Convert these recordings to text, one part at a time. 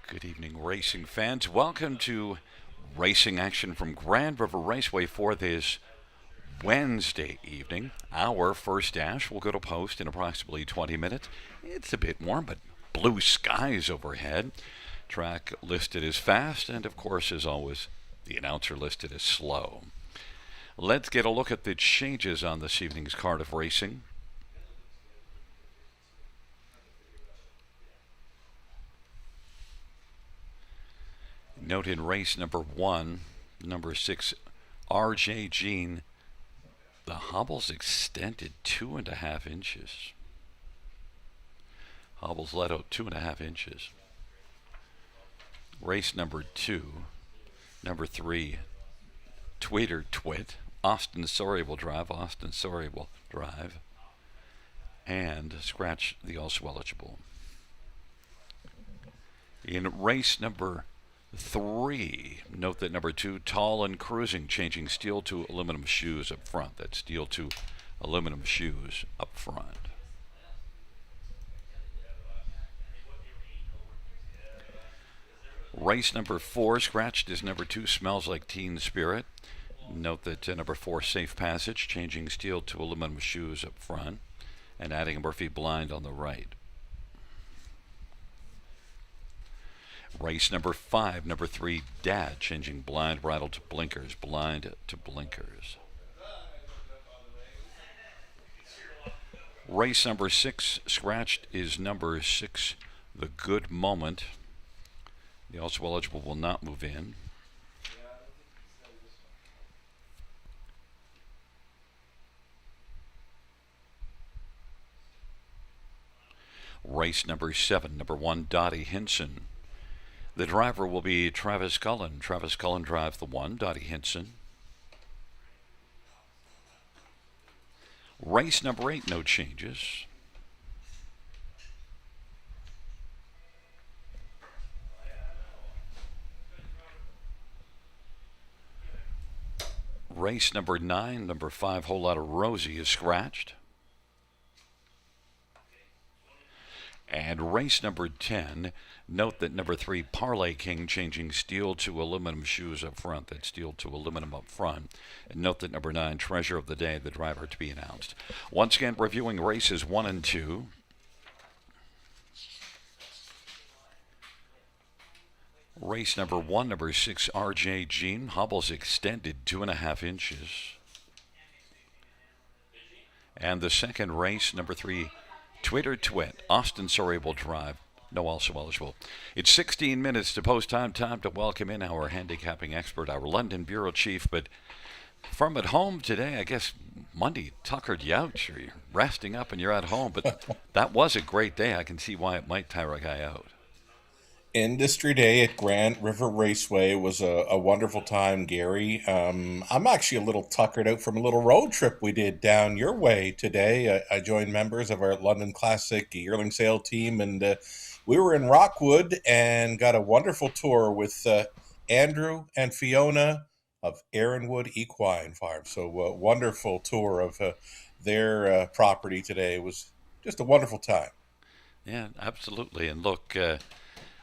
Good evening, racing fans. Welcome to racing action from Grand River Raceway for this Wednesday evening. Our first dash will go to post in approximately 20 minutes. It's a bit warm, but blue skies overhead. Track listed as fast, and of course, as always, the announcer listed as slow. Let's get a look at the changes on this evening's card of racing. Note in race number 1, number 6, RJ Jean, the hobble's extended 2.5 inches. Hobble's let out 2.5 inches. Race number 2, number 3, Tweeter Twit, Austin Sorry will drive, and scratch the also eligible. In race number 3, note that number 2, Tall and Cruising, changing steel to aluminum shoes up front. That's steel to aluminum shoes up front. Race number 4, scratched is number 2, Smells Like Teen Spirit. Note that number 4, Safe Passage, changing steel to aluminum shoes up front and adding a Murphy blind on the right. Race number 5, number 3, Dad, changing blind bridle to blinkers, blind to blinkers. Race number 6, scratched is number 6, The Good Moment. The also eligible will not move in. Race number 7, number 1, Dottie Hinson. The driver will be Travis Cullen. Travis Cullen drives the 1, Dottie Hinson. Race number 8, no changes. Race number 9, number 5, Whole Lotta Rosie is scratched. And race number 10, note that number 3, Parlay King, changing steel to aluminum shoes up front. That's steel to aluminum up front. And note that number 9, Treasure of the Day, the driver to be announced. Once again, reviewing races 1 and 2. Race number 1, number 6, RJ Jean, hobbles extended 2.5 inches. And the second race, number 3, Twitter Twit, Austin Sorry will drive, no also eligible. It's 16 minutes to post time to welcome in our handicapping expert, our London Bureau Chief, but from at home today, I guess Monday tuckered you out. You're resting up and you're at home, but that was a great day. I can see why it might tire a guy out. Industry Day at Grand River Raceway was a wonderful time, Gary. I'm actually a little tuckered out from a little road trip we did down your way today. I joined members of our London Classic yearling sale team, and we were in Rockwood and got a wonderful tour with Andrew and Fiona of Aaronwood Equine Farm. So a wonderful tour of their property today. It was just a wonderful time. Yeah, absolutely. And look,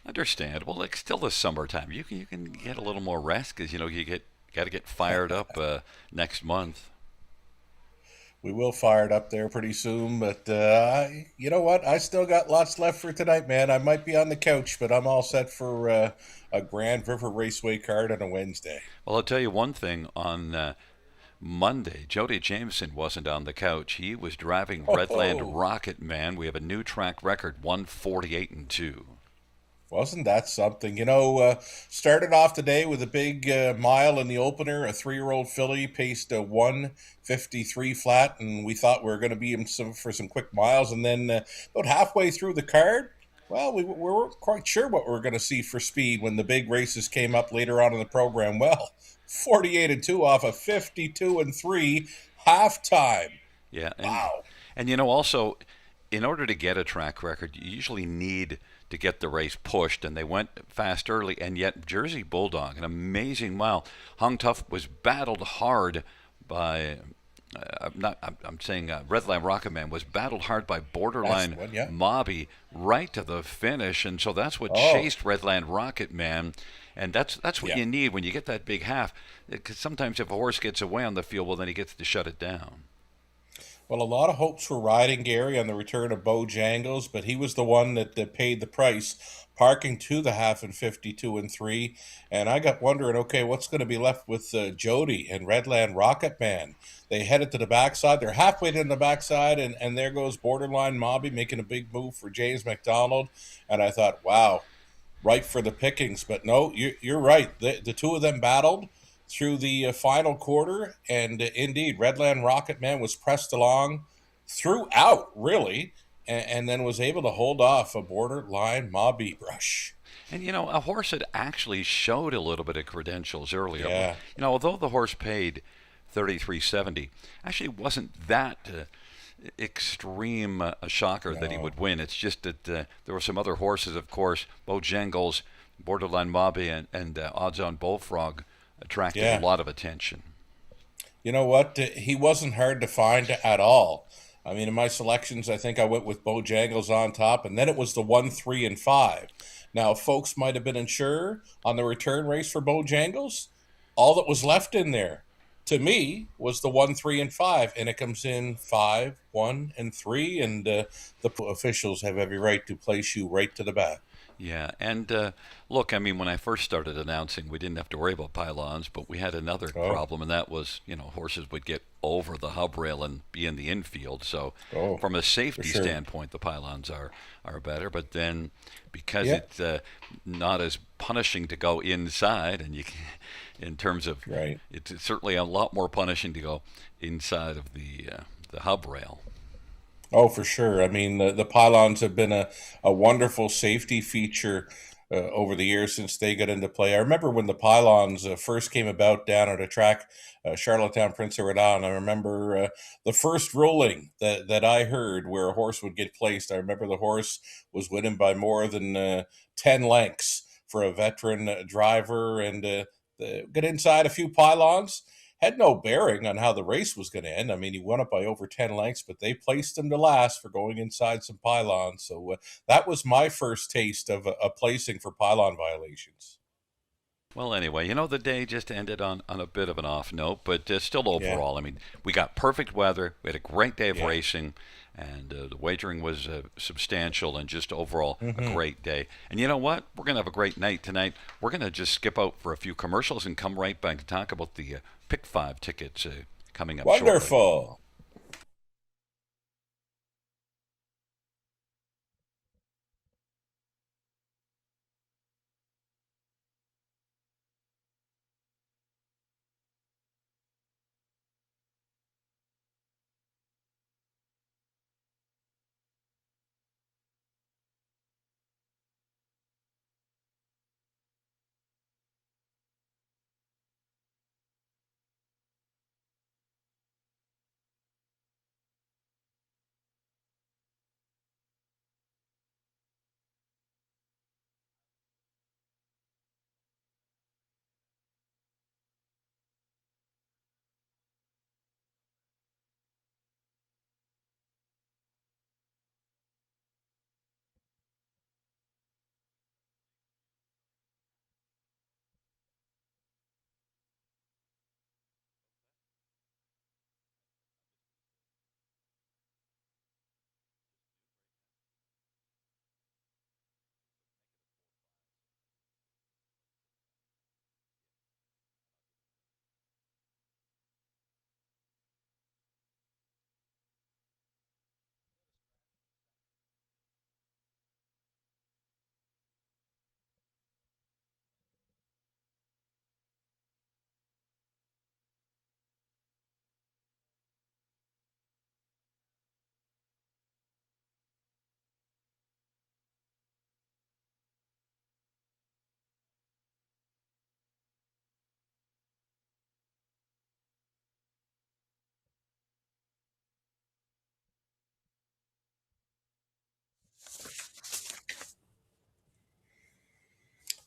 understandable. Like still the summertime, you can get a little more rest because you got to get fired up next month. We will fire it up there pretty soon, but you know what? I still got lots left for tonight, man. I might be on the couch, but I'm all set for a Grand River Raceway card on a Wednesday. Well, I'll tell you one thing. On Monday, Jody Jameson wasn't on the couch. He was driving Redland Oh, Rocket Man. We have a new track record, 148-2. wasn't that something? Started off today with a big mile in the opener. A 3-year-old filly paced a 153 flat, and we thought we were going to be in for some quick miles. And then about halfway through the card, well, we weren't quite sure what we were going to see for speed when the big races came up later on in the program. Well, 48-2 off of 52-3 halftime. Yeah, Wow. and also, in order to get a track record, you usually need to get the race pushed, and they went fast early. And yet, Jersey Bulldog, an amazing mile, hung tough, was battled hard by I'm saying Redline Rocket Man was battled hard by That's the borderline one. Yeah. Mobby right to the finish, and so that's what Oh, chased Redline Rocket Man, and that's what yeah. you need when you get that big half. Because sometimes if a horse gets away on the field, well, then he gets to shut it down. Well, a lot of hopes were riding Gary on the return of Bojangles, but he was the one that paid the price, parking to the half in 52 and 3. And I got wondering, okay, what's going to be left with Jody and Redland Rocket Man? They headed to the backside. They're halfway down the backside, and there goes Borderline Mobby making a big move for James McDonald. And I thought, wow, ripe for the pickings. But no, you're right. The two of them battled through the final quarter, and indeed, Redland Rocket Man was pressed along throughout, really, and then was able to hold off a borderline Mobby rush. And a horse that actually showed a little bit of credentials earlier. Yeah, Although the horse paid 33.70, actually wasn't that extreme a shocker that he no, would win. It's just that there were some other horses, of course, Bojangles, Borderline Mobby, and Odds On Bullfrog attracted a yeah. lot of attention. You know what? He wasn't hard to find at all. I mean, in my selections, I think I went with Bojangles on top, and then it was the 1, 3, and 5. Now, folks might have been unsure on the return race for Bojangles. All that was left in there, to me, was the 1, 3, and 5, and it comes in 5, 1, and 3, and the officials have every right to place you right to the back. Yeah, and look, I mean, when I first started announcing, we didn't have to worry about pylons, but we had another Oh, problem, and that was, horses would get over the hub rail and be in the infield. So, oh, from a for safety sure. standpoint, the pylons are better. But then, because Yeah, it's not as punishing to go inside, and in terms of, right. it's certainly a lot more punishing to go inside of the hub rail. Oh, for sure. I mean, the pylons have been a wonderful safety feature over the years since they got into play. I remember when the pylons first came about down at a track, Charlottetown, Prince Edward Island. I remember the first ruling that I heard where a horse would get placed. I remember the horse was winning by more than 10 lengths for a veteran driver, and got inside a few pylons. Had no bearing on how the race was going to end. I mean, he won it by over 10 lengths, but they placed him to last for going inside some pylons. So that was my first taste of a placing for pylon violations. Well, anyway, the day just ended on a bit of an off note, but still Yeah, overall, I mean, we got perfect weather. We had a great day of yeah. racing, and the wagering was substantial, and just overall a Hmm. great day. And you know what? We're going to have a great night tonight. We're going to just skip out for a few commercials and come right back to talk about the Pick 5 tickets coming up shortly. Wonderful.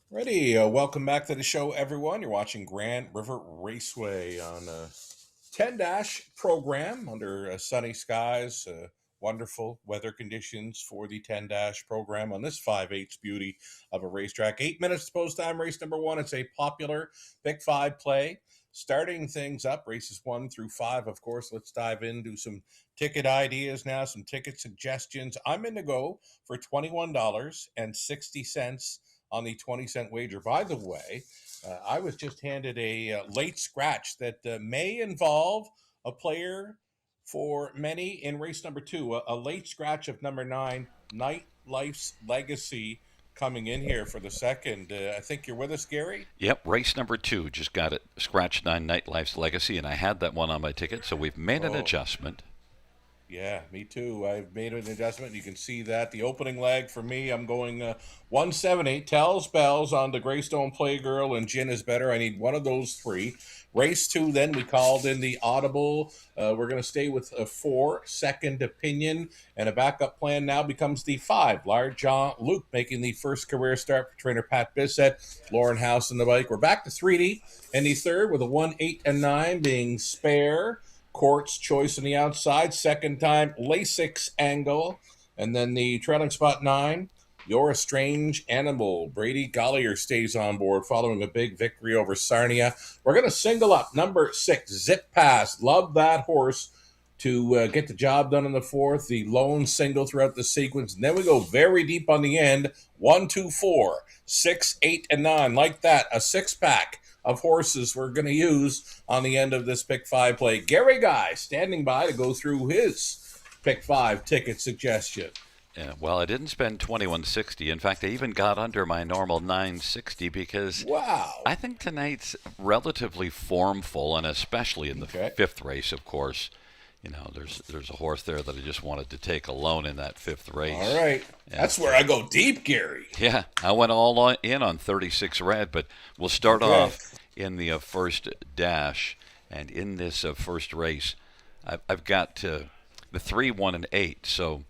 Ready. Welcome back to the show, everyone. You're watching Grand River Raceway on 10 dash program under sunny skies, wonderful weather conditions for the 10 dash program on this 5/8 beauty of a racetrack. 8 minutes to post time, race number one. It's a popular Pick 5 play. Starting things up, races 1 through 5, of course. Let's dive into some ticket ideas now, some ticket suggestions. I'm in to go for $21.60 on the 20-cent wager. By the way, I was just handed a late scratch that may involve a player for many in race number two, a late scratch of number 9, Nightlife's Legacy, coming in here for the second. I think you're with us, Gary? Yep, race number 2. Just got it. Scratch 9 Nightlife's Legacy, and I had that one on my ticket, so we've made an Oh, adjustment. yeah, me too. I've made an adjustment. You can see that. The opening leg for me, I'm going 170. Tells Bells on the Greystone Playgirl and Gin is Better. I need one of those three. Race 2, then we called in the Audible. We're going to stay with a 4, Second Opinion. And a backup plan now becomes the 5. Large John Luke making the first career start for trainer Pat Bissett. Lauren House on the bike. We're back to 3D. And the third with a 1, 8, and 9 being Spare. Court's Choice on the outside. Second time, Lasix Angle. And then the trailing spot 9, You're a Strange Animal. Brady Gollier stays on board following a big victory over Sarnia. We're going to single up number 6, Zip Pass. Love that horse to get the job done in the fourth. The lone single throughout the sequence. And then we go very deep on the end. 1, 2, 4, 6, 8, and 9. Like that, a six-pack of horses we're going to use on the end of this Pick 5 play. Gary Guy standing by to go through his Pick 5 ticket suggestion. Yeah, well, I didn't spend 21.60. In fact, I even got under my normal 9.60 because Wow. I think tonight's relatively formful, and especially in the Okay. fifth race, of course. You know, there's a horse there that I just wanted to take alone in that fifth race. All right. Yeah. That's where I go deep, Gary. Yeah, I went all in on 36 red, but we'll start Okay. off in the first dash. And in this first race, I've got the 3, 1, and 8. So,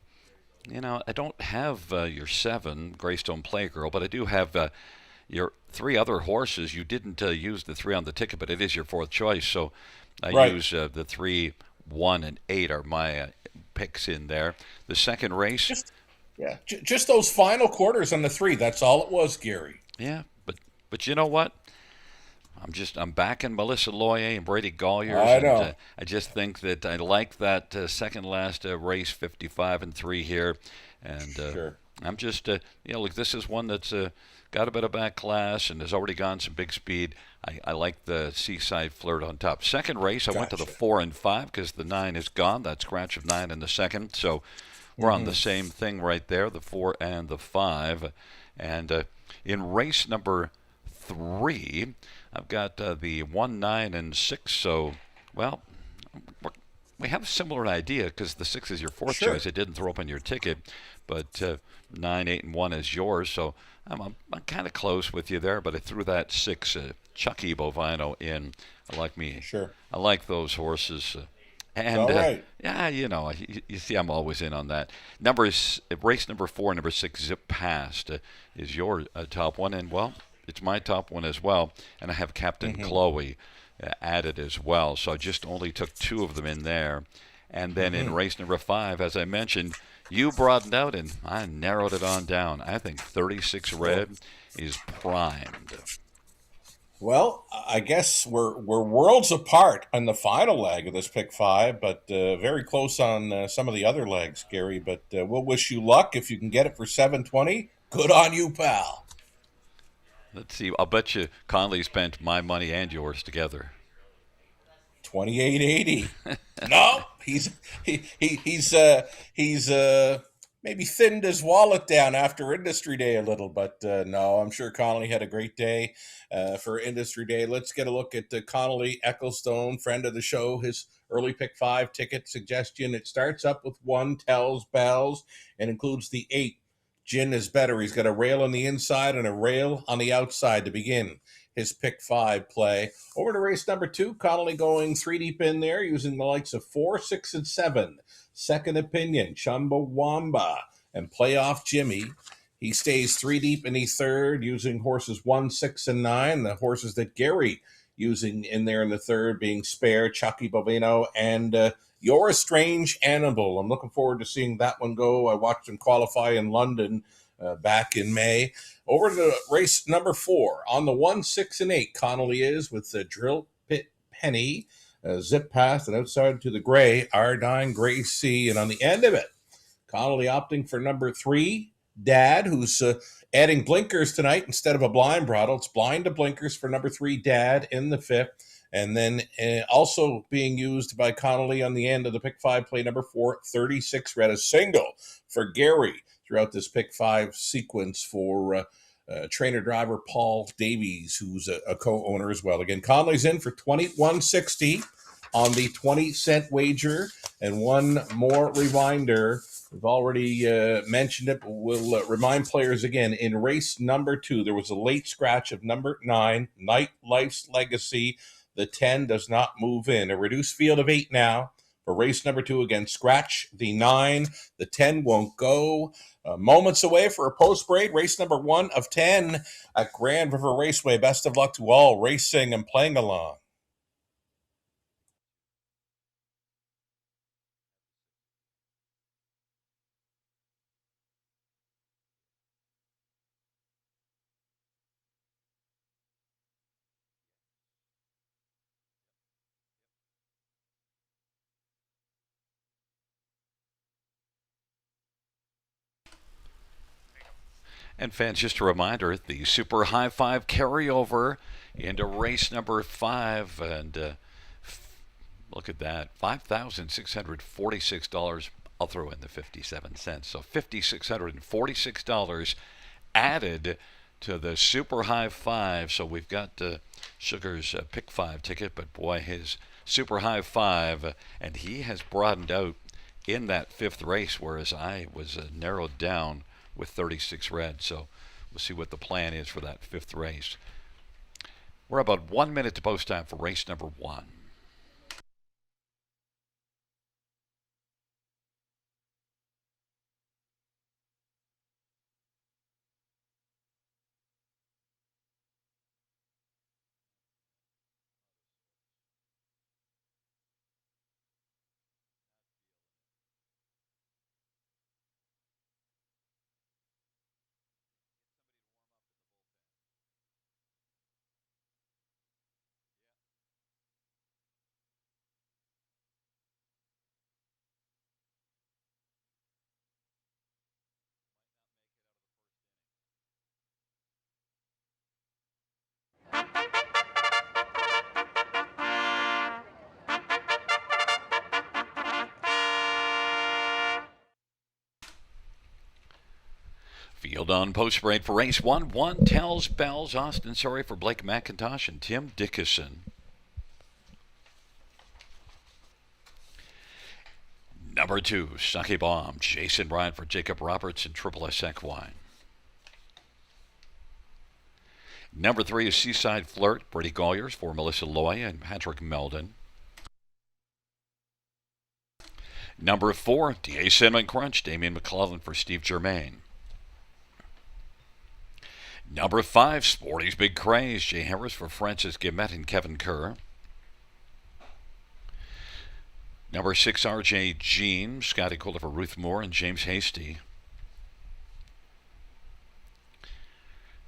you know, I don't have your 7, Greystone Playgirl, but I do have your 3 other horses. You didn't use the 3 on the ticket, but it is your 4th choice. So I Right. use the 3, 1, and 8 are my picks in there. The second race, Yeah. Just those final quarters on the 3. That's all it was, Gary. yeah, but you know what? I'm backing Melissa Loyer and Brady Golliers, I and know. I just think that I like that second last race, 55 and 3 here, and Sure. I'm just look, this is one that's got a bit of back class and has already gone some big speed. I like the Seaside Flirt on top. Second race, I went to the Gotcha. 4 and 5 because the 9 is gone. That scratch of 9 in the second, so we're on the same thing right there, the 4 and the 5, and in race number 3. I've got the 1, 9, and 6. So, well, we have a similar idea because the 6 is your 4th Sure. choice. It didn't throw up on your ticket, but 9, 8, and 1 is yours. So I'm kind of close with you there, but I threw that 6 Chucky Bovino in. Sure. I like those horses. And All right. yeah, you see, I'm always in on that. Race number 4, number 6, Zip Past is your top one, and well, it's my top one as well. And I have Captain Chloe added as well, so I just only took 2 of them in there. And then in race number 5, as I mentioned, you broadened out and I narrowed it on down. I think 36 red is primed. Well, I guess we're worlds apart on the final leg of this Pick 5, but very close on some of the other legs, Gary. But we'll wish you luck if you can get it for 720. Good on you, pal. Let's see. I'll bet you Conley spent my money and yours together. 2880. No, he's maybe thinned his wallet down after Industry Day a little, but no, I'm sure Connolly had a great day for Industry Day. Let's get a look at Connolly Ecclestone, friend of the show, his early Pick 5 ticket suggestion. It starts up with 1, Tells Bells, and includes the 8, Gin is Better. He's got a rail on the inside and a rail on the outside to begin his Pick 5 play. Over to race number 2, Connolly going 3 deep in there, using the likes of 4, 6, and 7. Second Opinion, Chumbawamba, and Playoff Jimmy. He stays 3 deep in the third, using horses 1, 6, and 9, the horses that Gary using in there in the third, being Spare, Chucky Bovino, and You're a Strange Animal. I'm looking forward to seeing that one go. I watched him qualify in London back in May. Over to race number 4. On the 1, 6, and 8, Connolly is with the Drill Pit Penny, Zip Path, and outside to the gray, Ardine Gracie. And on the end of it, Connolly opting for number 3, Dad, who's adding blinkers tonight instead of a blind bridle. It's blind to blinkers for number 3, Dad, in the 5th. And then also being used by Connolly on the end of the pick 5 play number 4, 36 red, a single for Gary throughout this pick 5 sequence for trainer driver Paul Davies, who's a co-owner as well. Again, Connolly's in for $21.60 on the 20-cent wager. And one more reminder, we've already mentioned it, but we'll remind players again. In race number 2, there was a late scratch of number 9, Nightlife's Legacy. The 10 does not move in. A reduced field of 8 now for race number 2. Again, scratch the 9. The 10 won't go. Moments away for a post-braid. Race number 1 of 10 at Grand River Raceway. Best of luck to all racing and playing along. And fans, just a reminder, the Super High Five carryover into race number 5. And look at that, $5,646. I'll throw in the 57 cents. So $5,646 added to the Super High Five. So we've got Sugar's Pick 5 ticket, but boy, his Super High Five, and he has broadened out in that 5th race, whereas I was narrowed down with 36 red. So we'll see what the plan is for that 5th race. We're about 1 minute to post time for race number 1. Field on post parade for race 1. 1 tells bells. Austin Sorry for Blake McIntosh and Tim Dickinson. Number 2, Sake Bomb. Jason Bryant for Jacob Roberts and Triple S Equine. Number 3 is Seaside Flirt. Brady Goyers for Melissa Loy and Patrick Meldon. Number 4, DA Cinnamon Crunch. Damian McClellan for Steve Germain. Number 5, Sporty's Big Craze. Jay Harris for Francis Gimet and Kevin Kerr. Number 6, RJ Jean. Scotty Kohler for Ruth Moore and James Hasty.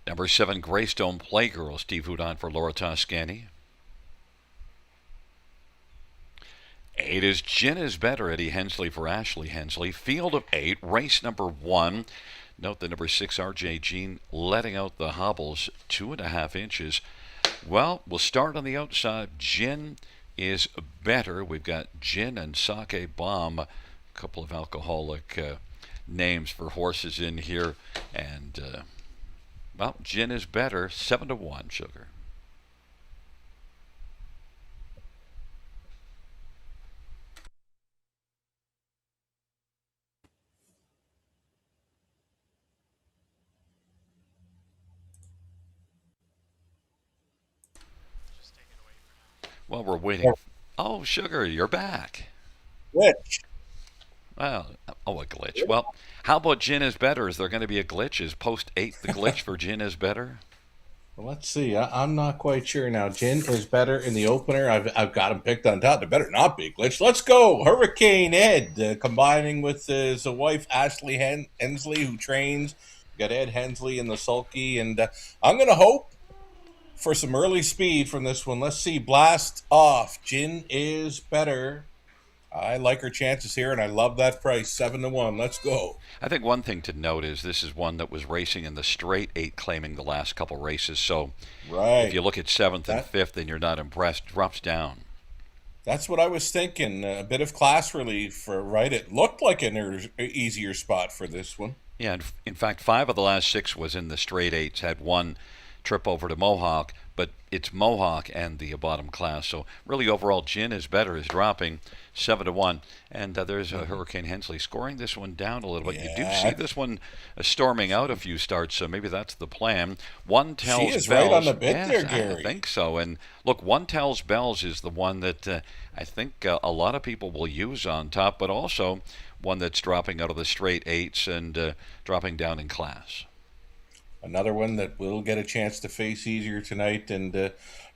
Number 7, Greystone Playgirl. Steve Houdon for Laura Toscani. 8 is Gin is Better. Eddie Hensley for Ashley Hensley. Field of 8, race number 1. Note the number 6, RJ Jean, letting out the hobbles 2.5 inches. Well, we'll start on the outside. Gin is Better. We've got Gin and Sake Bomb. A couple of alcoholic names for horses in here. And, well, Gin is Better, 7-1, Sugar. Well, we're waiting. Oh, Sugar, you're back. Glitch. Well, oh, a glitch. Well, how about Gin is Better? Is there going to be a glitch? Is post 8 the glitch for Gin is Better? Well, let's see. I'm not quite sure now. Jin is better in the opener. I've got him picked on top. They better not be glitch. Let's go. Hurricane Ed combining with his wife Ashley Hensley, who trains. We got Ed Hensley in the sulky, and I'm gonna hope for some early speed from this one. Let's see. Blast off. Jin is better. I like her chances here, and I love that price, 7-1. Let's go. I think one thing to note is this is one that was racing in the straight eight, claiming the last couple races. So if Right. you look at seventh and That fifth and you're not impressed, drops down. that's what I was thinking. A bit of class relief for right. It looked like an easier spot for this one. Yeah, in fact, five of the last six was in the straight eights. Had one trip over to Mohawk, but it's Mohawk and the bottom class. So really, overall, Gin is better, is dropping 7-1, and there's Hurricane Hensley scoring this one down a little bit. You do see Yeah, this one storming out a few starts, so maybe that's the plan. One she tells is right on Bells. the bit Yes, there, I Gary. think so. And look, one tells Bells is the one that I think a lot of people will use on top, but also one that's dropping out of the straight eights and dropping down in class. Another one that will get a chance to face easier tonight, and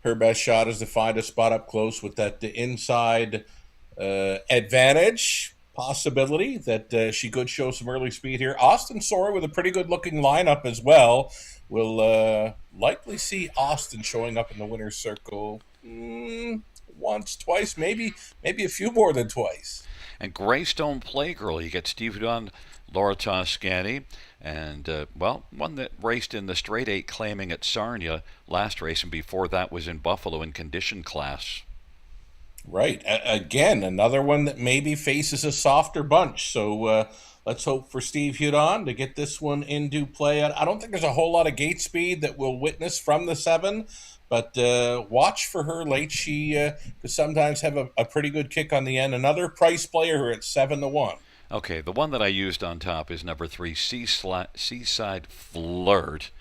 her best shot is to find a spot up close with that inside advantage possibility that she could show some early speed here. Austin Sora with a pretty good looking lineup as well. We'll likely see Austin showing up in the winner's circle once, twice, maybe a few more than twice. And Greystone Playgirl, you get Steve Dunn, Laura Toscani, and, one that raced in the straight eight claiming at Sarnia last race, and before that was in Buffalo in condition class. Right. Again, another one that maybe faces a softer bunch. So let's hope for Steve Hudon to get this one into play. I don't think there's a whole lot of gate speed that we'll witness from the 7, but watch for her late. She could sometimes have a pretty good kick on the end. Another price player at 7-1. Okay, the one that I used on top is number 3, Seaside Flirt.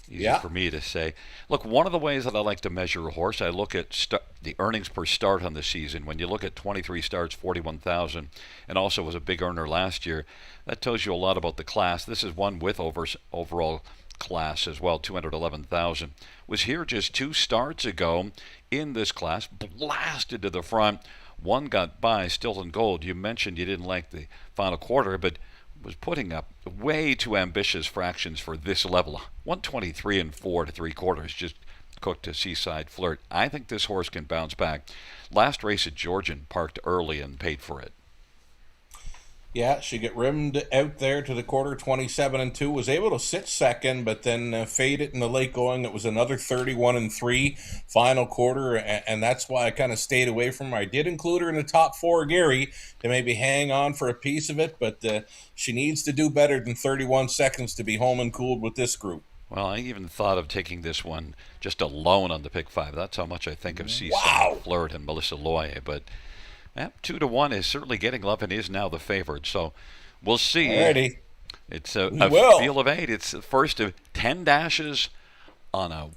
Easy Yeah. for me to say. Look, one of the ways that I like to measure a horse, I look at the earnings per start on the season. When you look at 23 starts, 41,000, and also was a big earner last year, that tells you a lot about the class. This is one with overall class as well, 211,000. Was here just 2 starts ago in this class, blasted to the front. One got by, Stilton Gold. You mentioned you didn't like the final quarter, but was putting up way too ambitious fractions for this level. 123 and 4 to 3/4, just cooked to Seaside Flirt. I think this horse can bounce back. Last race at Georgian, parked early and paid for it. Yeah, she get rimmed out there to the quarter, 27-2. Was able to sit second, but then fade it in the late going. It was another 31-3 final quarter, and that's why I kind of stayed away from her. I did include her in the top 4, Gary, to maybe hang on for a piece of it, but she needs to do better than 31 seconds to be home and cooled with this group. Well, I even thought of taking this one just alone on the pick 5. That's how much I think of Seaside Wow. Flirt and Melissa Loye, but 2-1 is certainly getting love and is now the favorite. So we'll see. Alrighty. It's We a will. field of 8. It's the first of 10 dashes on a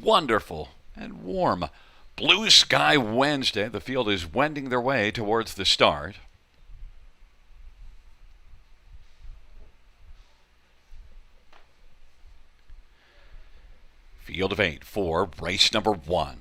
wonderful and warm blue sky Wednesday. The field is wending their way towards the start. Field of 8 for race number 1.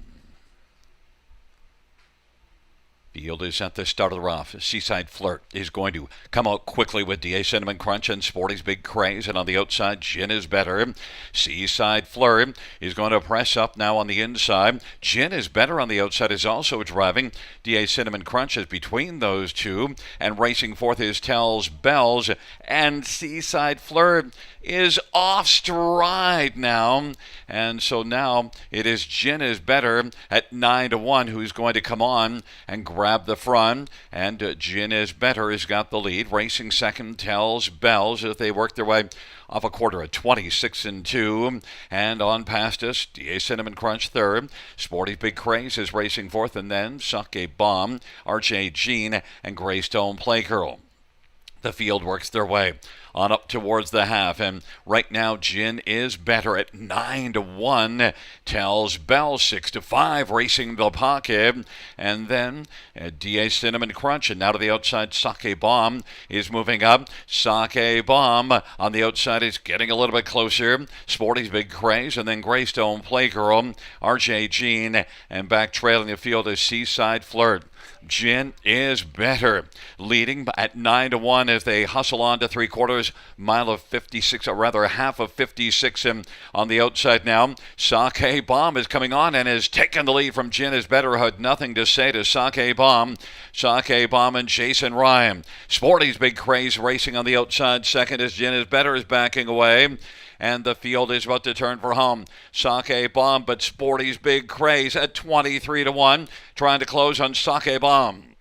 Field is at the start of the rough. Seaside Flirt is going to come out quickly with DA Cinnamon Crunch and Sporty's Big Craze. And on the outside, Gin is better. Seaside Flirt is going to press up now on the inside. Gin is better on the outside, is also driving. DA Cinnamon Crunch is between those two. And racing forth is Tells Bells. And Seaside Flirt is off stride now. And so now it is Gin is better at 9-1 who's going to come on and grab the front. And Gin is better has got the lead. Racing second Tells Bells as they work their way off a quarter at 26-2. And on past us, DA Cinnamon Crunch third. Sporty Big Craze is racing fourth. And then Suck a Bomb, RJ Jean, and Greystone Playgirl. The field works their way on up towards the half, and right now Gin is better at 9-1. Tells Bell 6-5, racing the pocket, and then Da Cinnamon Crunch, and now to the outside. Sake Bomb is moving up. Sake Bomb on the outside is getting a little bit closer. Sporty's Big Craze, and then Greystone Playgirl, RJ Jean, and back trailing the field is Seaside Flirt. Gin is better, leading at 9-1 as they hustle on to three quarters, mile of 56, or rather half of 56, and on the outside now. Sake Bomb is coming on and has taken the lead from Gin is better. Had nothing to say to Sake Bomb. Sake Bomb and Jason Ryan. Sporty's Big Craze racing on the outside. Second as Gin is better is backing away. And the field is about to turn for home. Sake Bomb, but Sporty's Big Craze at 23-1, trying to close on Sake Bomb.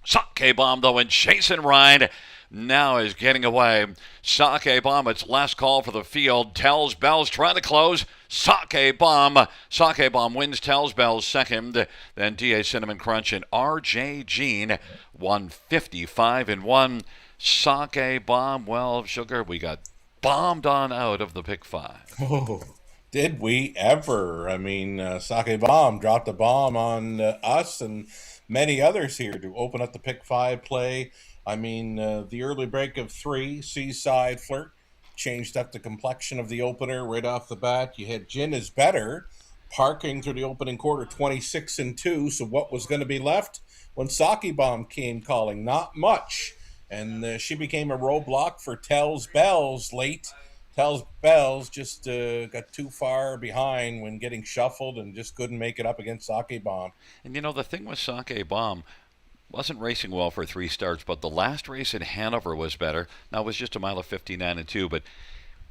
Sake Bomb, though, and Jason Ryan now is getting away. Sake Bomb, its last call for the field. Tells Bell's trying to close. Sake Bomb. Sake Bomb wins. Tells Bell's second. Then Da Cinnamon Crunch and RJ Jean 155-1. Sake Bomb, well, Sugar, we got bombed on out of the pick five. Oh, did we ever? I mean, Sake Bomb dropped a bomb on us and many others here to open up the pick five play. I mean, the early break of three, Seaside Flirt, changed up the complexion of the opener right off the bat. You had Gin is better, parking through the opening quarter 26-2. So what was going to be left when Sake Bomb came calling? Not much. And she became a roadblock for Tells Bells late. Tells Bells just got too far behind when getting shuffled and just couldn't make it up against Sake Bomb. And you know, the thing with Sake Bomb, wasn't racing well for three starts, but the last race in Hanover was better. Now, it was just a mile of 59-2, but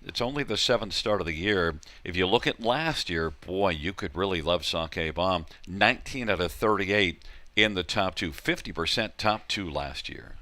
it's only the seventh start of the year. If you look at last year, boy, you could really love Sake Bomb. 19 out of 38 in the top two, 50% top two last year.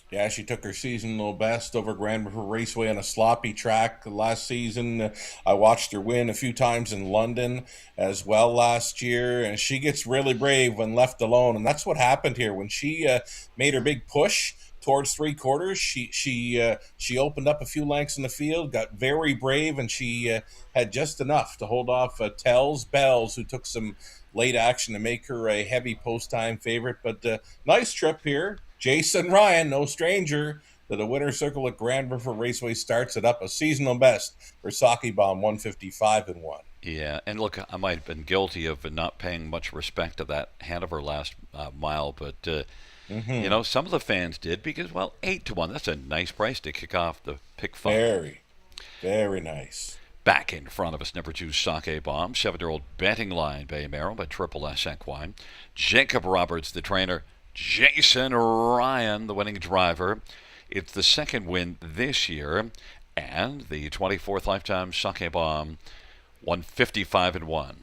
Yeah, she took her seasonal best over Grand River Raceway on a sloppy track last season. I watched her win a few times in London as well last year, and she gets really brave when left alone. And that's what happened here when she made her big push towards three quarters. She opened up a few lengths in the field, got very brave, and she had just enough to hold off Tells Bells, who took some late action to make her a heavy post time favorite. But nice trip here. Jason Ryan, no stranger to the winner's circle at Grand River Raceway, starts it up a seasonal best for Sake Bomb 155-1. Yeah, and look, I might have been guilty of not paying much respect to that Hanover last mile, but you know, some of the fans did because, well, 8-1, that's a nice price to kick off the pick five. Very, very nice. Back in front of us, number 2, Sake Bomb, 7-year-old betting line, Bay Merrill, by Triple S Equine. Jacob Roberts, the trainer. Jason Ryan, the winning driver. It's the second win this year, and the 24th lifetime Sake Bomb, 155-1.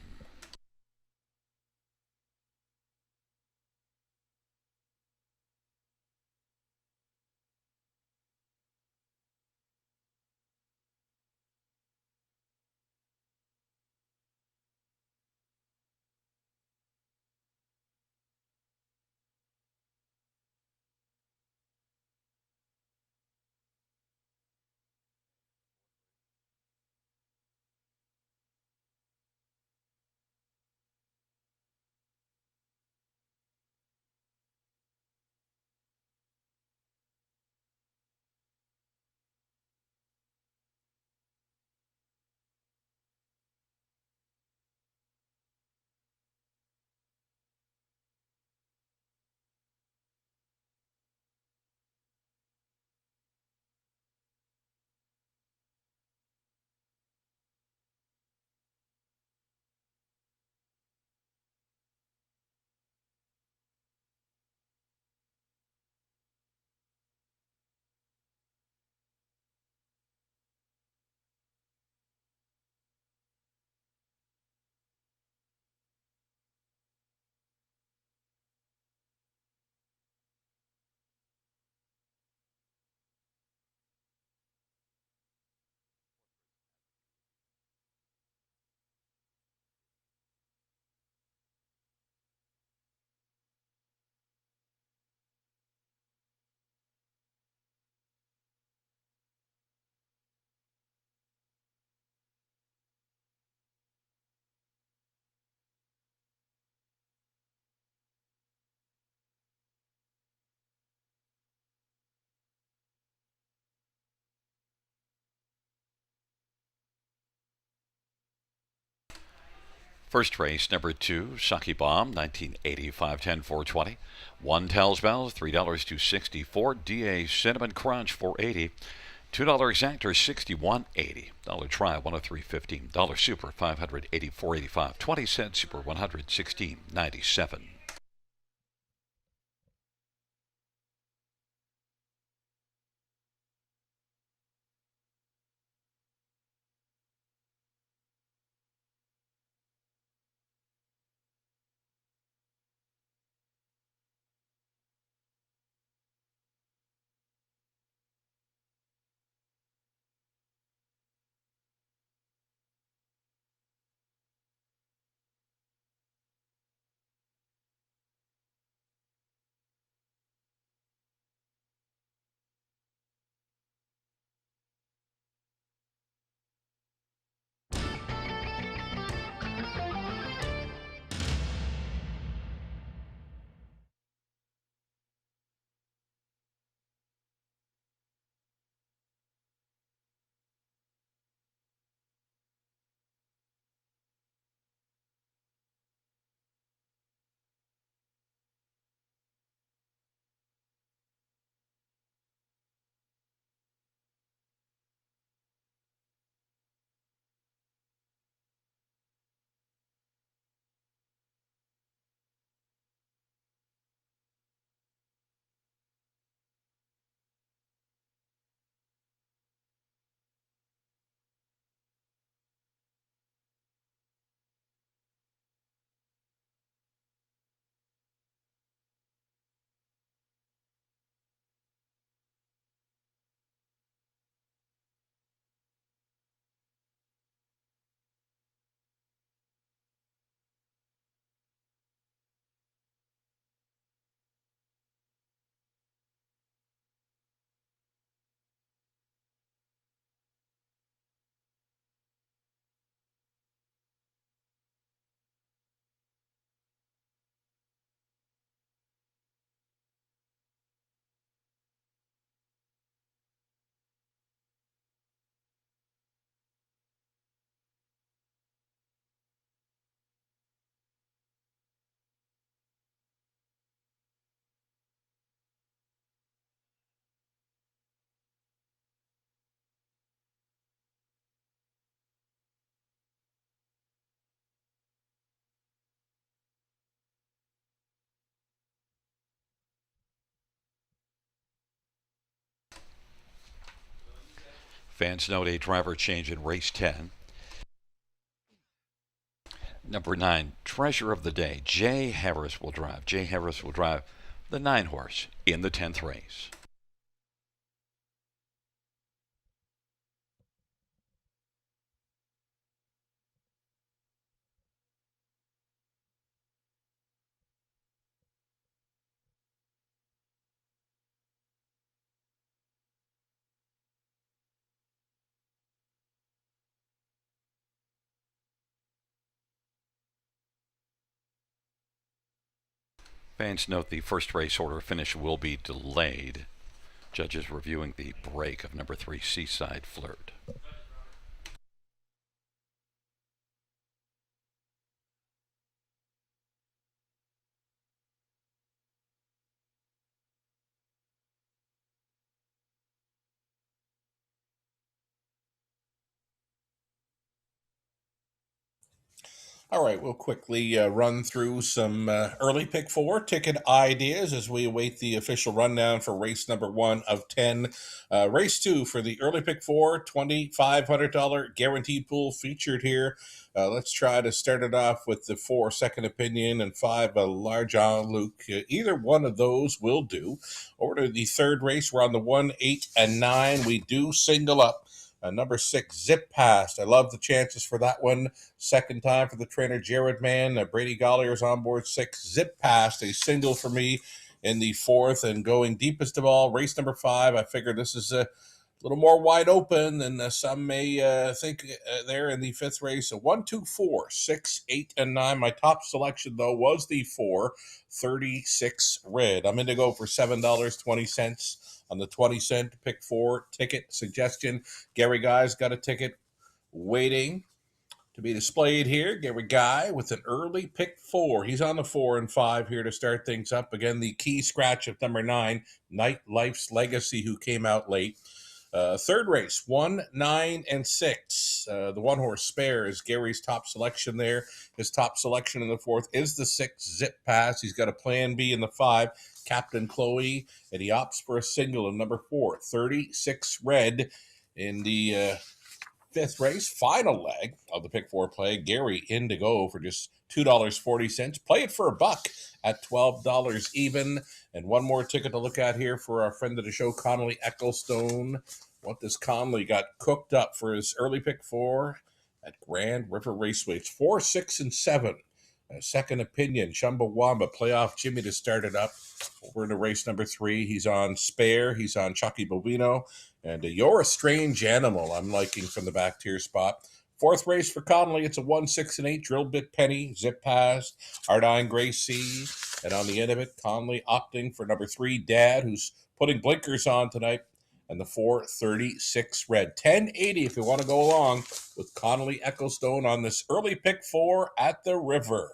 First race, number 2, Sucky Bomb, 1985, 10, 420. One Tells Bells, $3 to 64. DA Cinnamon Crunch, 480. $2 Exactor, 61.80. Dollar Try, 103.15. Dollar Super, 584.85. 20-cent Super, 116.97. Fans note a driver change in race 10. Number 9, Treasure of the Day. Jay Harris will drive. Jay Harris will drive the 9 horse in the 10th race. Fans note the first race order finish will be delayed. Judges reviewing the break of number 3, Seaside Flirt. All right, we'll quickly run through some early pick four ticket ideas as we await the official rundown for race number 1 of 10. Race 2 for the early pick four, $2,500 guaranteed pool featured here. Let's try to start it off with the 4 second opinion and 5 large on Luke. Either one of those will do. Over to the third race, we're on the 1, 8, and 9. We do single up. Number 6, Zip Past. I love the chances for that one. Second time for the trainer, Jared Mann. Brady Gollier's on board 6. Zip Past, a single for me in the 4th. And going deepest of all, race number 5. I figure this is a little more wide open than some may think there in the 5th race. So 1, 2, 4, 6, 8, and 9. My top selection, though, was the 4, 36 Red. I'm in to go for $7.20 on the 20-cent pick 4 ticket suggestion. Gary Guy's got a ticket waiting. To be displayed here, Gary Guy with an early pick 4. He's on the 4 and 5 here to start things up. Again, the key scratch of number 9, Nightlife's Legacy, who came out late. Third race, 1, 9, and 6. The one horse Spare is Gary's top selection there. His top selection in the 4th is the 6, Zip Pass. He's got a plan B in the 5, Captain Chloe, and he opts for a single in number 4, 36 Red. In the fifth race, final leg of the pick 4 play, Gary Indigo for just $2.40. Play it for $1 at $12 even. And one more ticket to look at here for our friend of the show, Connolly Ecclestone. What does Connolly got cooked up for his early pick 4 at Grand River Raceway? It's 4, 6, and 7. Second Opinion, Chumbawamba, Playoff Jimmy to start it up. Over to race number 3. He's on Spare. He's on Chucky Bobino. And You're a Strange Animal, I'm liking from the back tier spot. 4th race for Connolly, it's a 1, 6, and 8. Drill Bit Penny, Zip Past, Ardine Gracie. And on the end of it, Connolly opting for number 3, Dad, who's putting blinkers on tonight. And the 436 Red. 1080 if you want to go along with Connolly Ecclestone on this early pick 4 at the River.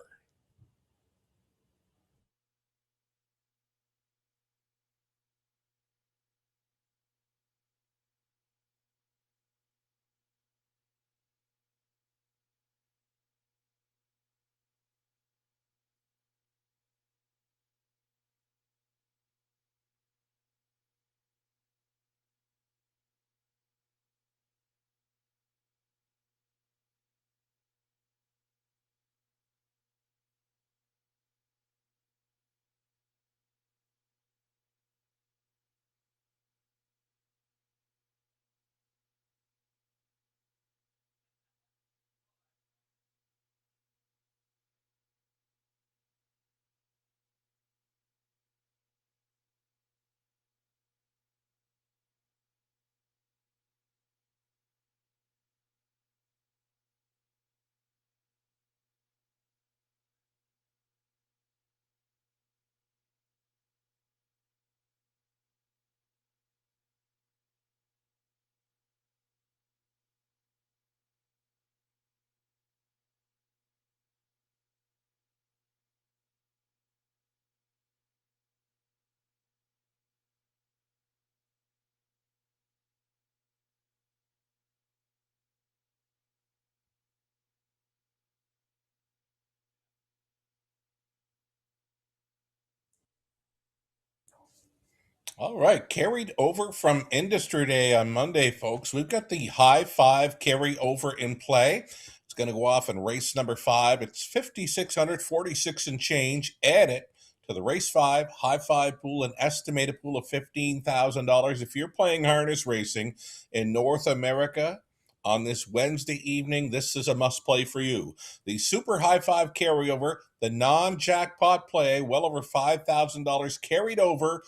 All right, carried over from Industry Day on Monday, folks. We've got the High Five carry over in play. It's going to go off in race number 5. It's 5,646 and change. Add it to the race 5 High Five pool, an estimated pool of $15,000. If you're playing harness racing in North America on this Wednesday evening, this is a must play for you. The Super High Five carryover, the non-jackpot play, well over $5,000 carried over.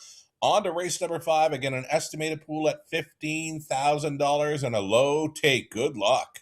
On to race number 5. Again, an estimated pool at $15,000 and a low take. Good luck.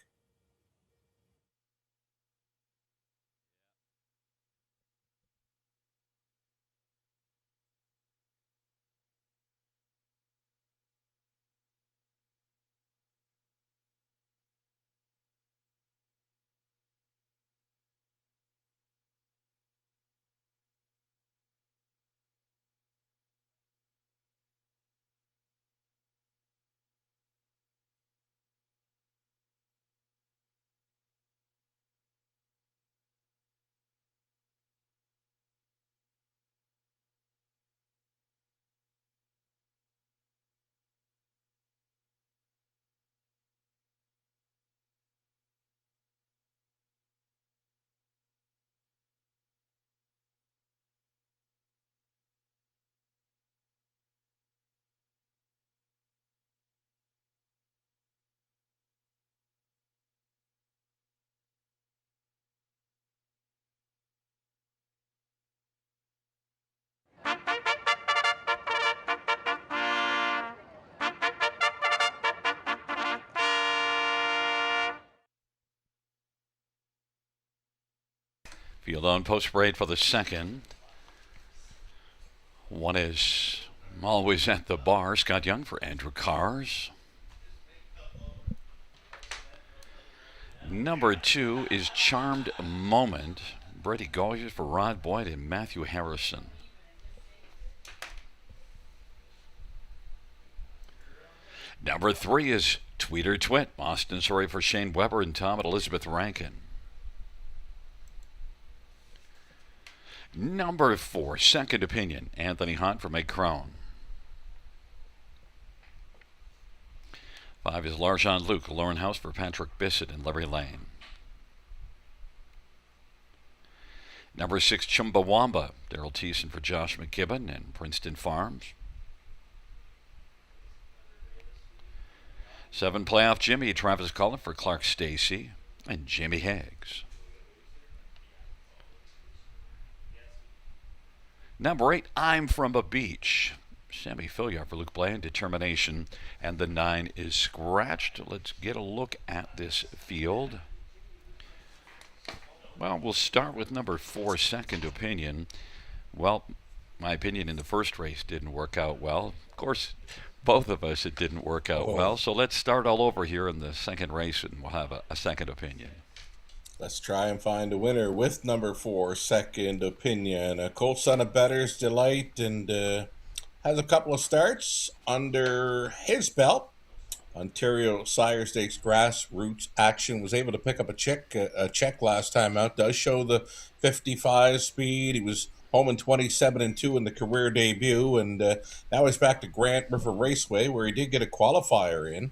Field on post parade for the second. One is always at the bar. Scott Young for Andrew Cars. Number 2 is Charmed Moment. Brady Goyers for Rod Boyd and Matthew Harrison. Number 3 is Tweeter Twit. Austin Surrey for Shane Weber and Tom and Elizabeth Rankin. Number 4, Second Opinion. Anthony Hunt for Meg Crone. 5 is Larjan Luke, Lauren House for Patrick Bissett and Larry Lane. Number 6, Chumbawamba. Daryl Thiessen for Josh McKibben and Princeton Farms. 7, Playoff Jimmy. Travis Cullen for Clark Stacy and Jimmy Higgs. Number 8, I'm from a Beach. Sammy Filliard for Luke Bland, Determination. And the 9 is Scratched. Let's get a look at this field. Well, we'll start with number 4, Second Opinion. Well, my opinion in the first race didn't work out well. Of course, both of us, it didn't work out well. So let's start all over here in the second race, and we'll have a second opinion. Let's try and find a winner with number 4, Second Opinion. A Colt Son of Better's Delight, and has a couple of starts under his belt. Ontario Sire Stakes grassroots action, was able to pick up a check last time out. Does show the 55 speed. He was home in 27-2 in the career debut, and now he's back to Grand River Raceway, where he did get a qualifier in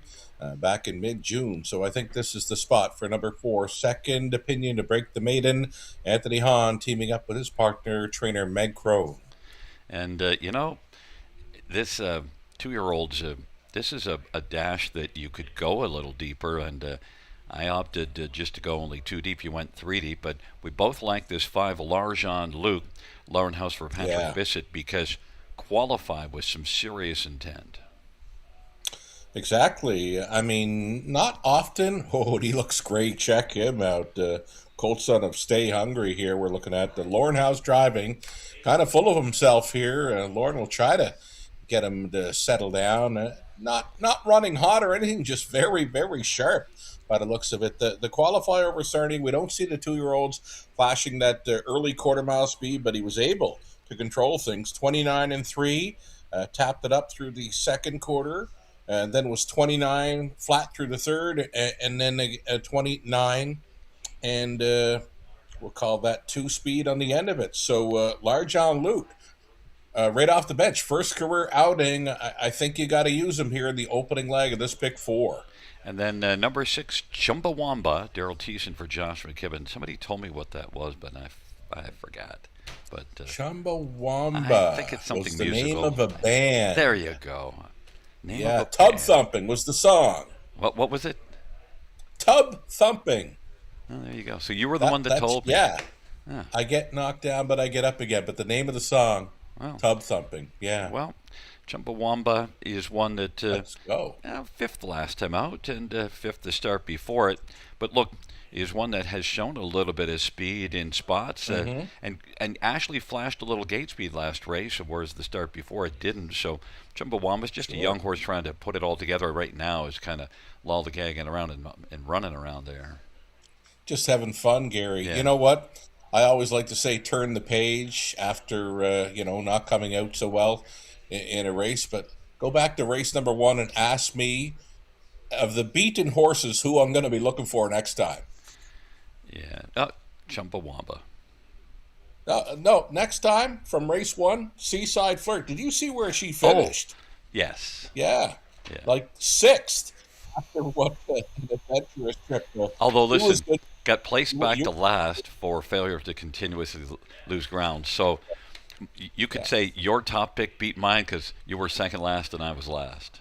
back in mid-June. So I think this is the spot for number 4, Second Opinion, to break the maiden. Anthony Hahn teaming up with his partner, trainer Meg Crone. And, this 2-year-old's, this is a dash that you could go a little deeper, and I opted just to go only 2 deep. You went 3 deep, but we both like this 5, Larjan Luke, Lauren House for Patrick Bissett, because qualified with some serious intent. Exactly. I mean, not often. Oh, he looks great. Check him out. Colt Son of Stay Hungry here. We're looking at the Lauren House driving. Kind of full of himself here. Lauren will try to get him to settle down. Not running hot or anything, just very, very sharp by the looks of it. The qualifier we're starting, we don't see the 2-year-olds flashing that early quarter mile speed, but he was able to control things. 29-3, tapped it up through the second quarter, and then was 29 flat through the third, and then a 29, and we'll call that 2 speed on the end of it. So Larjan Luke, right off the bench, first career outing. I think you got to use him here in the opening leg of this pick 4. And then number 6, Chumbawamba, Daryl Thiessen for Josh McKibben. Somebody told me what that was, but I forgot. But Chumbawamba, I think it's something was the musical. name of a band. There you go. Name of a Tub band. Thumping was the song. What was it? Tub Thumping. Oh, there you go. So you were the one that told me. Yeah. I get knocked down, but I get up again. But the name of the song, Tub Thumping. Yeah. Well, Chumbawamba is one that Let's go. 5th last time out and 5th to start before it. But look, is one that has shown a little bit of speed in spots, and Ashley flashed a little gate speed last race, whereas the start before it didn't. So Chumbawamba's just a young horse trying to put it all together right now. Is kind of lollygagging around and running around there. Just having fun, Gary. Yeah. You know what? I always like to say turn the page after, not coming out so well in a race. But go back to race number 1 and ask me, of the beaten horses, who I'm going to be looking for next time. Yeah. Chumbawamba. No, next time from race 1, Seaside Flirt. Did you see where she finished? Yes. Yeah. Like 6th after what the adventurous trip. Although, listen, got placed back to last for failure to continuously lose ground. So you could say your top pick beat mine because you were second last and I was last.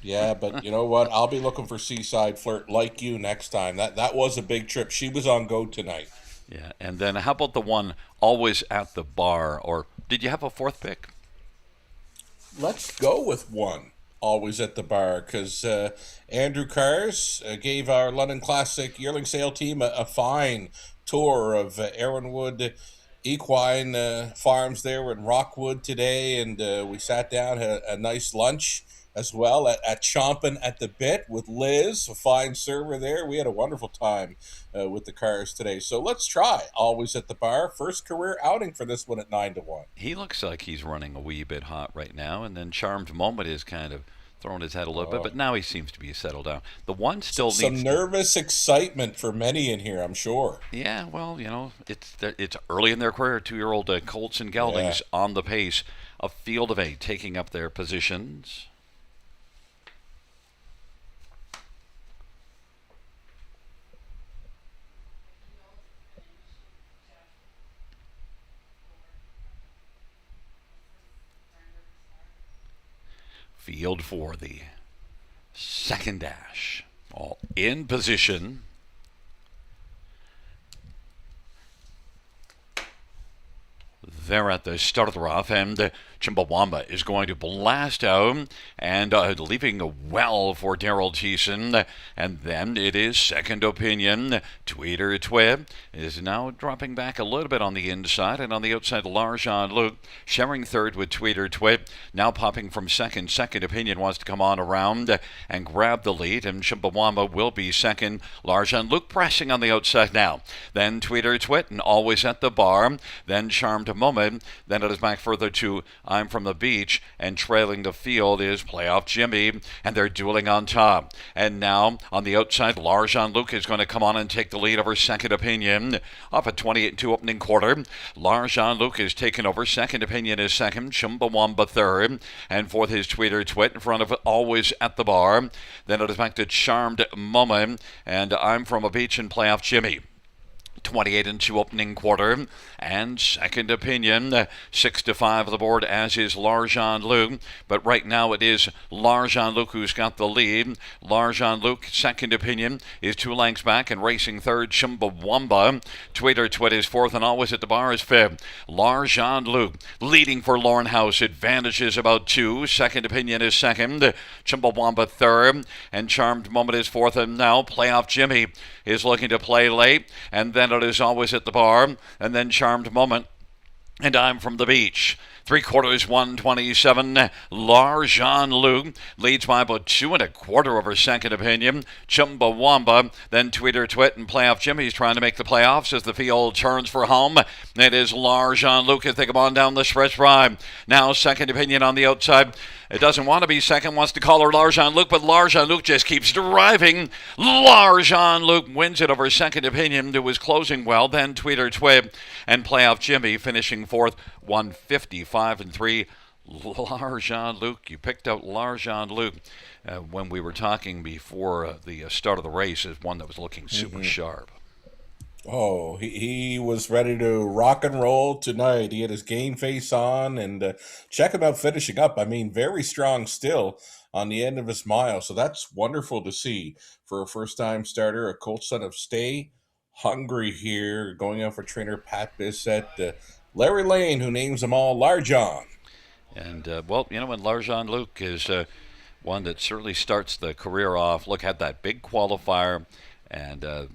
Yeah, but you know what? I'll be looking for Seaside Flirt like you next time. That was a big trip. She was on go tonight. Yeah, and then how about the one Always at the Bar? Or did you have a 4th pick? Let's go with 1, Always at the Bar, because Andrew Cars gave our London Classic yearling sale team a fine tour of Aaron Wood Equine Farms there in Rockwood today, and we sat down, had a nice lunch as well at Chompin' at the Bit with Liz, a fine server there. We had a wonderful time with the cars today. So let's try Always at the Bar. First career outing for this one at 9-1. He looks like he's running a wee bit hot right now, and then Charmed Moment is kind of throwing his head a little bit, Oh, but now he seems to be settled down. The one still some needs to. nervous excitement for many in here, I'm sure. Yeah, well, it's early in their career. 2-year-old Colts and Yeah. Geldings on the pace. A field of 8 taking up their positions. Field for the second dash. All in position. They're at the start of the rough, and Chumbawamba is going to blast out and leaving well for Daryl Thiessen. And then it is second opinion. Tweeter Twib is now dropping back a little bit on the inside, and on the outside, Larjan Luke sharing third with Tweeter Twib. Now popping from second. Second opinion wants to come on around and grab the lead, and Chumbawamba will be second. Larjan Luke pressing on the outside now. Then Tweeter Twit and Always at the Bar. Then Charmed Moment. Then it is back further to I'm from the Beach, and trailing the field is Playoff Jimmy, and they're dueling on top. And now on the outside, Larjan Luke is going to come on and take the lead over Second Opinion. Off at 28-2 opening quarter. Larjan Luke is taken over. Second Opinion is second. Chumbawamba third. And fourth is Tweeter Twit in front of Always at the Bar. Then it is back to Charmed Moment, and I'm from a Beach and Playoff Jimmy. 28-2 opening quarter, and Second Opinion 6-5 on the board, as is Larjan Luke. But right now it is Larjan Luke who's got the lead. Larjan Luke, Second Opinion, is 2 lengths back, and racing third, Chumbawamba. Tweeter Twit is fourth, and Always at the Bar is fifth. Larjan Luke leading for Lauren House. Advantages about 2. Second Opinion is second. Chumbawamba third, and Charmed Moment is fourth, and now Playoff Jimmy is looking to play late, and then it is Always at the Bar, and then Charmed Moment, and I'm from the Beach. 3/4, 127. Larjan Luke leads by about 2 1/4 over Second Opinion. Chumbawamba, then Tweeter Twit, and Playoff Jimmy's trying to make the playoffs as the field turns for home. It is Larjan Luke as they come on down the stretch drive. Now Second Opinion on the outside. It doesn't want to be second, wants to call her Larjan Luke, but Larjan Luke just keeps driving. Larjan Luke wins it over Second Opinion, who was closing well. Then Tweeter Twib and Playoff Jimmy finishing fourth, 155-3. Larjan Luke, you picked out Larjan Luke when we were talking before the start of the race as one that was looking super sharp. Oh, he was ready to rock and roll tonight. He had his game face on, and check him out finishing up. I mean, very strong still on the end of his mile. So that's wonderful to see for a first-time starter, a Colt son of Stay Hungry here, going out for trainer Pat Bissett. Larry Lane, who names them all Larjon. And, well, when Larjan Luke is one that certainly starts the career off. Look, had that big qualifier, and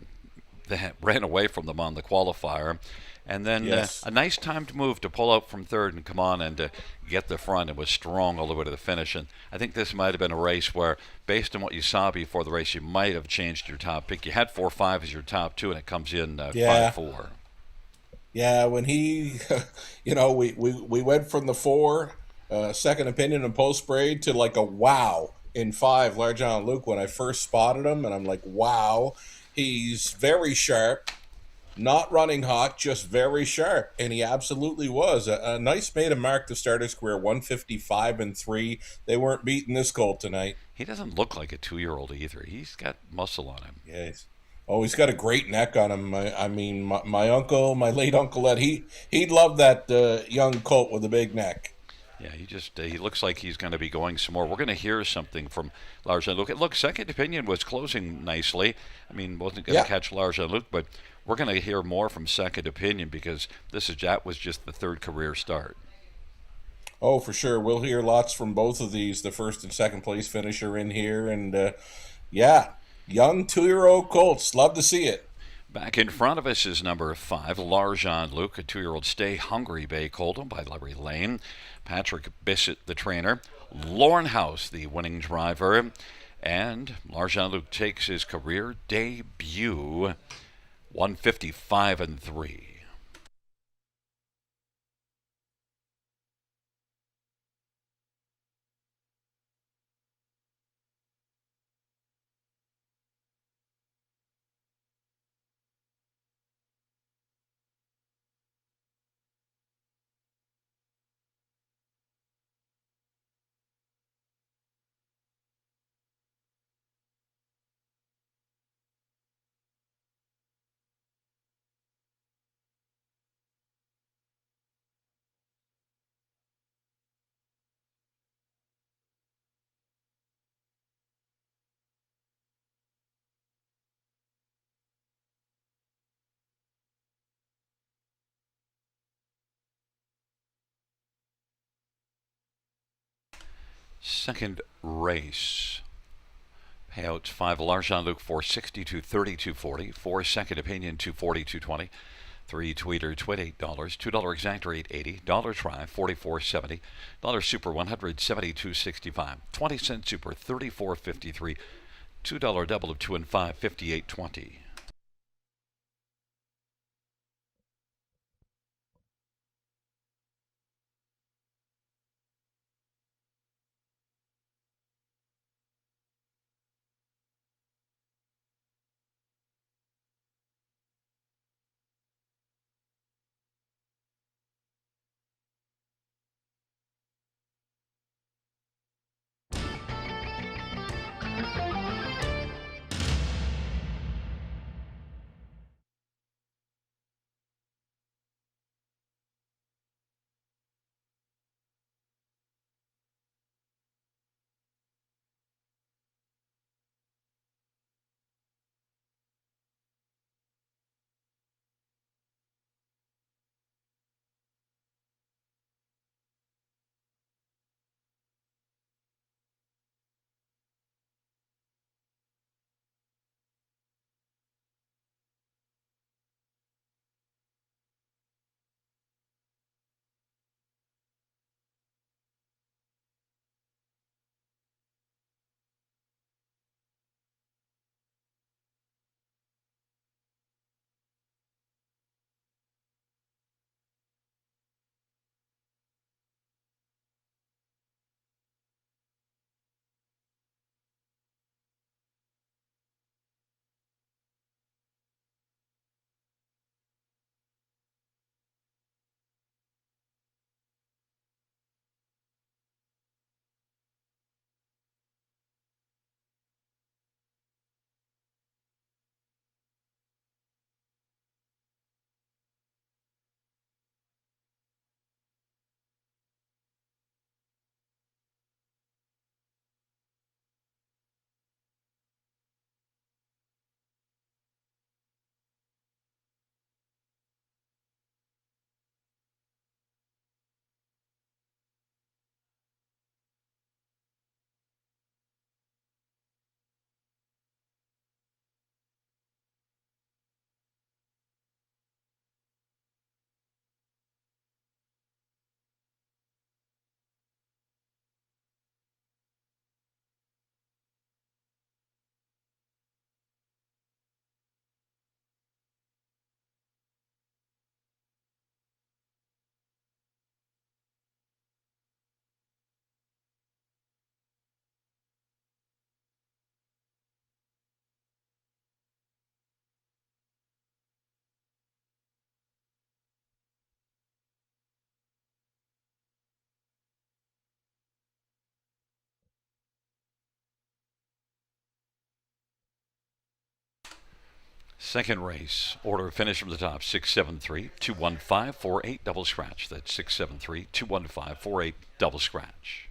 they ran away from them on the qualifier. And then Yes. a nice timed move to pull out from third and come on and get the front, and was strong all the way to the finish. And I think this might have been a race where, based on what you saw before the race, you might have changed your top pick. You had 4-5 as your top 2, and it comes in Yeah. 5-4. Yeah, when he, we went from the 4, Second Opinion and Post Braid to like a wow in 5, Larjon Luke, when I first spotted him. And I'm like, wow, he's very sharp, not running hot, just very sharp. And he absolutely was. A nice made a mark to start his career, 155-3. They weren't beating this Colt tonight. He doesn't look like a 2-year-old either. He's got muscle on him. Yes. Oh, he's got a great neck on him. I mean, my uncle, my late uncle Ed, he'd love that young colt with a big neck. Yeah, he looks like he's going to be going some more. We're going to hear something from Larjan Luke. Look, Second Opinion was closing nicely. I mean, wasn't going to catch Larjan Luke, but we're going to hear more from Second Opinion because that was just the third career start. Oh, for sure. We'll hear lots from both of these, the first and second place finisher in here. And yeah, young 2-year-old colts. Love to see it. Back in front of us is number 5, Larjan Luke, a 2-year-old Stay Hungry Bay Colt by Larry Lane. Patrick Bissett, the trainer. Lorne House, the winning driver. And Larjan Luke takes his career debut, 155 and 3. Second race. Payouts 5 Larjan Luke 460 to 32.40. 4 Second Opinion 240 220. 3 Tweeter Twit $8. $2 Exactor $8.80. Dollar Try 44.70. Dollar Super 172.65. 20-cent Super 34.53. $2 Double of 2 and 5 58.20. Second race, order finish from the top 673 215 48 double scratch. That's 673 215 48 double scratch.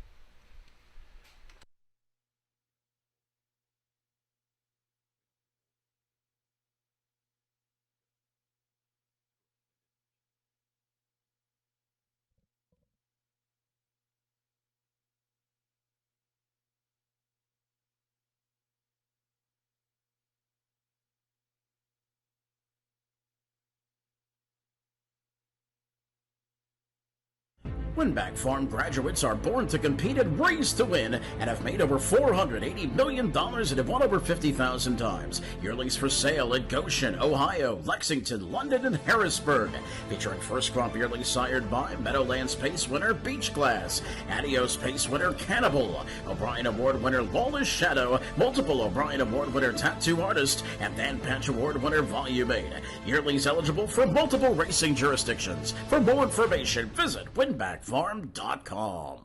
Winback Farm graduates are born to compete and raised to win and have made over $480 million and have won over 50,000 times. Yearlings for sale at Goshen, Ohio, Lexington, London, and Harrisburg. Featuring first crop yearlings sired by Meadowlands Pace winner Beach Glass, Adios Pace winner Cannibal, O'Brien Award winner Lawless Shadow, multiple O'Brien Award winner Tattoo Artist, and Dan Patch Award winner Volume 8. Yearlings eligible for multiple racing jurisdictions. For more information, visit winbackfarm.com.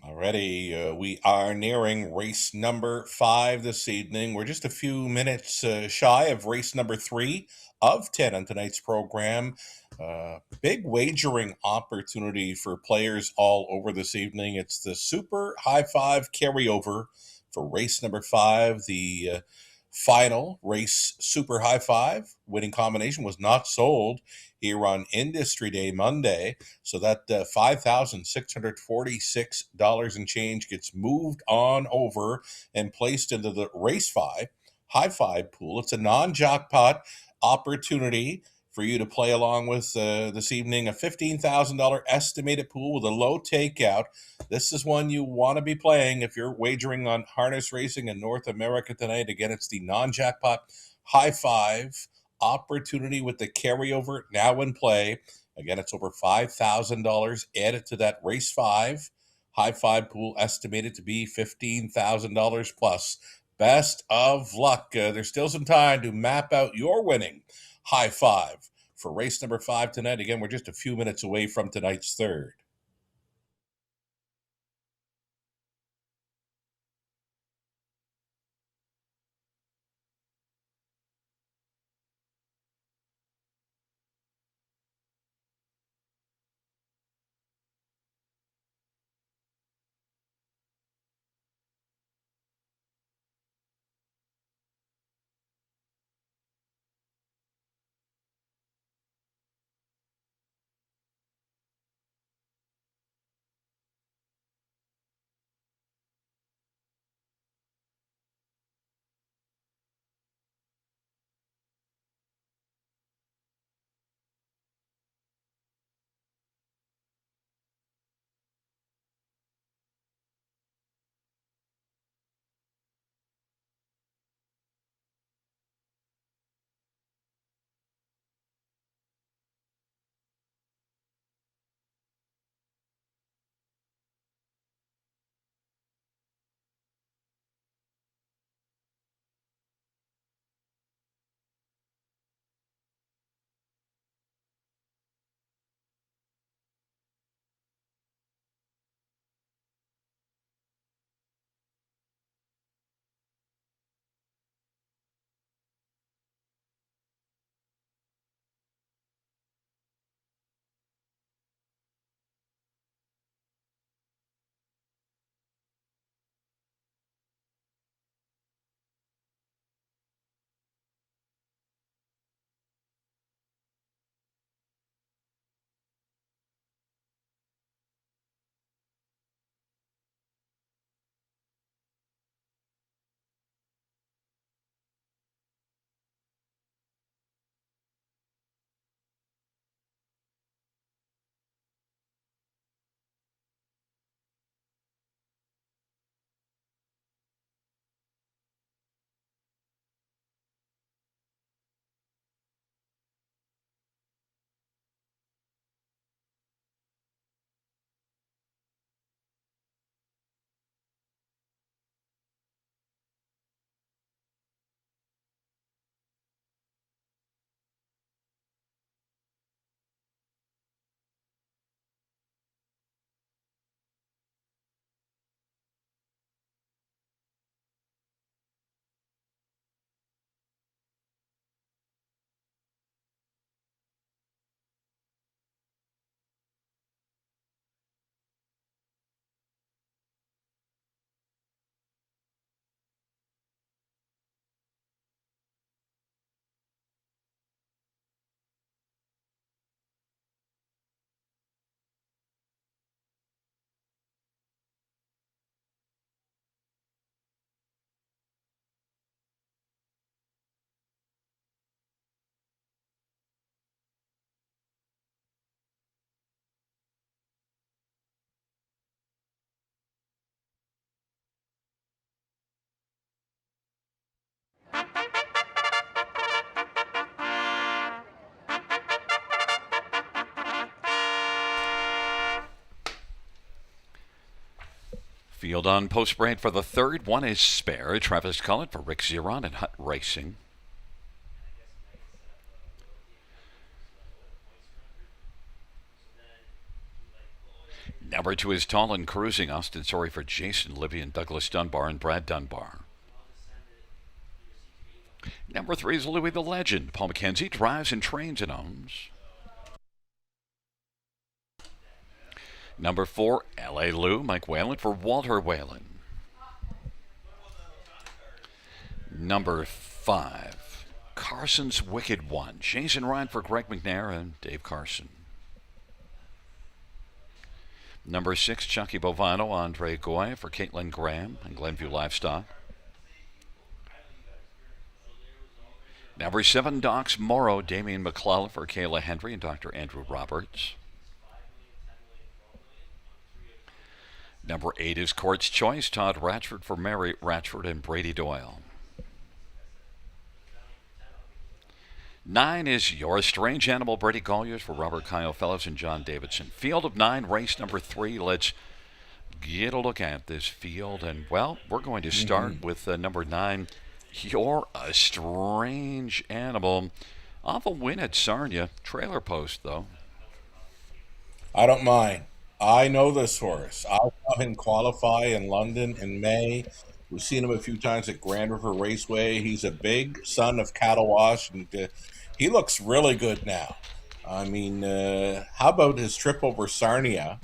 Alrighty, we are nearing race number 5 this evening. We're just a few minutes shy of race number 3 of 10 on tonight's program. Big wagering opportunity for players all over this evening. It's the Super High Five carryover for race number 5. The final race Super High Five winning combination was not sold here on Industry Day Monday. So that $5,646 and change gets moved on over and placed into the race 5 High Five pool. It's a non-jackpot opportunity for you to play along with this evening. A $15,000 estimated pool with a low takeout. This is one you want to be playing if you're wagering on harness racing in North America tonight. Again, it's the non-jackpot High Five opportunity with the carryover now in play. Again, it's over $5,000 added to that race 5 High Five pool, estimated to be $15,000 plus. Best of luck. There's still some time to map out your winning High Five for race number 5 tonight. Again, we're just a few minutes away from tonight's third. Field on post parade for the third. One is Spare. Travis Cullen for Rick Zeron and Hut Racing. Number 2 is Tall and Cruising. Austin Sorry for Jason Libby and Douglas Dunbar and Brad Dunbar. Number 3 is Louis the Legend. Paul McKenzie drives and trains and owns. Number 4, L.A. Lou, Mike Whalen for Walter Whalen. Number 5, Carson's Wicked One. Jason Ryan for Greg McNair and Dave Carson. Number 6, Chucky Bovano, Andre Goy for Caitlin Graham and Glenview Livestock. Number 7, Docs Morrow, Damian McClellan for Kayla Hendry and Dr. Andrew Roberts. Number 8 is Court's Choice, Todd Ratchford for Mary Ratchford and Brady Doyle. 9 is Your Strange Animal, Brady Colliers for Robert Kyle Fellows and John Davidson. Field of 9, race number 3. Let's get a look at this field. And, well, we're going to start with number 9, You're a Strange Animal. Off a win at Sarnia. Trailer post, though. I don't mind. I know this horse. I saw him qualify in London in May. We've seen him a few times at Grand River Raceway. He's a big son of Cattle Wash, and he looks really good now. I mean, how about his trip over Sarnia,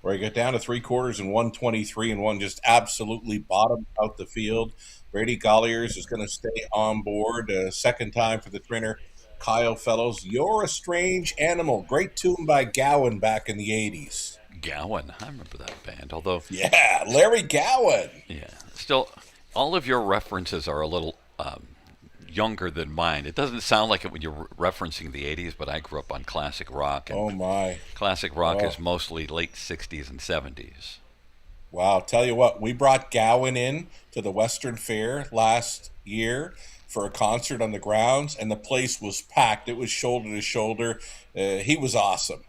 where he got down to 3/4 and 123 and one just absolutely bottomed out the field. Brady Colliers is going to stay on board. Second time for the trainer, Kyle Fellows. You're a Strange Animal. Great tune by Gowan back in the 80s. Gowan, I remember that band, although... Yeah, Larry Gowan. Yeah, still, all of your references are a little younger than mine. It doesn't sound like it when you're referencing the 80s, but I grew up on classic rock. And oh, my. Classic rock is mostly late 60s and 70s. Wow, tell you what, we brought Gowan in to the Western Fair last year for a concert on the grounds, and the place was packed. It was shoulder to shoulder. He was awesome.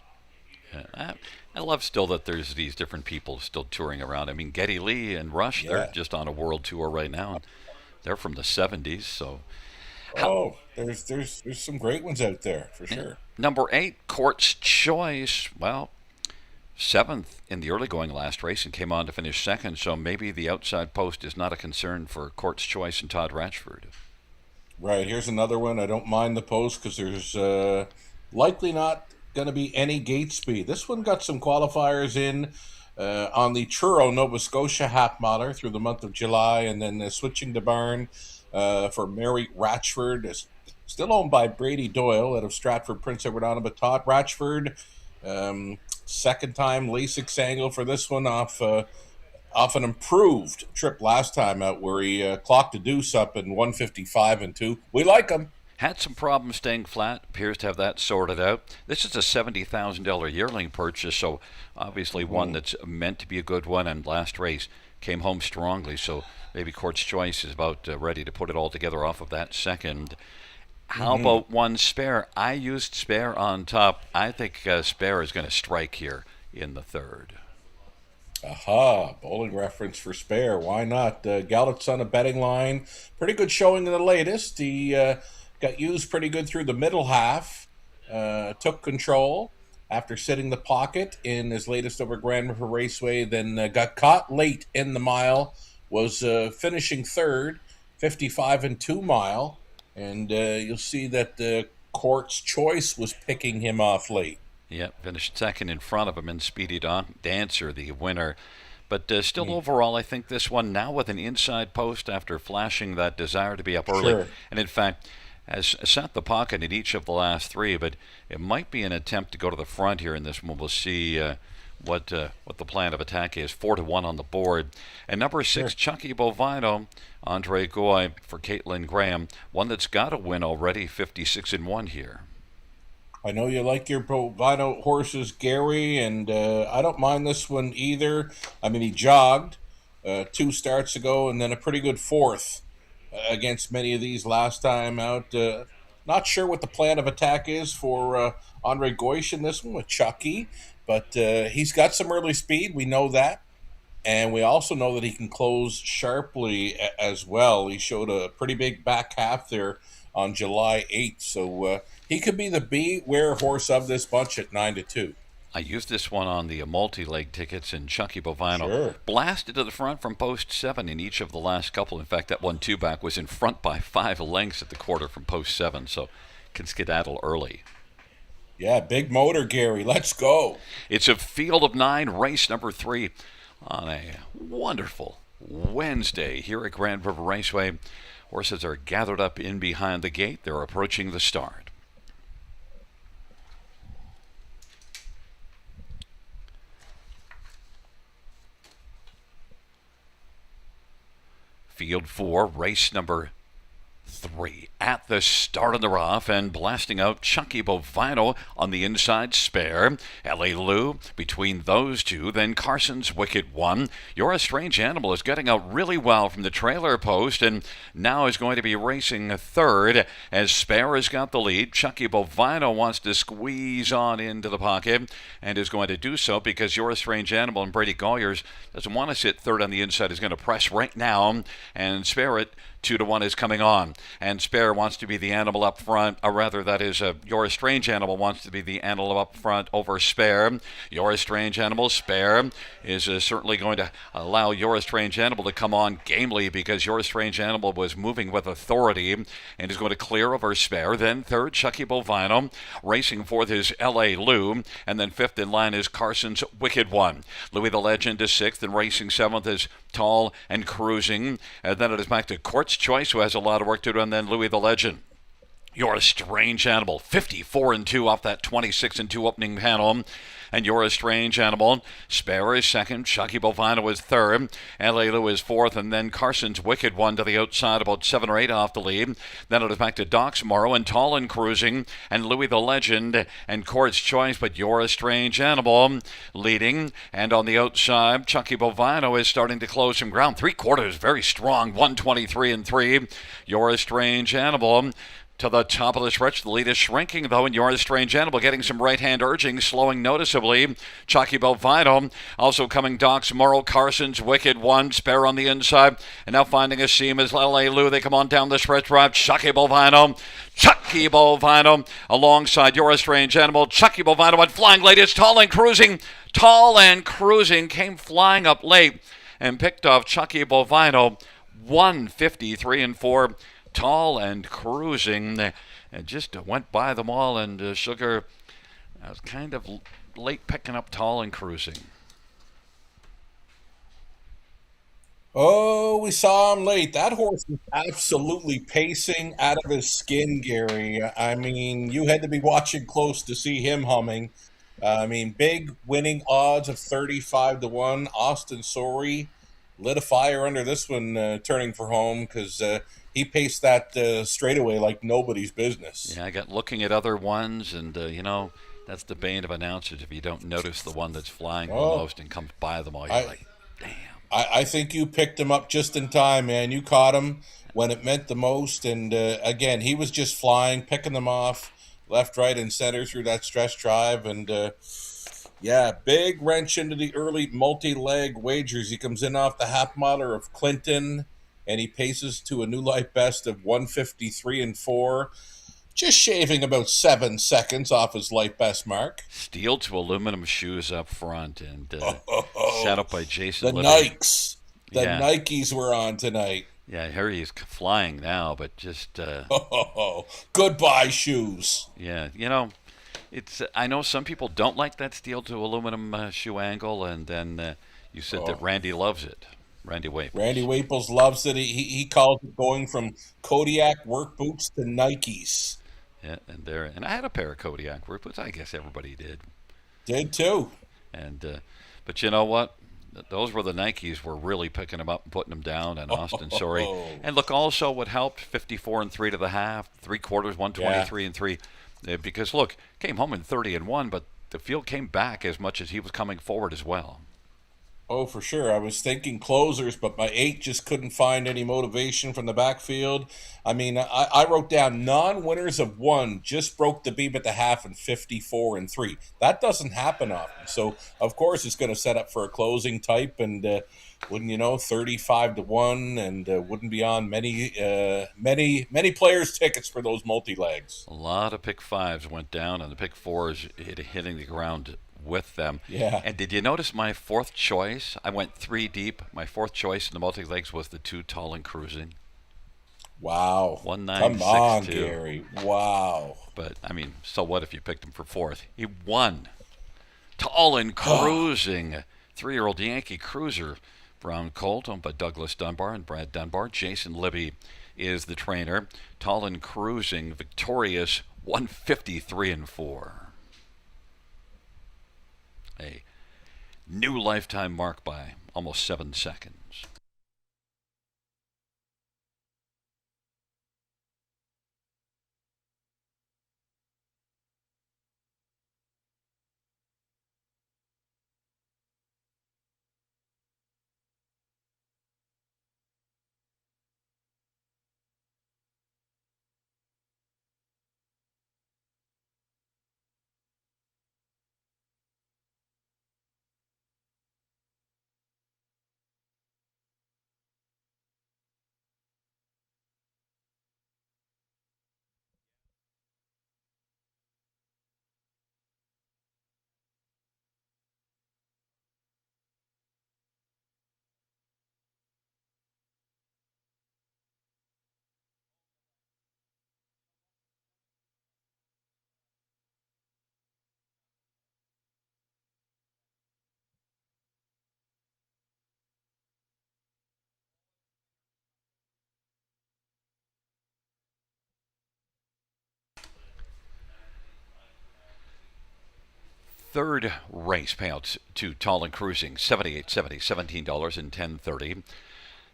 Yeah, I love still that there's these different people still touring around. I mean, Geddy Lee and Rush, they're just on a world tour right now. And they're from the 70s, so... there's some great ones out there, for sure. Number 8, Court's Choice. Well, 7th in the early going last race and came on to finish 2nd, so maybe the outside post is not a concern for Court's Choice and Todd Ratchford. Right, here's another one. I don't mind the post because there's likely not going to be any gate speed. This one got some qualifiers in on the Truro, Nova Scotia Hapmodder through the month of July, and then switching to barn for Mary Ratchford, still owned by Brady Doyle out of Stratford, Prince Edward Island, but Todd Ratchford, second time Lasix angle for this one off an improved trip last time out where he clocked a deuce up in 155 and 2. We like him. Had some problems staying flat, appears to have that sorted out. This is a $70,000 yearling purchase, so obviously one that's meant to be a good one, and last race came home strongly, so maybe Court's Choice is about ready to put it all together off of that second. How about one Spare? I used Spare on top. I think Spare is going to strike here in the third. Aha, bowling reference for Spare. Why not? Gallups on a betting line. Pretty good showing in the latest. He got used pretty good through the middle half. Took control after sitting the pocket in his latest over Grand River Raceway. Then got caught late in the mile. Was finishing third, 55 and 2 mile. And you'll see that the Court's Choice was picking him off late. Yep, finished second in front of him in Speedy Dancer, the winner. But still overall, I think this one now with an inside post after flashing that desire to be up early. Sure. And in fact, has set the pocket in each of the last 3, but it might be an attempt to go to the front here in this one. We'll see what the plan of attack is. 4-1 on the board. And number 6, Chucky Bovino, Andre Goy for Caitlin Graham. One that's got a win already, 56 and 1 here. I know you like your Bovino horses, Gary, and I don't mind this one either. I mean, he jogged 2 starts ago and then a pretty good fourth against many of these last time out. Not sure what the plan of attack is for Andre Goish in this one with Chucky, but he's got some early speed. We know that. And we also know that he can close sharply as well. He showed a pretty big back half there on July 8th. So he could be the beware horse of this bunch at 9-2. I used this one on the multi-leg tickets, and Chucky Bovino Sure. blasted to the front from post 7 in each of the last couple. In fact, that 1-2 back was in front by 5 lengths at the quarter from post 7, so can skedaddle early. Yeah, big motor, Gary. Let's go. It's a field of 9, race number 3 on a wonderful Wednesday here at Grand River Raceway. Horses are gathered up in behind the gate. They're approaching the start. Field 4, race number 3 at the start of the rough, and blasting out Chucky Bovino on the inside spare. L.A. Lou between those two, then Carson's Wicked One. You're a Strange Animal is getting out really well from the trailer post, and now is going to be racing third as Spare has got the lead. Chucky Bovino wants to squeeze on into the pocket and is going to do so because You're a Strange Animal and Brady Goyers doesn't want to sit third on the inside, is going to press right now, and Spare it 2-1 is coming on, and Spare wants to be the animal up front, or rather, that is, You're a Strange Animal wants to be the animal up front over Spare. You're a Strange Animal, Spare is certainly going to allow You're a Strange Animal to come on gamely because You're a Strange Animal was moving with authority and is going to clear over Spare. Then third, Chucky Bovino. Racing fourth is L.A. Lou, and then fifth in line is Carson's Wicked One. Louis the Legend is sixth, and racing seventh is Tall and Cruising. And then it is back to Court's Choice, who has a lot of work to do, and then Louis the Legend. You're a Strange Animal, 54-2 off that 26-2 opening panel. And You're a Strange Animal. Spare is second. Chucky Bovino is third. L.A. Lou is fourth. And then Carson's Wicked One to the outside, about 7 or 8 off the lead. Then it is back to Doc's Morrow and Tall and Cruising and Louis the Legend and Court's Choice. But You're a Strange Animal leading. And on the outside, Chucky Bovino is starting to close some ground. 3/4 very strong. 123-3. You're a Strange Animal. To the top of the stretch, the lead is shrinking, though, and You're a Strange Animal getting some right-hand urging, slowing noticeably. Chucky Bovino also coming. Doc's Morrow, Carson's Wicked One, Spare on the inside, and now finding a seam is L.A. Lou. They come on down the stretch drive. Chucky Bovino alongside You're a Strange Animal. Chucky Bovino went flying late. It's Tall and Cruising. Tall and Cruising came flying up late and picked off Chucky Bovino. 153-4. Tall and Cruising, and just went by them all, and Sugar was kind of late picking up Tall and Cruising. Oh, we saw him late. That horse was absolutely pacing out of his skin, Gary. I mean, you had to be watching close to see him humming. I mean, big winning odds of 35-1. Austin Sorey lit a fire under this one, turning for home, because he paced that straightaway like nobody's business. Yeah, I got looking at other ones, and that's the bane of announcers. If you don't notice the one that's flying the most and comes by them all, you're like, damn. I think you picked him up just in time, man. You caught him when it meant the most, and again, he was just flying, picking them off left, right, and center through that stretch drive, and yeah, big wrench into the early multi-leg wagers. He comes in off the half miler of Clinton, and he paces to a new life best of 153-4, just shaving about 7 seconds off his life best mark. Steel to aluminum shoes up front, and set up by Jason. The Nikes. The Nikes were on tonight. Yeah, I hear he's flying now, but just... goodbye shoes. Yeah, it's. I know some people don't like that steel to aluminum shoe angle, and then you said that Randy loves it. Randy Waples. Randy Waples loves it. He calls it going from Kodiak work boots to Nikes. Yeah, and I had a pair of Kodiak work boots. I guess everybody did. Did too. And but you know what? Those were the Nikes were really picking them up and putting them down. And Austin Sorey. And look, also what helped 54-3 to the half, 3/4 123-3. Because look, came home in 30-1, but the field came back as much as he was coming forward as well. Oh, for sure. I was thinking closers, but my eight just couldn't find any motivation from the backfield. I mean, I wrote down non-winners of one just broke the beam at the half and 54 and three. That doesn't happen often. So, of course, it's going to set up for a closing type, and wouldn't you know, 35 to one, and wouldn't be on many players' tickets for those multi legs. A lot of pick fives went down, and the pick fours hitting the ground with them. Yeah. And did you notice my fourth choice? I went three deep. My fourth choice in the multi legs was the two tall and cruising. Wow. Come on, 1962. Gary. Wow. But I mean, so what if you picked him for fourth? He won. Tall and cruising. 3-year-old Yankee cruiser. Brown Colt owned by Douglas Dunbar and Brad Dunbar. Jason Libby is the trainer. Tall and cruising, victorious, 153 and 4. A new lifetime mark by almost 7 seconds. Third race payouts to Tall and Cruising, $78.70, $17 and $10.30.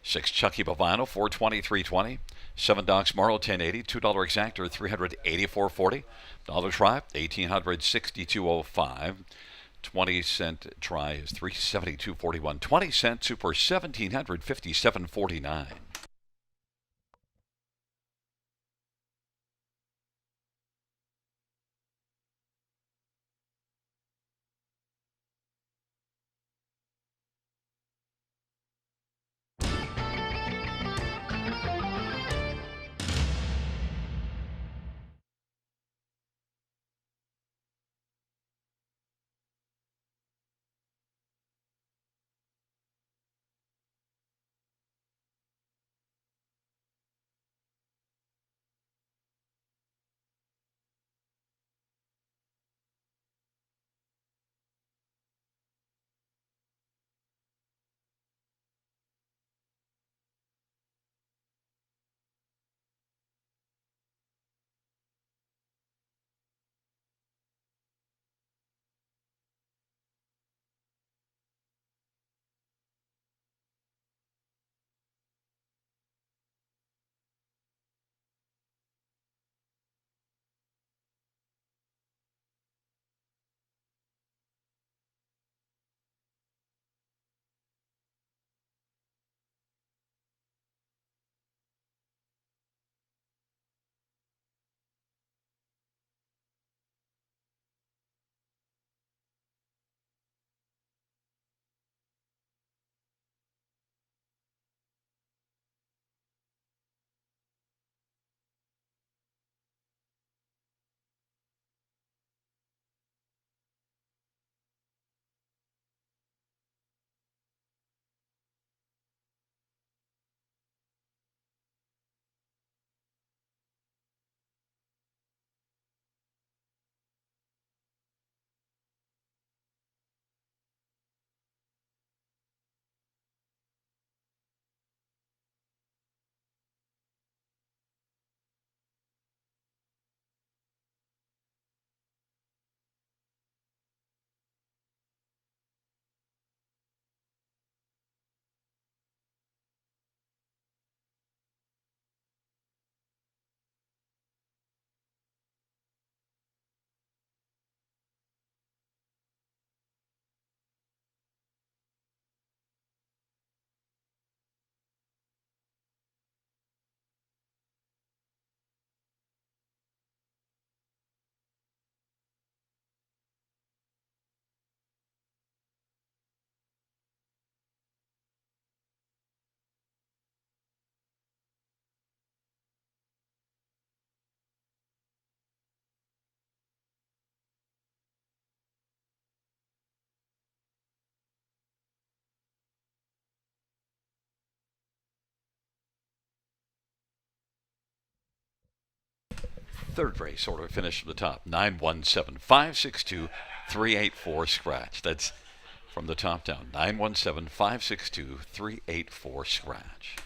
6 Chucky Bovano, $423.20. 7 Docs Morrow, $10.80. $2 Exactor, $384.40. Dollar Try, $1,862.05. 20-cent try is $372.41. 20-cent Super, $1,757.49. third race sort of finish from the top. 917-562-384 scratch. That's from the top down. 917-562-384 scratch.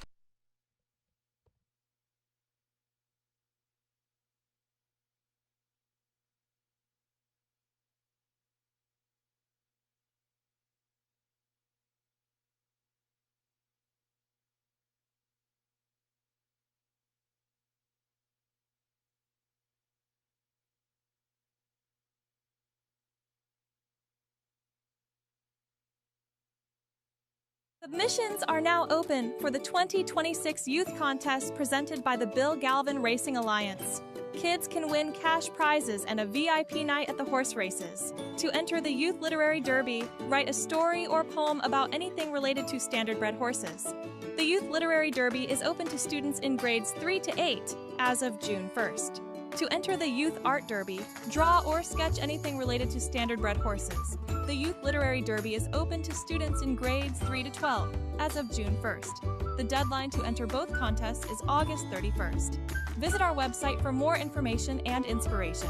Submissions are now open for the 2026 Youth Contest presented by the Bill Galvin Racing Alliance. Kids can win cash prizes and a VIP night at the horse races. To enter the Youth Literary Derby, write a story or poem about anything related to standardbred horses. The Youth Literary Derby is open to students in grades 3 to 8 as of June 1st. To enter the Youth Art Derby, draw or sketch anything related to standardbred horses. The Youth Literary Derby is open to students in grades 3 to 12 as of June 1st. The deadline to enter both contests is August 31st. Visit our website for more information and inspiration.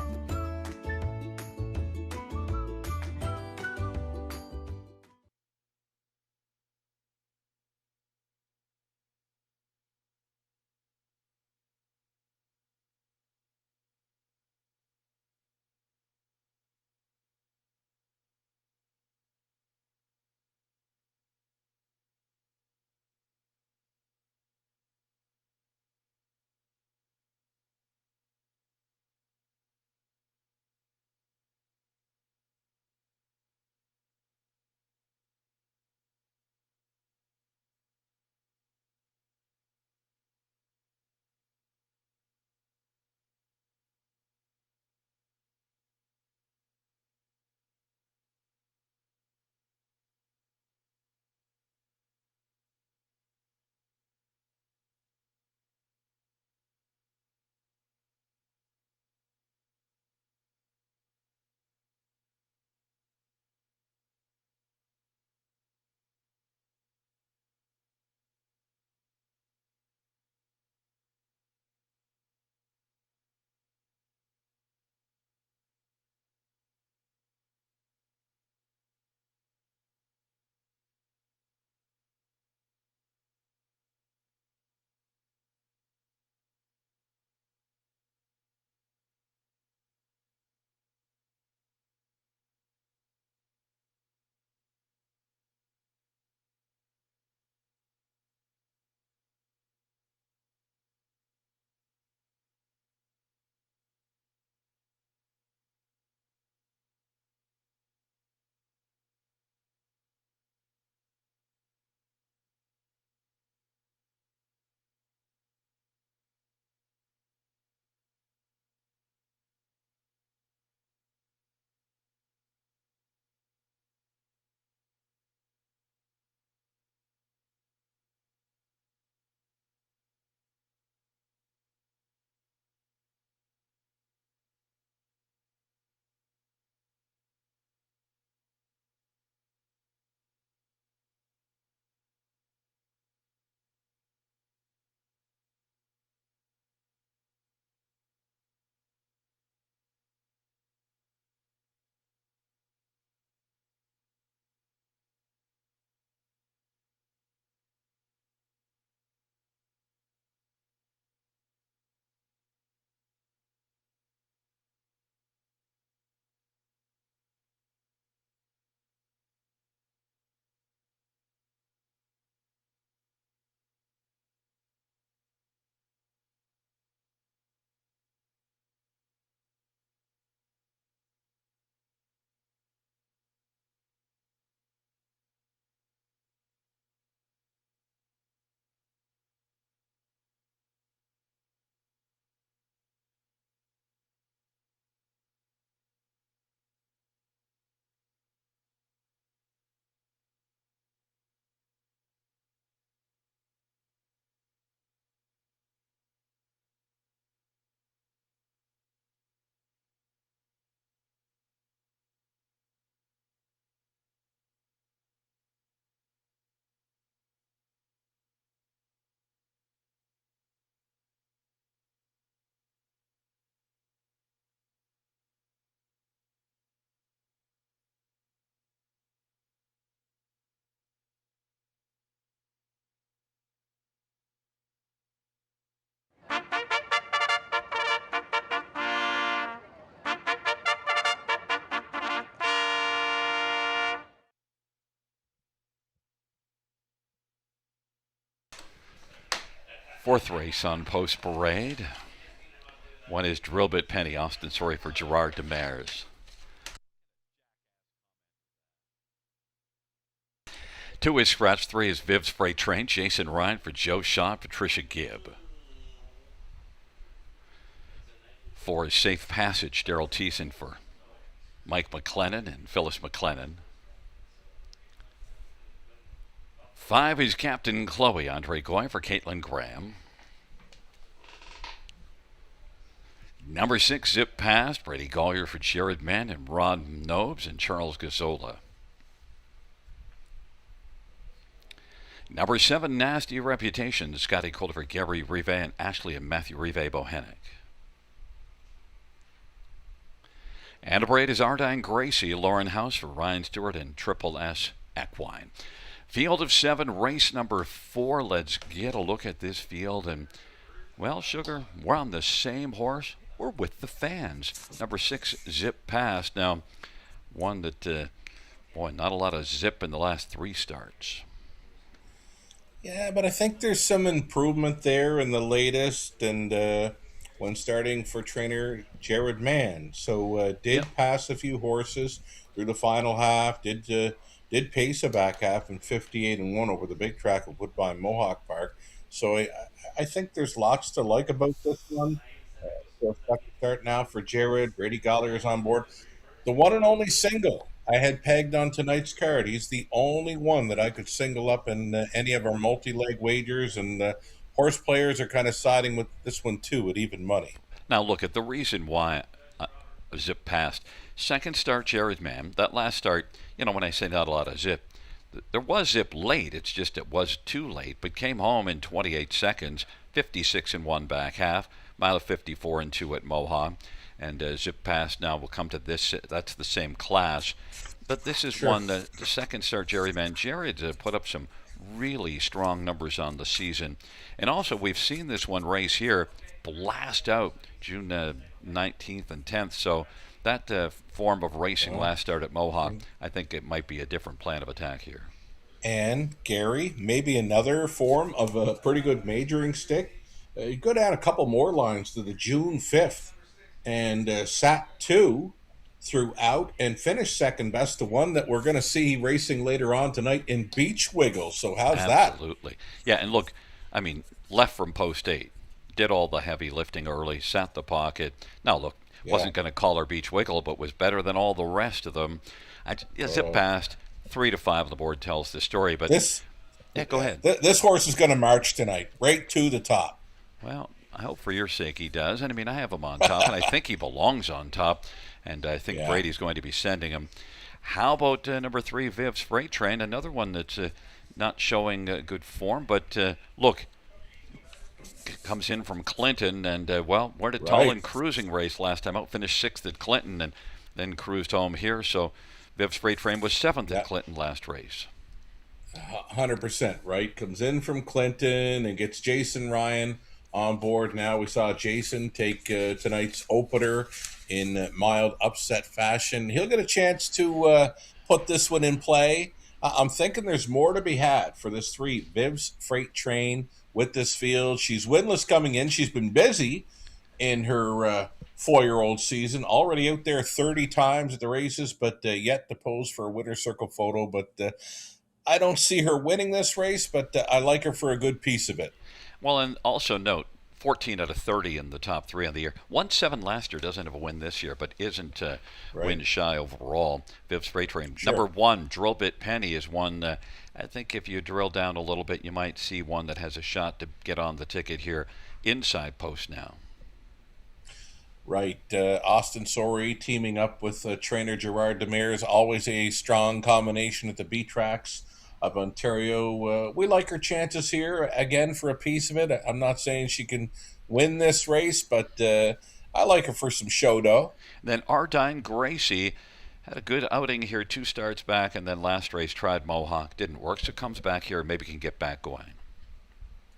Fourth race on Post Parade. One is Drillbit Penny, Austin Sorry for Gerard Demers. Two is Scratch. Three is Viv's Freight Train, Jason Ryan for Joe Shaw, Patricia Gibb. Four is Safe Passage, Daryl Thiessen for Mike McLennan and Phyllis McLennan. Five is Captain Chloe, Andre Goy for Caitlin Graham. Number six, Zip Past, Brady Collier for Jared Mann and Rod Nobes and Charles Gazzola. Number seven, Nasty Reputation, Scotty Calder for Gary Rive and Ashley and Matthew Rive Bohannick. And a braid is Ardine Gracie, Lauren House for Ryan Stewart and Triple S Equine. Field of seven, race number four. Let's get a look at this field. And, well, Sugar, we're on the same horse. We're with the fans. Number six, Zip Past. Now, one that, not a lot of zip in the last three starts. Yeah, but I think there's some improvement there in the latest, and when starting for trainer Jared Mann. So did pass a few horses through the final half, did pace a back half in 58-1 over the big track of Woodbine Mohawk Park. So I think there's lots to like about this one. So second start now for Jared. Brady Gollier is on board. The one and only single I had pegged on tonight's card. He's the only one that I could single up in any of our multi-leg wagers, and horse players are kind of siding with this one too at even money. Now look at the reason why Zip Past. Second start, Jared Mann. That last start, when I say not a lot of zip, there was zip late. It's just it was too late, but came home in 28 seconds, 56-1 back half, mile of 54-2 at Mohawk. And Zip Past now will come to this. That's the same class. But this is one, the second start, Jerry Mann. Jared put up some really strong numbers on the season. And also, we've seen this one race here blast out June 19th and 10th. So that form of racing last start at Mohawk, I think it might be a different plan of attack here. And, Gary, maybe another form of a pretty good majoring stick. You go down a couple more lines to the June 5th. And sat two throughout and finished second best, the one that we're going to see racing later on tonight in Beach Wiggle. So how's that? Absolutely. Yeah, and look, left from post 8, did all the heavy lifting early, sat the pocket. Now, look, wasn't going to call her Beach Wiggle, but was better than all the rest of them. Zip Past, 3-5 on the board tells the story. But go ahead. This horse is going to march tonight, right to the top. Well, I hope for your sake he does. And I have him on top, and I think he belongs on top. And I think Brady's going to be sending him. How about number 3, Viv's Freight Train? Another one that's not showing good form. But look, comes in from Clinton. And, where did Tolan cruising race last time out? Finished 6th at Clinton and then cruised home here. So Viv's Freight Train was 7th at Clinton last race. 100%, right? Comes in from Clinton and gets Jason Ryan on board now. We saw Jason take tonight's opener in mild upset fashion. He'll get a chance to put this one in play. I'm thinking there's more to be had for this 3, Viv's Freight Train, with this field. She's winless coming in. She's been busy in her 4-year-old season, already out there 30 times at the races, but yet to pose for a winner's circle photo. But I don't see her winning this race, but I like her for a good piece of it. Well, and also note, 14 out of 30 in the top 3 on the year. 1-7 last year, doesn't have a win this year, but isn't win shy overall. Viv's Freight Train. Sure. Number 1, Drillbit Penny is one. I think if you drill down a little bit, you might see one that has a shot to get on the ticket here inside post now. Right. Austin Sorey teaming up with trainer Gerard Demers, always a strong combination at the B tracks of Ontario. We like her chances here, again, for a piece of it. I'm not saying she can win this race, but I like her for some show, though. Then Ardine Gracie had a good outing here 2 starts back, and then last race tried Mohawk. Didn't work, so comes back here, maybe can get back going.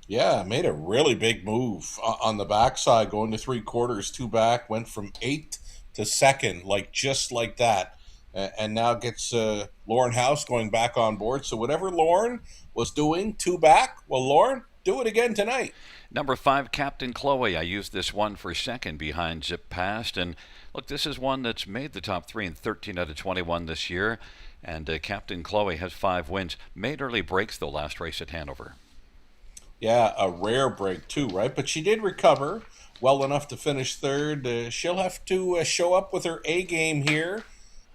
Yeah, made a really big move on the backside, going to 3/4, 2 back, went from 8th to 2nd, just like that. And now gets Lauren House going back on board. So whatever Lauren was doing, 2 back, well, Lauren, do it again tonight. Number 5, Captain Chloe. I used this one for second behind Zip Past. And look, this is one that's made the top 3 in 13 out of 21 this year. And Captain Chloe has 5 wins. Made early breaks, the last race at Hanover. Yeah, a rare break too, right? But she did recover well enough to finish third. She'll have to show up with her A game here.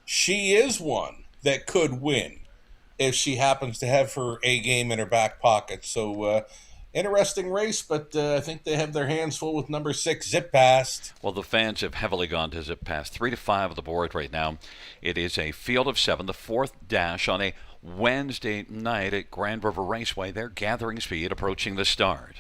She is one that could win if she happens to have her A game in her back pocket. So interesting race, but I think they have their hands full with number 6, Zip Past. Well, the fans have heavily gone to Zip Past. 3 to 5 of the board right now. It is a field of 7, the 4th dash on a Wednesday night at Grand River Raceway. They're gathering speed, approaching the start.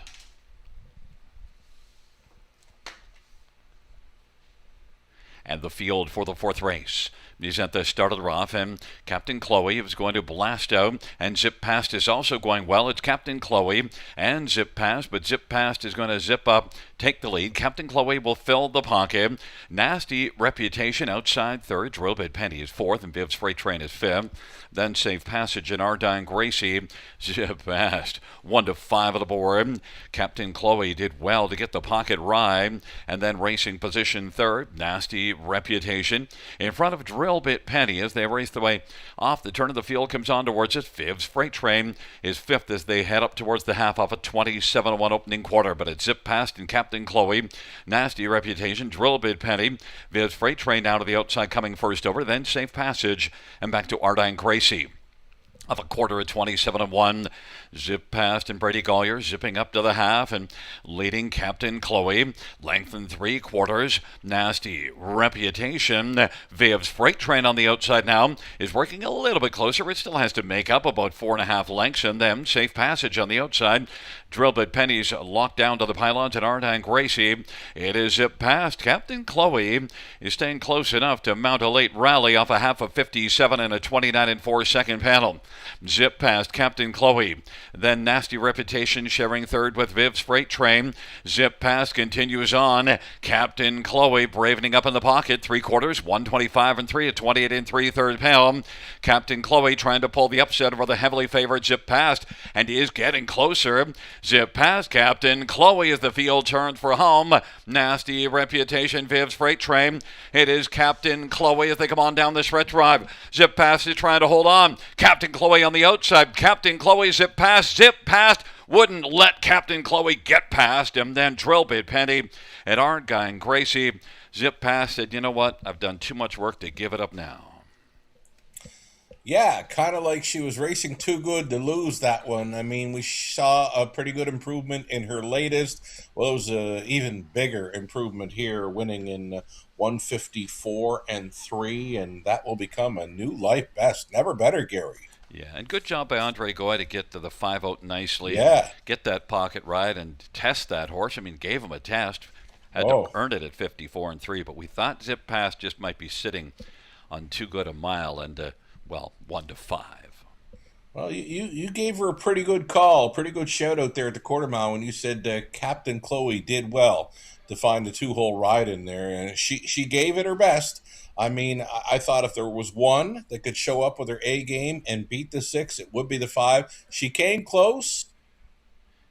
And the field for the 4th race. He's at the start of the rough, and Captain Chloe is going to blast out, and Zip Past is also going well. It's Captain Chloe and Zip Past, but Zip Past is going to zip up, take the lead. Captain Chloe will fill the pocket. Nasty Reputation outside third. Drillbit Penny is fourth, and Viv's Freight Train is fifth. Then Safe Passage and Ardine Gracie. Zip Past 1 to 5 of the board. Captain Chloe did well to get the pocket ride, and then racing position third. Nasty Reputation in front of Drillbit Penny as they race the way off the turn of the field. Comes on towards it. Viv's Freight Train is fifth as they head up towards the half off a 27-1 opening quarter, but it's Zip Past and Captain Chloe. Nasty Reputation, Drillbit Penny, Viv's Freight Train now to the outside coming first over, then Safe Passage and back to Ardine Gracie. Of a quarter at 27-1, Zip Past and Brady Gollier zipping up to the half and leading Captain Chloe. Length and 3/4. Nasty Reputation. Viv's Freight Train on the outside now is working a little bit closer. It still has to make up about 4.5 lengths, and then Safe Passage on the outside. Drillbit Penny's locked down to the pylons at Ardine Gracie. It is Zip Past. Captain Chloe is staying close enough to mount a late rally off a half of 57 and a 29-4 second panel. Zip Past Captain Chloe. Then Nasty Reputation sharing third with Viv's Freight Train. Zip Past continues on. Captain Chloe bravening up in the pocket. 3/4, 125 and 3 at 28 and 3 third panel. Captain Chloe trying to pull the upset over the heavily favored Zip Past and is getting closer. Zip Past Captain Chloe as the field turns for home. Nasty Reputation, Viv's Freight Train. It is Captain Chloe as they come on down the stretch drive. Zip Past is trying to hold on. Captain Chloe on the outside. Captain Chloe, Zip Past. Zip Past wouldn't let Captain Chloe get past him. Then Drillbit Penny at Ardine Gracie. Zip Past said, you know what? I've done too much work to give it up now. Yeah, kind of like she was racing too good to lose that one. I mean, we saw a pretty good improvement in her latest. Well, it was an even bigger improvement here, winning in 154 and 3, and that will become a new life best. Never better, Gary. Yeah, and good job by Andre Goy to get to the 5 out nicely. Yeah. Get that pocket ride and test that horse. I mean, gave him a test. Had to earn it at 54 and 3, but we thought Zip Past just might be sitting on too good a mile, and 1 to 5. Well, you gave her a pretty good call, pretty good shout out there at the quarter mile when you said Captain Chloe did well to find the 2-hole ride in there, and she gave it her best. I mean, I thought if there was one that could show up with her A game and beat the 6, it would be the 5. She came close,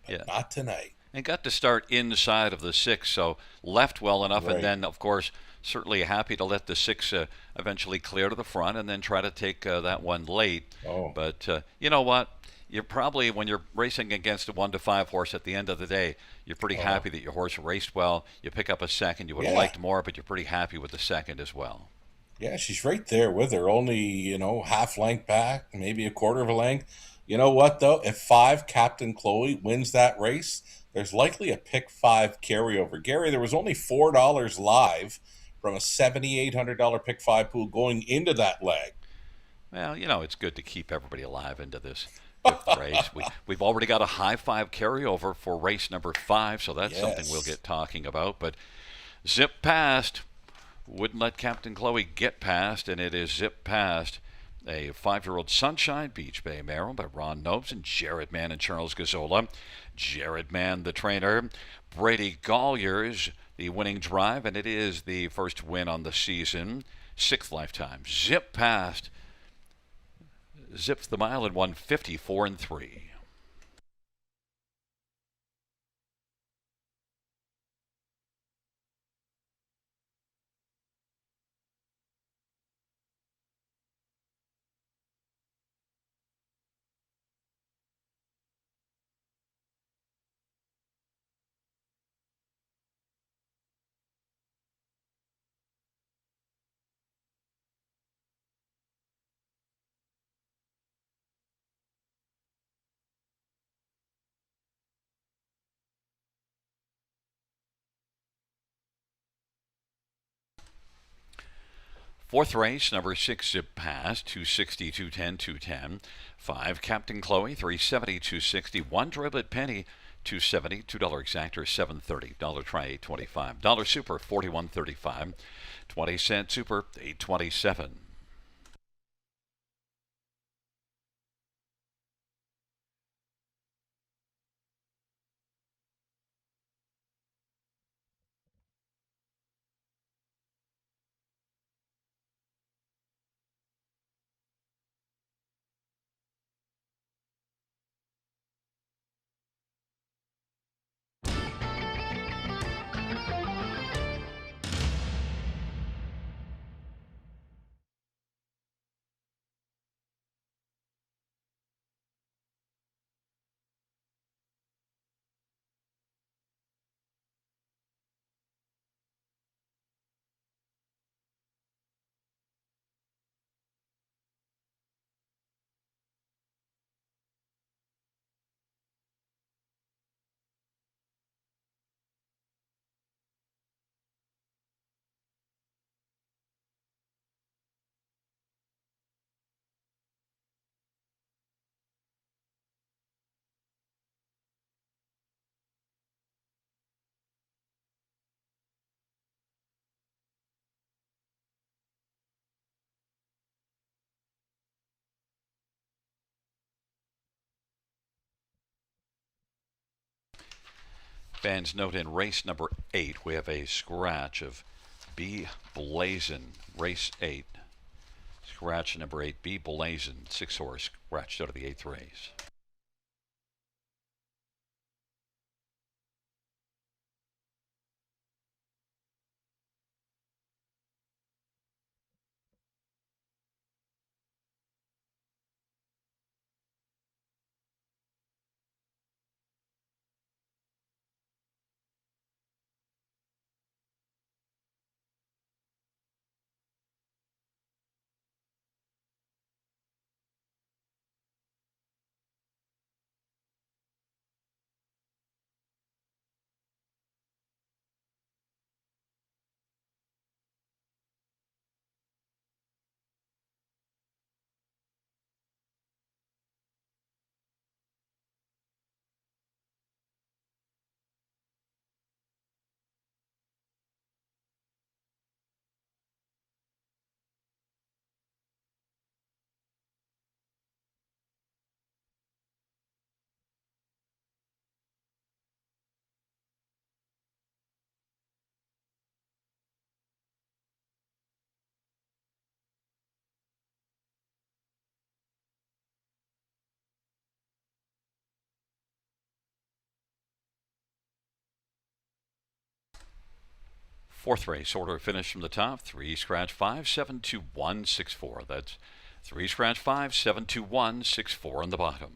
but not tonight. And got to start inside of the 6, so left well enough, Right. and then, of course, certainly happy to let the 6 eventually clear to the front and then try to take that one late. But you know what? You're probably, when you're racing against a 1 to 5 horse at the end of the day, you're pretty happy that your horse raced well. You pick up a second. You would have liked more, but you're pretty happy with the second as well. Yeah, she's right there with her, only, half length back, maybe a quarter of a length. You know what, though? If 5 Captain Chloe wins that race, there's likely a pick 5 carryover. Gary, there was only $4 live from a $7,800 pick 5 pool going into that leg. Well, it's good to keep everybody alive into this race. We've already got a high 5 carryover for race number 5, so that's something we'll get talking about. But Zip Past wouldn't let Captain Chloe get past, and it is Zip Past, a 5-year-old Sunshine Beach Bay mare by Ron Nobes and Jared Mann and Charles Gazzola. Jared Mann, the trainer. Brady Gollier's the winning drive, and it is the first win on the season. 6th lifetime. Zip Past zips the mile in 154 and 3. Fourth race, number 6, Zip Pass, 260, 210, 210. 5, Captain Chloe, 370, 260. 1, Driblet Penny, 270. $2 exactor, 730. Dollar try, 825. Dollar Super, 41.35. 20-cent Super, 827. Fans note in race number 8, we have a scratch of B Blazin, race 8. Scratch number 8, B Blazin, 6 horse, scratched out of the 8th race. Fourth race, order finished from the top. 3, scratch 5, 7, 2, 1, 6, 4. That's 3, scratch 5, 7, 2, 1, 6, 4 on the bottom.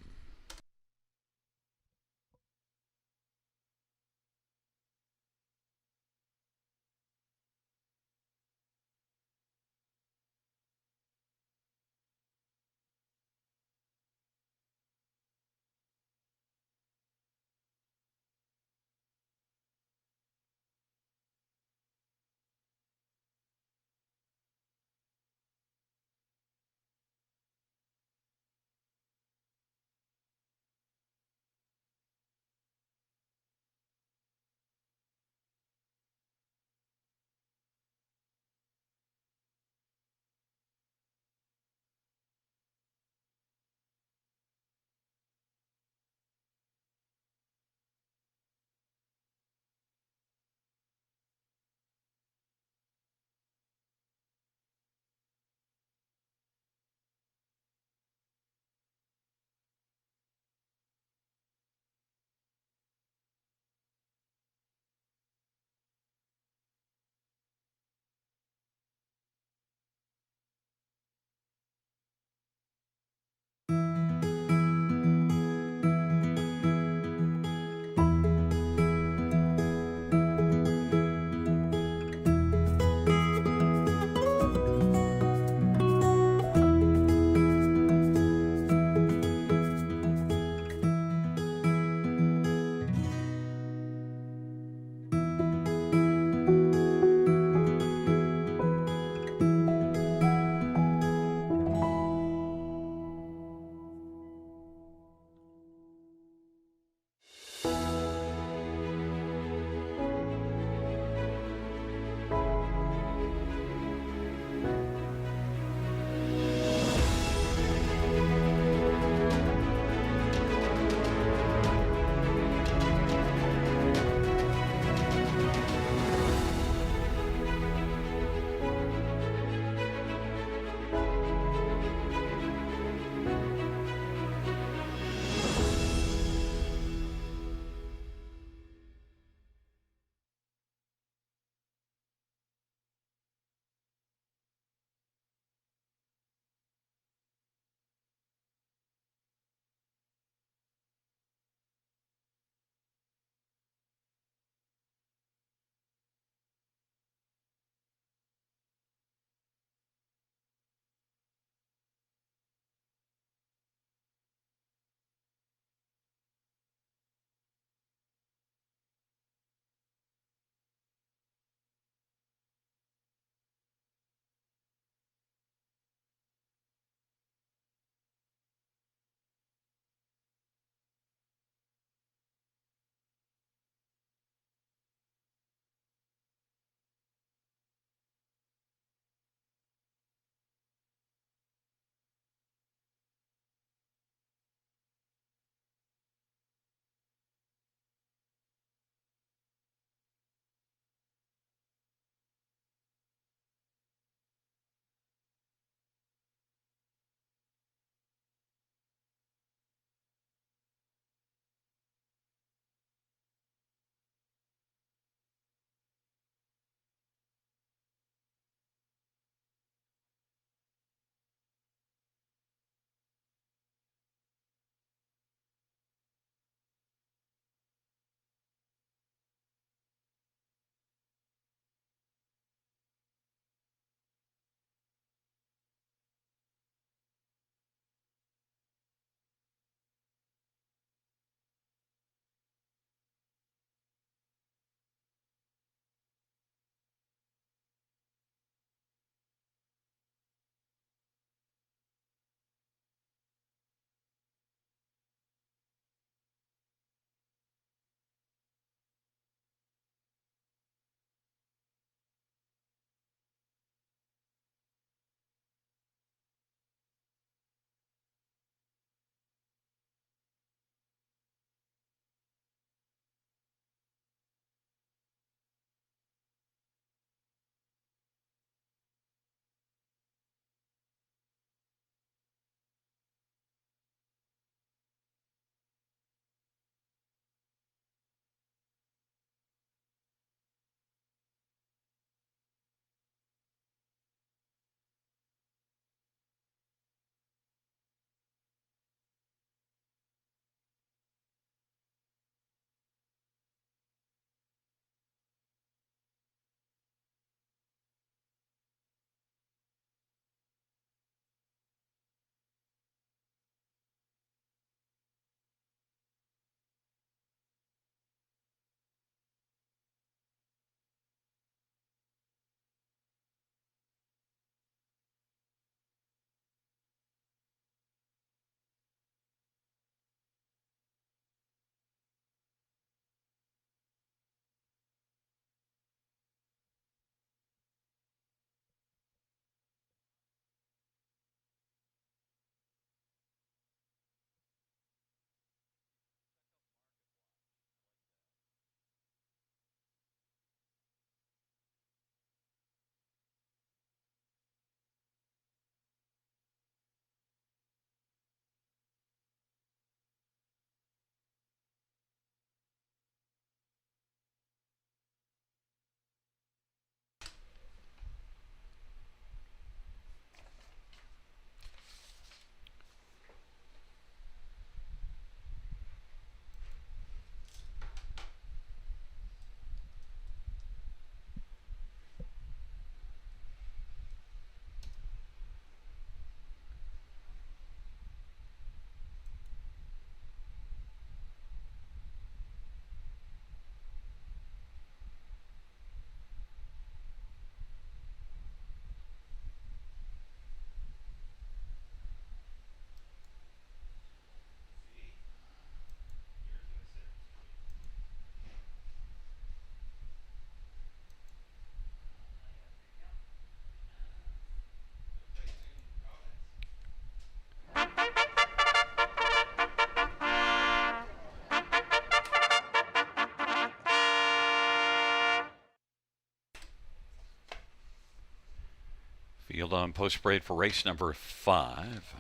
Field on post parade for race number 5.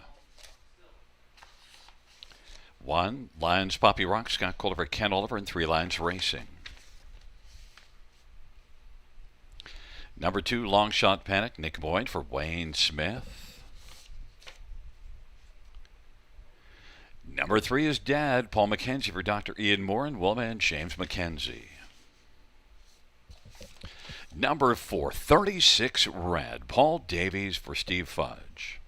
1, Lions Poppy Rock, Scott Culliver, Ken Oliver, and 3 Lions Racing. Number 2, Long Shot Panic, Nick Boyd for Wayne Smith. Number 3 is Dad, Paul McKenzie for Dr. Ian Moore and Wilma and James McKenzie. Number 4, 36 Red, Paul Davies for Steve Fudge.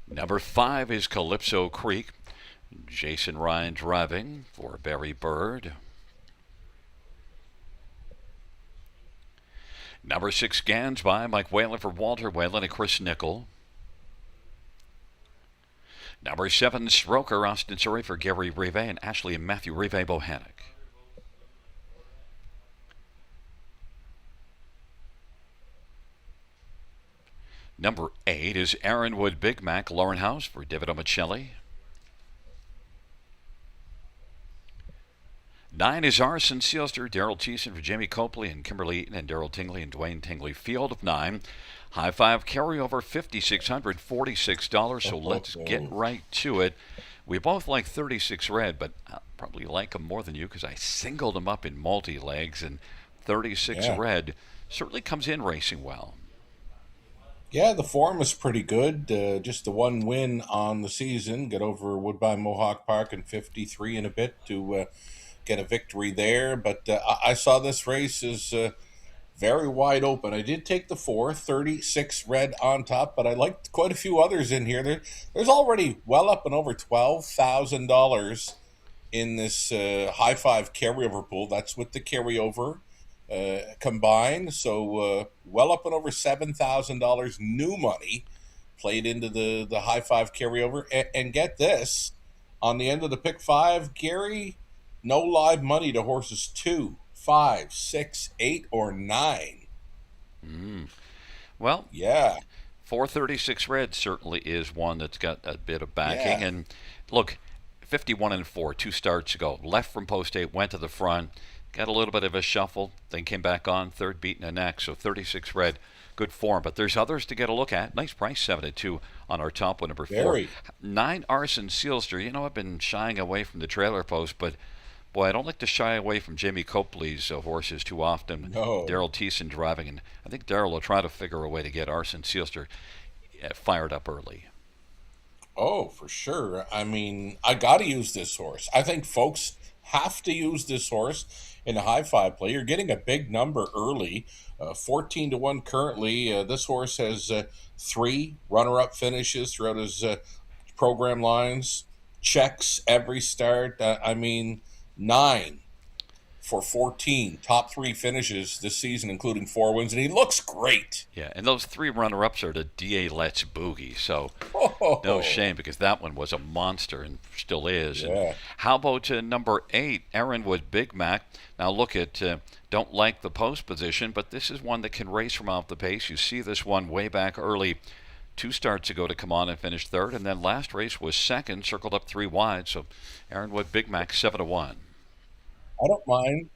Number 5 is Calypso Creek, Jason Ryan driving for Barry Bird. Number 6, Gans by Mike Whalen for Walter Whalen and Chris Nickel. Number 7, Stroker, Austin Surrey for Gary Rive and Ashley and Matthew Rive Bohannock. Number 8 is Aaron Wood Big Mac, Lauren House for David Omicelli. 9 is Arson Sealster, Daryl Thiessen for Jamie Copley and Kimberly Eaton and Daryl Tingley and Dwayne Tingley. Field of 9. High 5 carryover, $5,646. So let's get right to it. We both like 36 Red, but I probably like them more than you because I singled them up in multi-legs, and 36 Red certainly comes in racing well. Yeah, the form is pretty good. Just the one win on the season. Get over Woodbine Mohawk Park in 53 and a bit to get a victory there. But I saw this race as very wide open. I did take the 4, 36 Red on top, but I liked quite a few others in here. There's already well up and over $12,000 in this high 5 carryover pool. That's with the carryover combined, so well up and over $7,000 new money played into the high 5 carryover. And get this, on the end of the pick 5, Gary, no live money to horses 2, 5, 6, 8, or 9. Well, yeah, 436 Red certainly is one that's got a bit of backing. And look, 51 and 4, 2 starts ago, left from post 8, went to the front. Got a little bit of a shuffle, then came back on, third beaten a neck. So 36 Red, good form. But there's others to get a look at. Nice price, 7-2 on our top one, number 4. 9 Arson Sealster. You know, I've been shying away from the trailer post, but boy, I don't like to shy away from Jamie Copley's horses too often. No. Daryl Thiessen driving, and I think Daryl will try to figure a way to get Arson Sealster fired up early. Oh, for sure. I mean, I got to use this horse. I think folks have to use this horse in a high 5 play. You're getting a big number early, 14-1 currently. This horse has 3 runner-up finishes throughout his program lines. Checks every start. 9 for 14 top 3 finishes this season, including 4 wins, and he looks great. Yeah, and those 3 runner-ups are to D.A. Let's Boogie, so no shame, because that one was a monster and still is. Yeah. And how about number 8, Aaron Wood Big Mac? Now look at, don't like the post position, but this is one that can race from off the pace. You see this one way back early 2 starts ago to come on and finish 3rd, and then last race was 2nd, circled up 3 wide. So Aaron Wood Big Mac, 7-1. I don't mind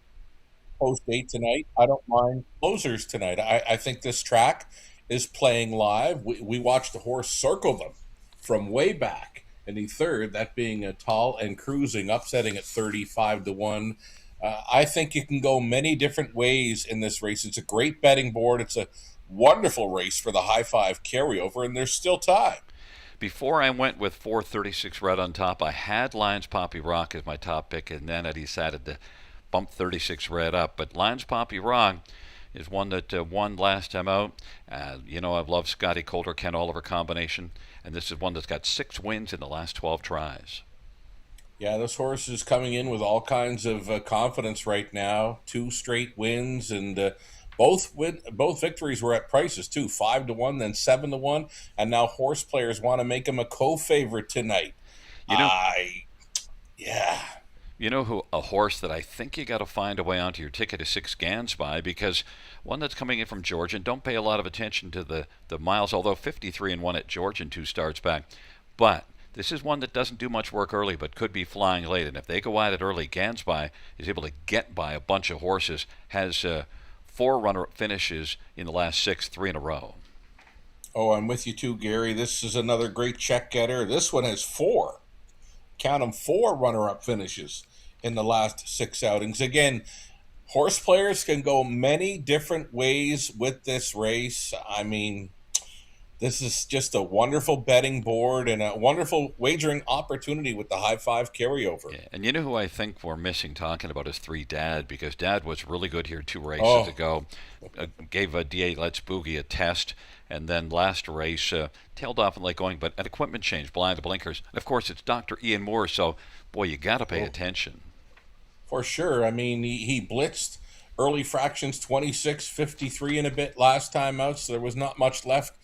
post 8 tonight. I don't mind closers tonight. I think this track is playing live. We watched the horse circle them from way back in the 3rd, that being a Tall and Cruising, upsetting at 35-1. I think you can go many different ways in this race. It's a great betting board. It's a wonderful race for the high 5 carryover, and there's still time. Before I went with 436 Red on top, I had Lions Poppy Rock as my top pick, and then I decided to bump 36 Red up. But Lions Poppy Rock is one that won last time out. I've loved Scotty Coulter, Ken Oliver combination, and this is one that's got 6 wins in the last 12 tries. Yeah, this horse is coming in with all kinds of confidence right now. 2 straight wins, and both victories were at prices too, 5-1, then 7-1, and now horse players want to make him a co-favorite tonight. You know who a horse that I think you got to find a way onto your ticket is 6 Gans by, because one that's coming in from Georgia, and don't pay a lot of attention to the miles, although 53-1 at Georgia in 2 starts back, but this is one that doesn't do much work early, but could be flying late. And if they go at it early, Gansby is able to get by a bunch of horses, has 4 runner-up finishes in the last 6, 3 in a row. Oh, I'm with you too, Gary. This is another great check getter. This one has 4. Count them, 4 runner-up finishes in the last 6 outings. Again, horse players can go many different ways with this race. I mean, this is just a wonderful betting board and a wonderful wagering opportunity with the high 5 carryover. Yeah, and you know who I think we're missing talking about is 3 Dad, because Dad was really good here 2 races Oh, ago. Gave a DA Let's Boogie a test, and then last race tailed off and like going, but an equipment change, blind blinkers. And of course, it's Dr. Ian Moore, so boy, you got to pay attention. for sure. I mean, he blitzed early fractions 26, 53 and a bit last time out, so there was not much left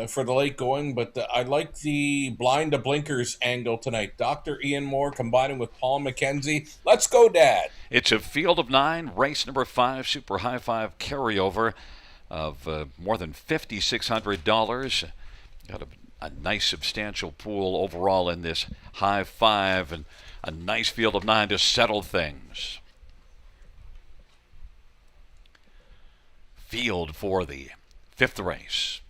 for the late going. But I like the blind to blinkers angle tonight. Dr. Ian Moore combining with Paul McKenzie. Let's go, Dad. It's a field of 9, race number 5, Super High 5 carryover of more than $5,600. Got a nice substantial pool overall in this High 5 and a nice field of 9 to settle things. Field for the 5th race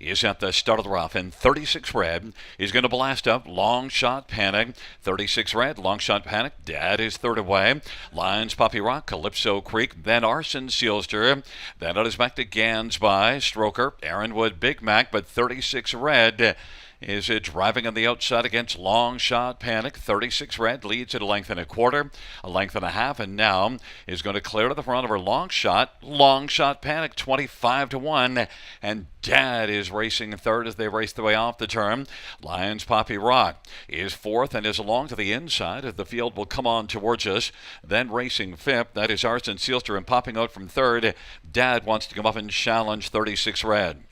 is at the start of the rough, and 36 Red is going to blast up. Long Shot Panic. 36 Red, Long Shot Panic. Dad is third away. Lions Poppy Rock, Calypso Creek, then Arson Sealster. Then it is back to Gansby, Stroker, Aaronwood, Big Mac, but 36 Red is it driving on the outside against Long Shot Panic. 36 Red leads at a length and a quarter, a length and a half, and now is going to clear to the front of her Long Shot. Long Shot Panic 25-1, and Dad is racing third as they race their way off the turn. Lions Poppy Rock is fourth and is along to the inside as the field will come on towards us. Then racing fifth, that is Arson Sealster, and popping out from third, Dad wants to come up and challenge 36 Red.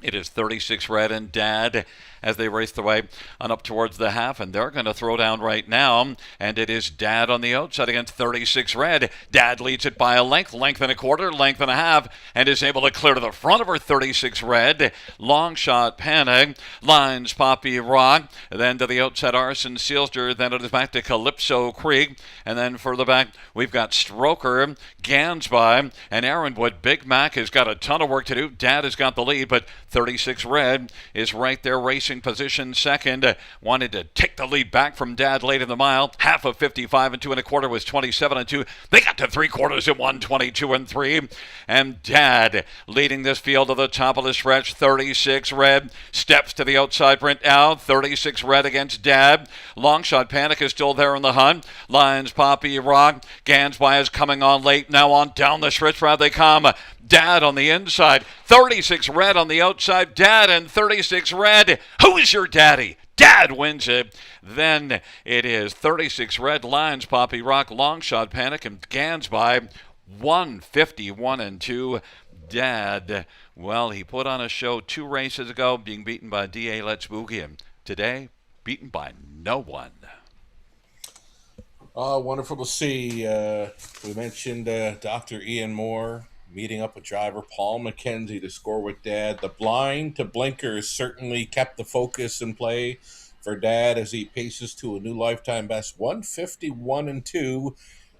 It is 36 Red and Dad as they race their way on up towards the half, and they're going to throw down right now, and it is Dad on the outside against 36 Red. Dad leads it by a length and a quarter, length and a half, and is able to clear to the front of her 36 Red. Long Shot Panic, Lines Poppy Rock, then to the outside Arson Sealster, then it is back to Calypso Creek, and then further back we've got Stroker, Gansby, and Aaronwood. Big Mac has got a ton of work to do. Dad has got the lead, but 36 Red is right there racing position second. Wanted to take the lead back from Dad late in the mile. Half of 55 and 2 and a quarter was 27 and 2. They got to 3/4 at 122 and 3. And Dad leading this field to the top of the stretch. 36 Red steps to the outside print out. 36 Red against Dad. Long Shot Panic is still there in the hunt. Lions Poppy Rock. Gansby is coming on late. Now on down the stretch route they come. Dad on the inside, 36 Red on the outside. Dad and 36 Red. Who is your daddy? Dad wins it. Then it is 36 Red, Lions Poppy Rock, Long Shot Panic, and Gansby 151 and 2. Dad, well, he put on a show 2 races ago, being beaten by DA Let's Boogie, and today beaten by no one. Wonderful to see. We mentioned Dr. Ian Moore meeting up with driver Paul McKenzie to score with Dad. The blind to blinkers certainly kept the focus in play for Dad as he paces to a new lifetime best 151 and 2.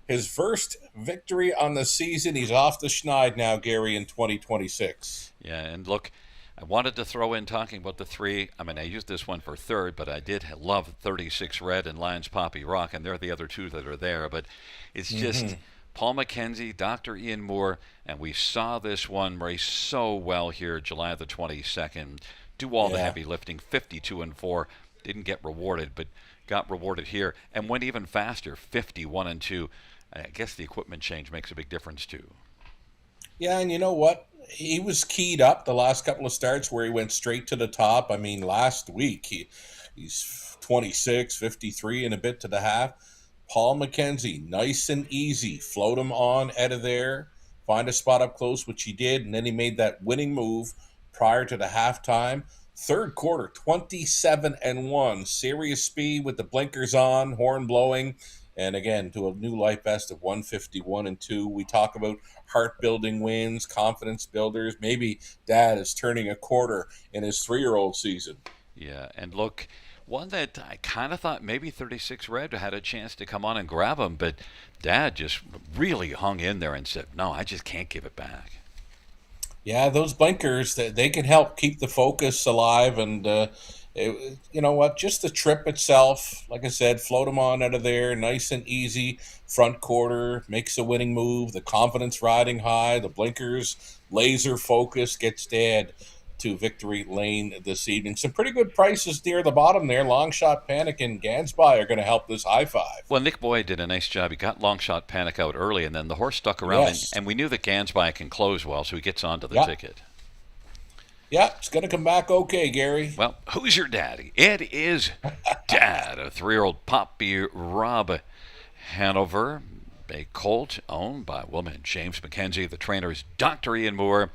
His first victory on the season. He's off the schneid now, Gary, in 2026. Yeah, and look, I wanted to throw in talking about the 3. I mean, I used this one for third, but I did love 36 Red and Lions Poppy Rock, and they're the other 2 that are there. But it's just Paul McKenzie, Dr. Ian Moore, and we saw this one race so well here July the 22nd. Do all the heavy lifting, 52 and 4. Didn't get rewarded, but got rewarded here, and went even faster, 51 and 2. I guess the equipment change makes a big difference too. Yeah, and you know what? He was keyed up the last couple of starts where he went straight to the top. I mean, last week he's 26, 53 and a bit to the half. Paul McKenzie, nice and easy. Float him on out of there. Find a spot up close, which he did, and then he made that winning move prior to the halftime. Third quarter, 27 and 1. Serious speed with the blinkers on, horn blowing. And again, to a new life best of 151 and 2. We talk about heart-building wins, confidence builders. Maybe Dad is turning a quarter in his 3-year-old season. Yeah, and look, One that I kind of thought maybe 36 Red had a chance to come on and grab him, but Dad just really hung in there and said, "No, I just can't give it back." Yeah, those blinkers they can help keep the focus alive, and you know what? Just the trip itself, like I said, float them on out of there, nice and easy. Front quarter makes a winning move. The confidence riding high. The blinkers, laser focus gets Dad to victory lane this evening. Some pretty good prices near the bottom there. Long Shot Panic and Gansby are going to help this high five. Well, Nick Boyd did a nice job. He got Long Shot Panic out early, and then the horse stuck around, Yes. and we knew that Gansby can close well, so he gets onto the Yeah. ticket. Yeah, it's going to come back okay, Gary. Well, who's your daddy? It is Dad, a 3-year-old Poppy Rob Hanover, a colt owned by Wilma and James McKenzie. The trainer is Dr. Ian Moore.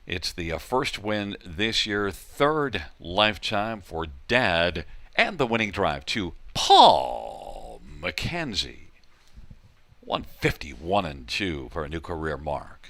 It's the first win this year, third lifetime for Dad, and the winning drive to Paul McKenzie. 151-2 for a new career mark.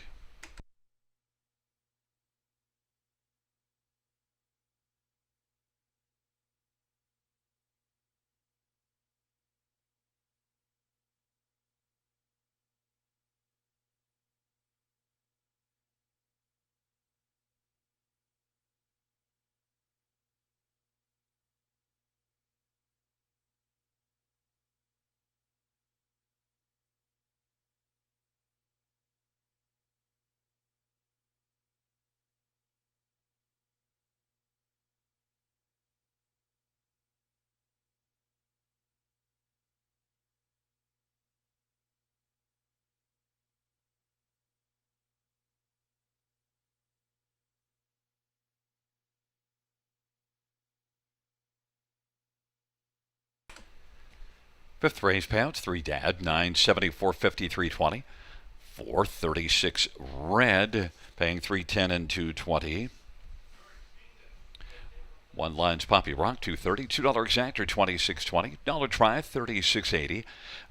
Fifth race payouts, 3 Dad, 974 50 320. 436 Red, paying 310 and 220. One Lines Poppy Rock, 230. $2 Exactor, 26.20. Dollar Try, 36.80.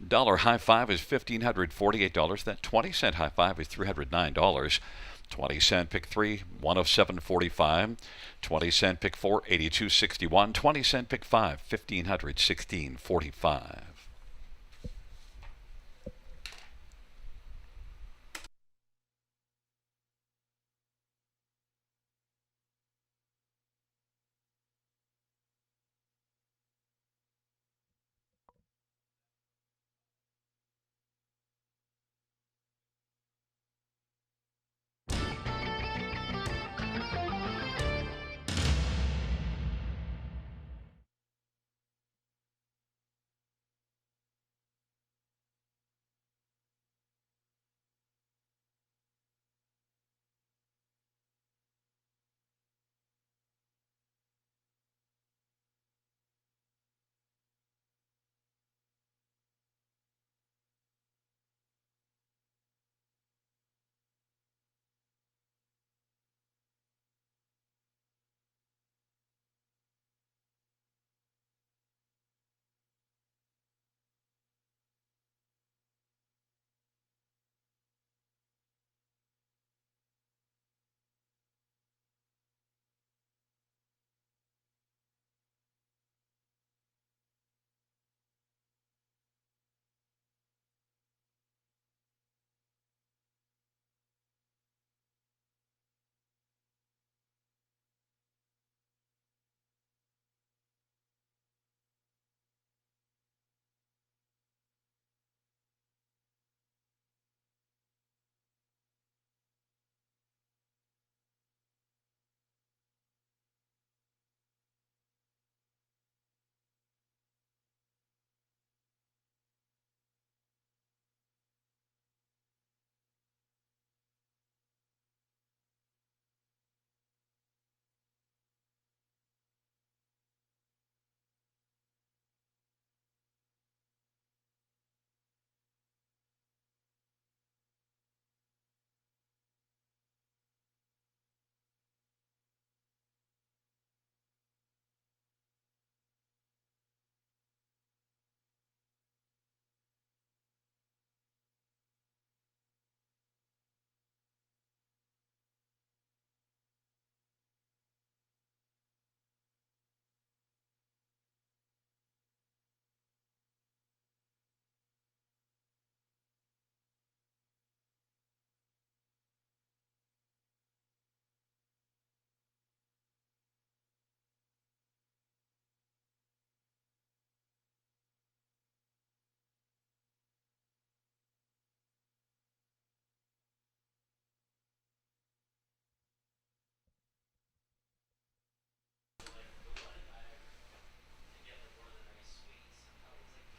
Dollar High Five is $1,548. That 20-cent High Five is $309. 20-cent Pick 3, 107.45. 20-cent Pick 4, 82.61. 20-cent Pick 5, $1,516.45.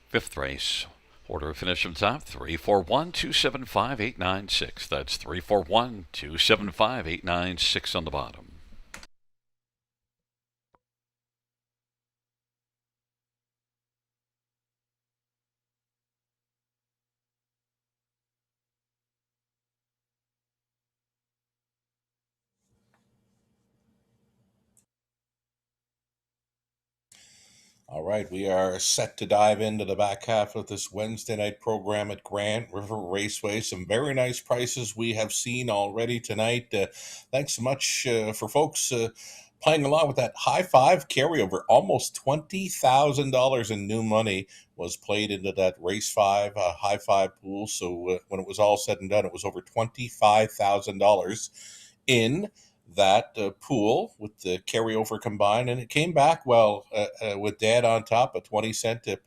Fifth race. Order of finish from top 341-275-896. That's 341-275-896 on the bottom. All right, we are set to dive into the back half of this Wednesday night program at Grand River Raceway. Some very nice prices we have seen already tonight. Thanks so much for folks playing along with that high five carryover. Almost $20,000 in new money was played into that race five high five pool. So when it was all said and done, it was over $25,000 in that pool with the carryover combined, and it came back well with Dad on top, a 20 cent to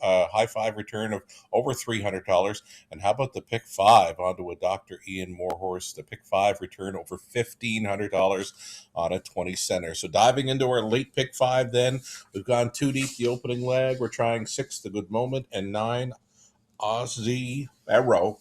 high five return of over $300. And how about the pick five onto a Dr. Ian Moorhorse, the pick five return over $1,500 on a 20 center. So diving into our late pick five, then we've gone two deep the opening leg. We're trying 6, the good moment, and 9, Aussie Arrow.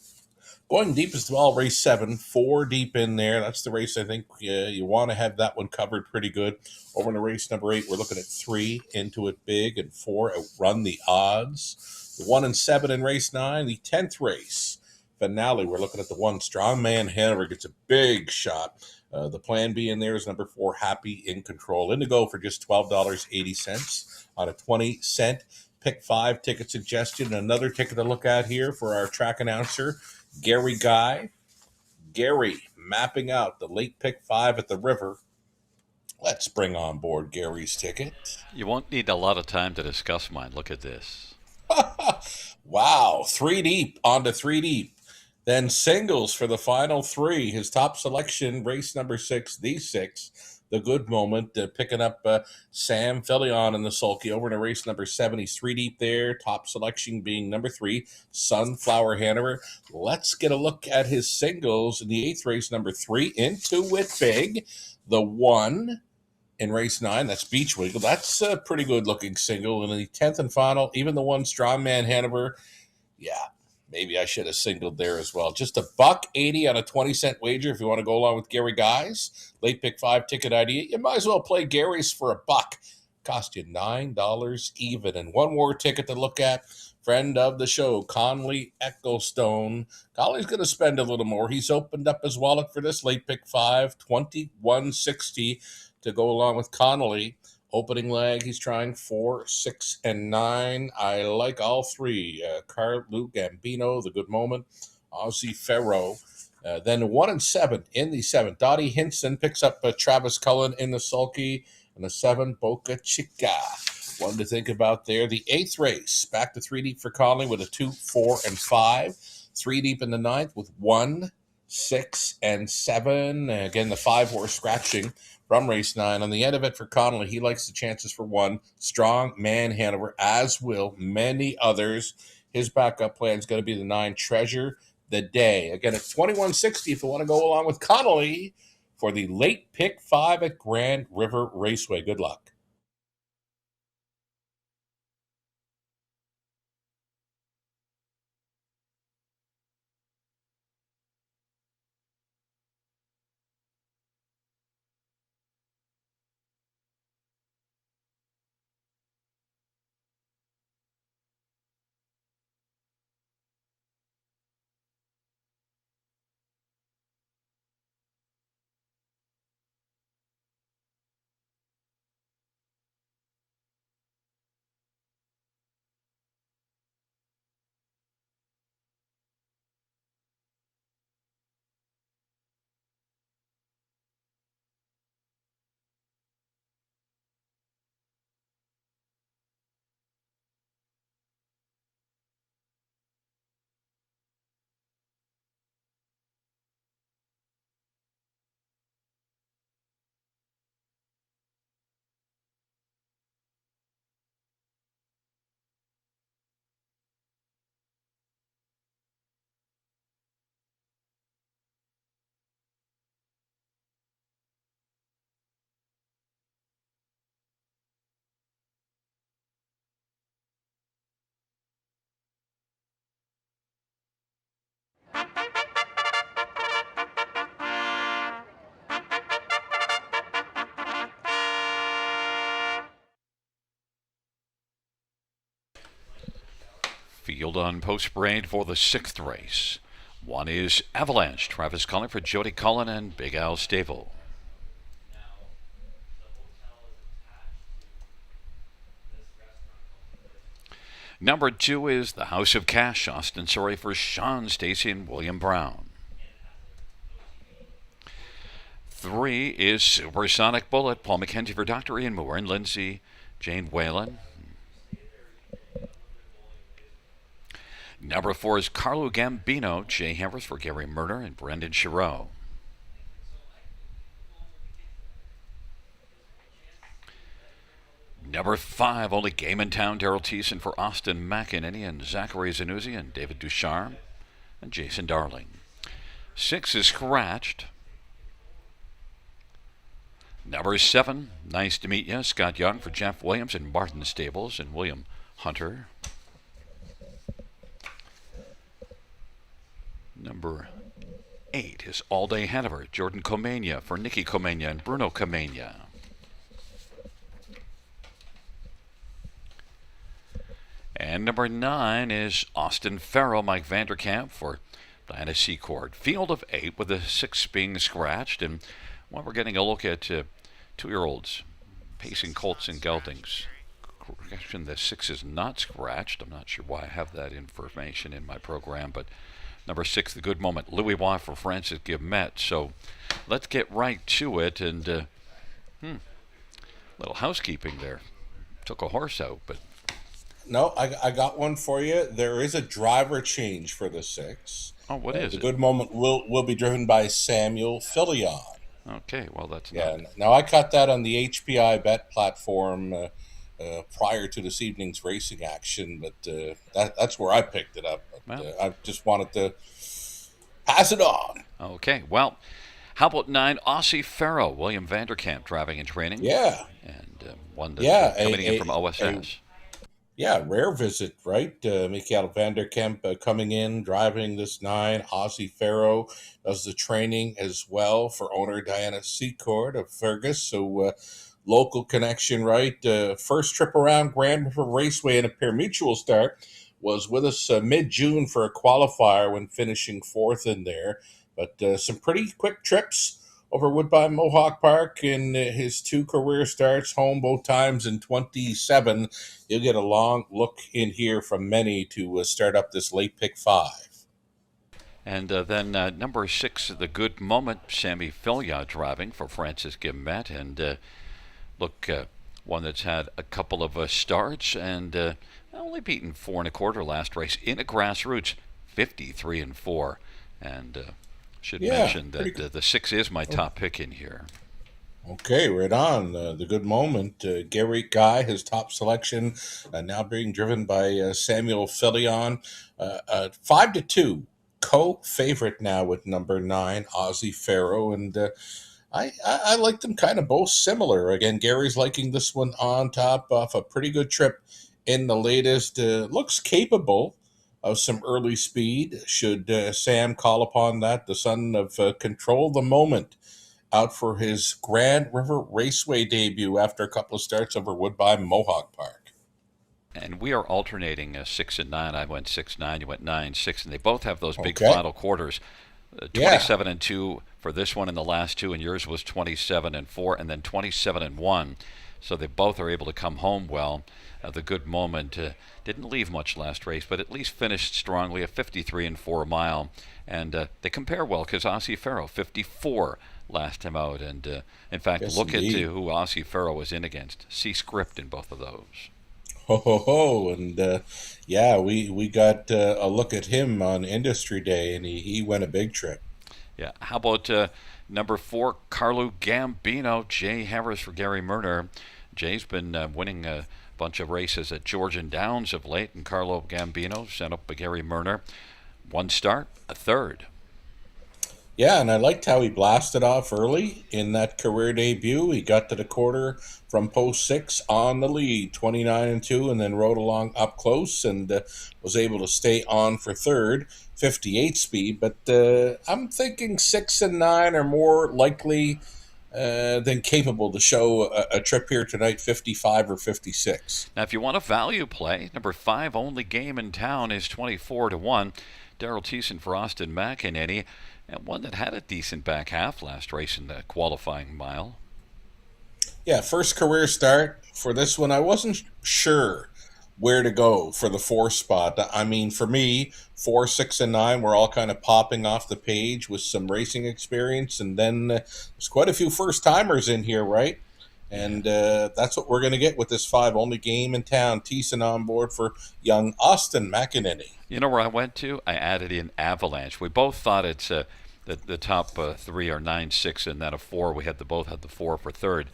Going deep is the ball, race 7, 4 deep in there. That's the race I think you want to have that one covered pretty good. Over to race number 8, we're looking at 3, into it big, and 4, outrun the odds. The 1 and 7 in race 9, the 10th race finale, we're looking at the 1, Strongman Hanover gets a big shot. The plan B in there is number 4, Happy in Control. Indigo for just $12.80 on a 20 cent pick 5 ticket suggestion. Another ticket to look at here for our track announcer, Gary Guy. Gary mapping out the late pick 5 at the river. Let's bring on board Gary's ticket. You won't need a lot of time to discuss mine. Look at this. Wow, 3 deep onto 3 deep. Then singles for the final 3. His top selection, race number 6, the 6. The good moment, picking up Sam Fillion in the sulky over to race number 7. He's 3 deep there. Top selection being number 3, Sunflower Hanover. Let's get a look at his singles in the 8th race, number 3, Into It Big. The 1 in race 9, that's Beach Wiggle. That's a pretty good looking single. And in the 10th and final, even the 1, Strongman Hanover. Yeah, maybe I should have singled there as well. Just $1.80 on a 20 cent wager if you want to go along with Gary Guy's late pick 5 ticket idea. You might as well play Gary's for $1. Cost you $9 even. And one more ticket to look at. Friend of the show, Conley Ecclestone. Conley's going to spend a little more. He's opened up his wallet for this late pick 5, $21.60 to go along with Connolly. Opening leg, he's trying 4, 6, and 9. I like all 3. Carlu Gambino, the good moment. Aussie Ferro. Then 1 and 7 in the 7th. Dottie Hinson picks up Travis Cullen in the sulky. And the 7, Boca Chica. One to think about there. The 8th race, back to 3 deep for Conley with a 2, 4, and 5. 3 deep in the 9th with 1, 6, and 7. Again, the 5 horse scratching from race 9. On the end of it for Connolly, he likes the chances for 1, Strongman Hanover, as will many others. His backup plan is going to be the 9, Treasure the Day. Again, at $21.60 if you want to go along with Connolly for the late pick 5 at Grand River Raceway. Good luck. Field on post parade for the sixth race. One is Avalanche, Travis Cullen for Jody Cullen and Big Al Stable. Number 2 is the House of Cash, Austin Surrey for Sean Stacy and William Brown. 3 is Supersonic Bullet, Paul McKenzie for Dr. Ian Moore and Lindsay Jane Whalen. Number 4 is Carlo Gambino, Jay Harris for Gary Murner and Brendan Chireau. Number 5, Only Game in Town, Daryl Thiessen for Austin McEnany and Zachary Zanuzzi and David Ducharme and Jason Darling. 6 is Scratched. Number 7, Nice to Meet You, Scott Young for Jeff Williams and Martin Stables and William Hunter. Number 8 is All Day Hanover, Jordan Comania for Nikki Comania and Bruno Comania. And number 9 is Austin Farrell, Mike Vanderkamp for Diana Secord. Field of 8 with the 6 being scratched. And well, we're getting a look at 2-year-olds pacing colts and geldings. Correction, the 6 is not scratched. I'm not sure why I have that information in my program, but number 6, The Good Moment, Louis Waugh for Francis Guillemette. So let's get right to it. And little housekeeping there. Took a horse out, but No, I got one for you. There is a driver change for the 6. oh, what is The it? Good Moment will be driven by Samuel Filion. Okay, well that's Yeah. not. Now I caught that on the HPI bet platform prior to this evening's racing action, but that's where I picked it up. But, Well. I just wanted to pass it on. Okay, well, how about 9, Aussie Farrow, William Vanderkamp driving and training. Yeah. And one that's Yeah, coming in from OSS. Yeah, rare visit, right? Mikael Vanderkamp coming in, driving this 9. Aussie Farrow does the training as well for owner Diana Secord of Fergus. So local connection, right? First trip around Grand River Raceway in a pure mutual start. Was with us mid-June for a qualifier when finishing 4th in there. But some pretty quick trips over Woodbine Mohawk Park in his 2 career starts, home both times in 27. You'll get a long look in here from many to start up this late pick 5. And then number 6, The Good Moment, Sammy Filia driving for Francis Guillemette. And one that's had a couple of starts and only beaten 4 1/4 last race in a grassroots, 53-4. And should mention that the 6 is my top pick in here. Okay, right on. The Good Moment. Gary Guy, his top selection, now being driven by Samuel Filion. 5-2, co-favorite now with number 9, Aussie Farrow. And I like them kind of both similar. Again, Gary's liking this one on top off a pretty good trip in the latest. Looks capable of some early speed. Should Sam call upon that, the son of Control the Moment, out for his Grand River Raceway debut after a couple of starts over Woodbine Mohawk Park. And we are alternating 6 and 9. I went 6-9, you went 9-6, and they both have those big Okay. final quarters. 27-2 for this one in the last 2, and yours was 27-4, and then 27-1. So they both are able to come home well. The Good Moment didn't leave much last race, but at least finished strongly, a 53-4 mile. And they compare well because Aussie Farrow, 54 last time out. And in fact, Yes, look indeed. at who Aussie Farrow was in against. See script in both of those. Ho, ho, ho. And we got a look at him on Industry Day, and he went a big trip. Yeah. How about number 4, Carlo Gambino, Jay Harris for Gary Murner. Jay's been winning a bunch of races at Georgian Downs of late, and Carlo Gambino sent up by Gary Murner. 1 start, a 3rd. Yeah, and I liked how he blasted off early in that career debut. He got to the quarter from post 6 on the lead, 29-2, and then rode along up close and was able to stay on for 3rd, 58 speed. But I'm thinking 6 and 9 are more likely than capable to show a trip here tonight, 55 or 56. Now, if you want a value play, number 5 only game in town is 24-1. Daryl Thiessen for Austin McEnany, and one that had a decent back half last race in the qualifying mile. Yeah, first career start for this one. I wasn't sure where to go for the 4 spot. I mean, for me, 4, 6, and 9 were all kind of popping off the page with some racing experience, and then there's quite a few first timers in here, right? And that's what we're going to get with this 5 only game in town. Thiessen on board for young Austin McEnany. You know where I went to? I added in Avalanche. We both thought it's the top 3 are 9, 6, and then a 4. We had both had the 4 for third.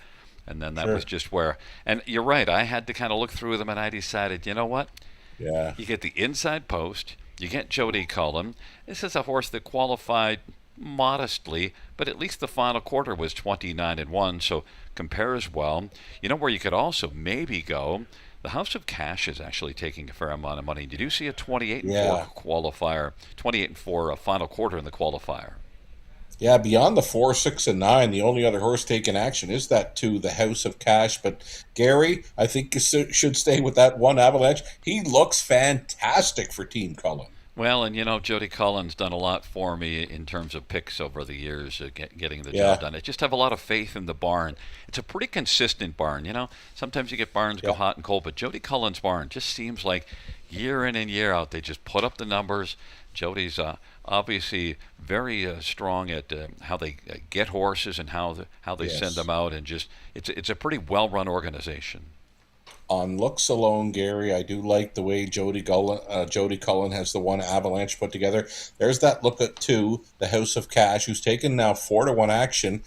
And then that was just where, and you're right, I had to kind of look through them, and I decided, you know what? Yeah. You get the inside post, you get Jody Cullen. This is a horse that qualified modestly, but at least the final quarter was 29-1, so compares well. You know where you could also maybe go? The House of Cash is actually taking a fair amount of money. Did you see a 28-4 qualifier, 28-4 final quarter in the qualifier? Yeah, beyond the 4, 6, and 9, the only other horse taking action is that 2, the House of Cash. But Gary, I think you should stay with that 1 Avalanche. He looks fantastic for Team Cullen. Well, and you know, Jody Cullen's done a lot for me in terms of picks over the years, getting the job done. I just have a lot of faith in the barn. It's a pretty consistent barn. You know, sometimes you get barns go hot and cold, but Jody Cullen's barn just seems like year in and year out they just put up the numbers. Jody's obviously very strong at how they get horses and how they send them out, and just it's a pretty well-run organization. On looks alone, Gary, I do like the way Jody Cullen has the 1 Avalanche put together. There's that look at 2, the House of Cash, who's taken now 4-1 action.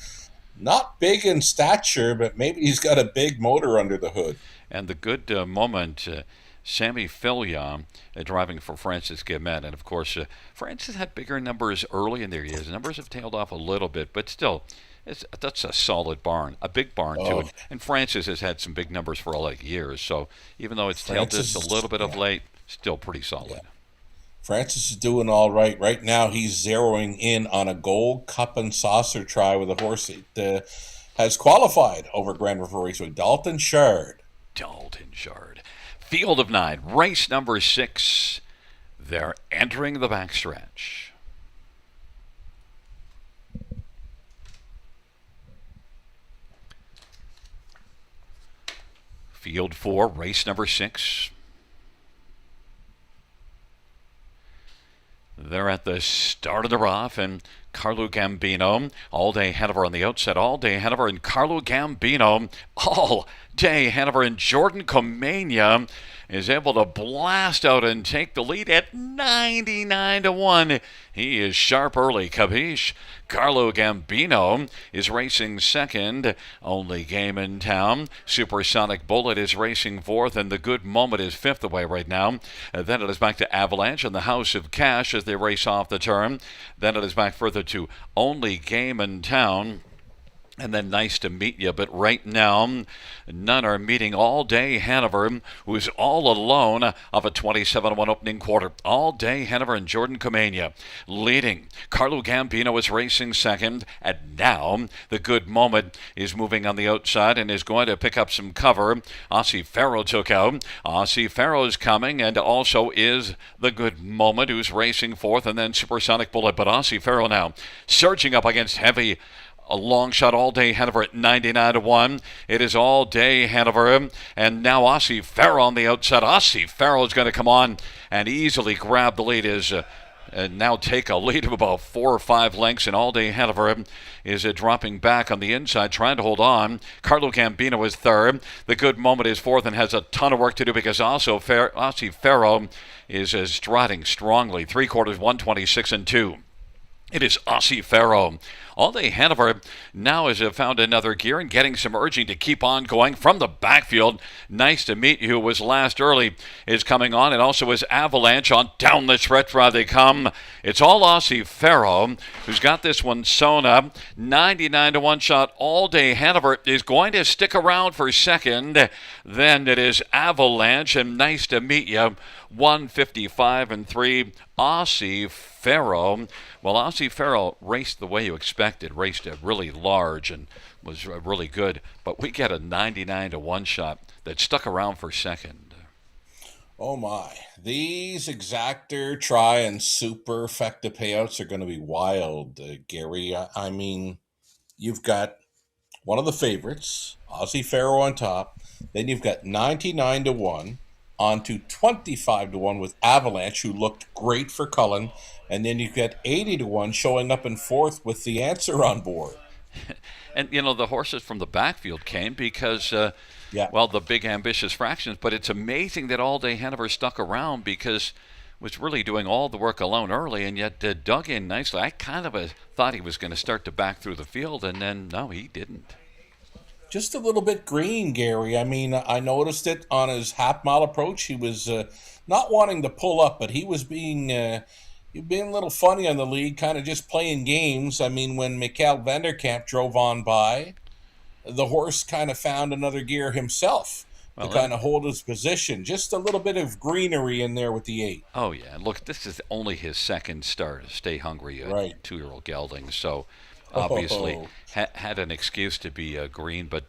Not big in stature, but maybe he's got a big motor under the hood. And the good moment. Sammy Fillion driving for Francis Guillemette. And, of course, Francis had bigger numbers early in their years. Numbers have tailed off a little bit, but still, that's a solid barn, a big barn, too. And Francis has had some big numbers for a lot of years. So even though it's tailed just a little bit of late, still pretty solid. Yeah. Francis is doing all right. Right now, he's zeroing in on a Gold Cup and Saucer try with a horse that has qualified over Grand River Raceway, Dalton Shard. Field of 9, race number 6. They're entering the backstretch. Field 4, race number 6. They're at the start of the rough, and Carlo Gambino, all day Hanover on the outset, all day Hanover and Carlo Gambino, all day Hanover and Jordan Comania is able to blast out and take the lead at 99-1. He is sharp early, capiche? Carlo Gambino is racing second, only game in town. Supersonic Bullet is racing fourth, and the Good Moment is fifth away right now. Then it is back to Avalanche and the House of Cash as they race off the turn. Then it is back further to only game in town. And then Nice to Meet You, but right now, none are meeting All Day Hanover, who's all alone of a 27-1 opening quarter. All Day Hanover and Jordan Comania leading. Carlo Gambino is racing second, and now the Good Moment is moving on the outside and is going to pick up some cover. Aussie Farrow took out. Aussie Farrow's coming, and also is the Good Moment, who's racing fourth, and then Supersonic Bullet. But Aussie Farrow now surging up against heavy. A long shot All Day Hanover at 99-1. It is All Day Hanover. And now Aussie Farrow on the outside. Aussie Farrow is going to come on and easily grab the lead. And now take a lead of about 4 or 5 lengths. And All Day Hanover is dropping back on the inside, trying to hold on. Carlo Gambino is third. The Good Moment is fourth and has a ton of work to do because also Aussie Farrow is striding strongly. 3/4, 126-2. It is Aussie Farrow. All Day Hanover now has found another gear and getting some urging to keep on going from the backfield. Nice to Meet You, who was last early, is coming on, and also is Avalanche on down the stretch drive they come. It's all Aussie Farrow, who's got this one sewn up. 99-1 shot. All Day Hanover is going to stick around for second. Then it is Avalanche and Nice to Meet You. 155-3. Aussie Farrow. Well, Aussie Farrow raced the way you expect. expected. Raced really large and was really good. But we get a 99 to 1 shot that stuck around for second. Oh my. These exactor, try, and super effective payouts are going to be wild, Gary. I mean, you've got one of the favorites, Aussie Pharaoh on top. Then you've got 99 to 1 onto 25 to 1 with Avalanche, who looked great for Cullen. And then you've got 80 to 1 showing up in fourth with the answer on board. And, the horses from the backfield came because, Yeah. well, the big ambitious fractions. But it's amazing that All Day Hanover stuck around because was really doing all the work alone early and yet dug in nicely. I kind of thought he was going to start to back through the field, and then, no, he didn't. Just a little bit green, Gary. I mean, I noticed it on his half mile approach. He was not wanting to pull up, but he being a little funny on the lead, kind of just playing games. I mean, when Mikael Vanderkamp drove on by, the horse kind of found another gear himself to Well, kind of hold his position. Just a little bit of greenery in there with the 8. oh, yeah. Look, this is only his second start. Stay hungry, Right. 2-year-old gelding. So obviously Oh, had an excuse to be green. But,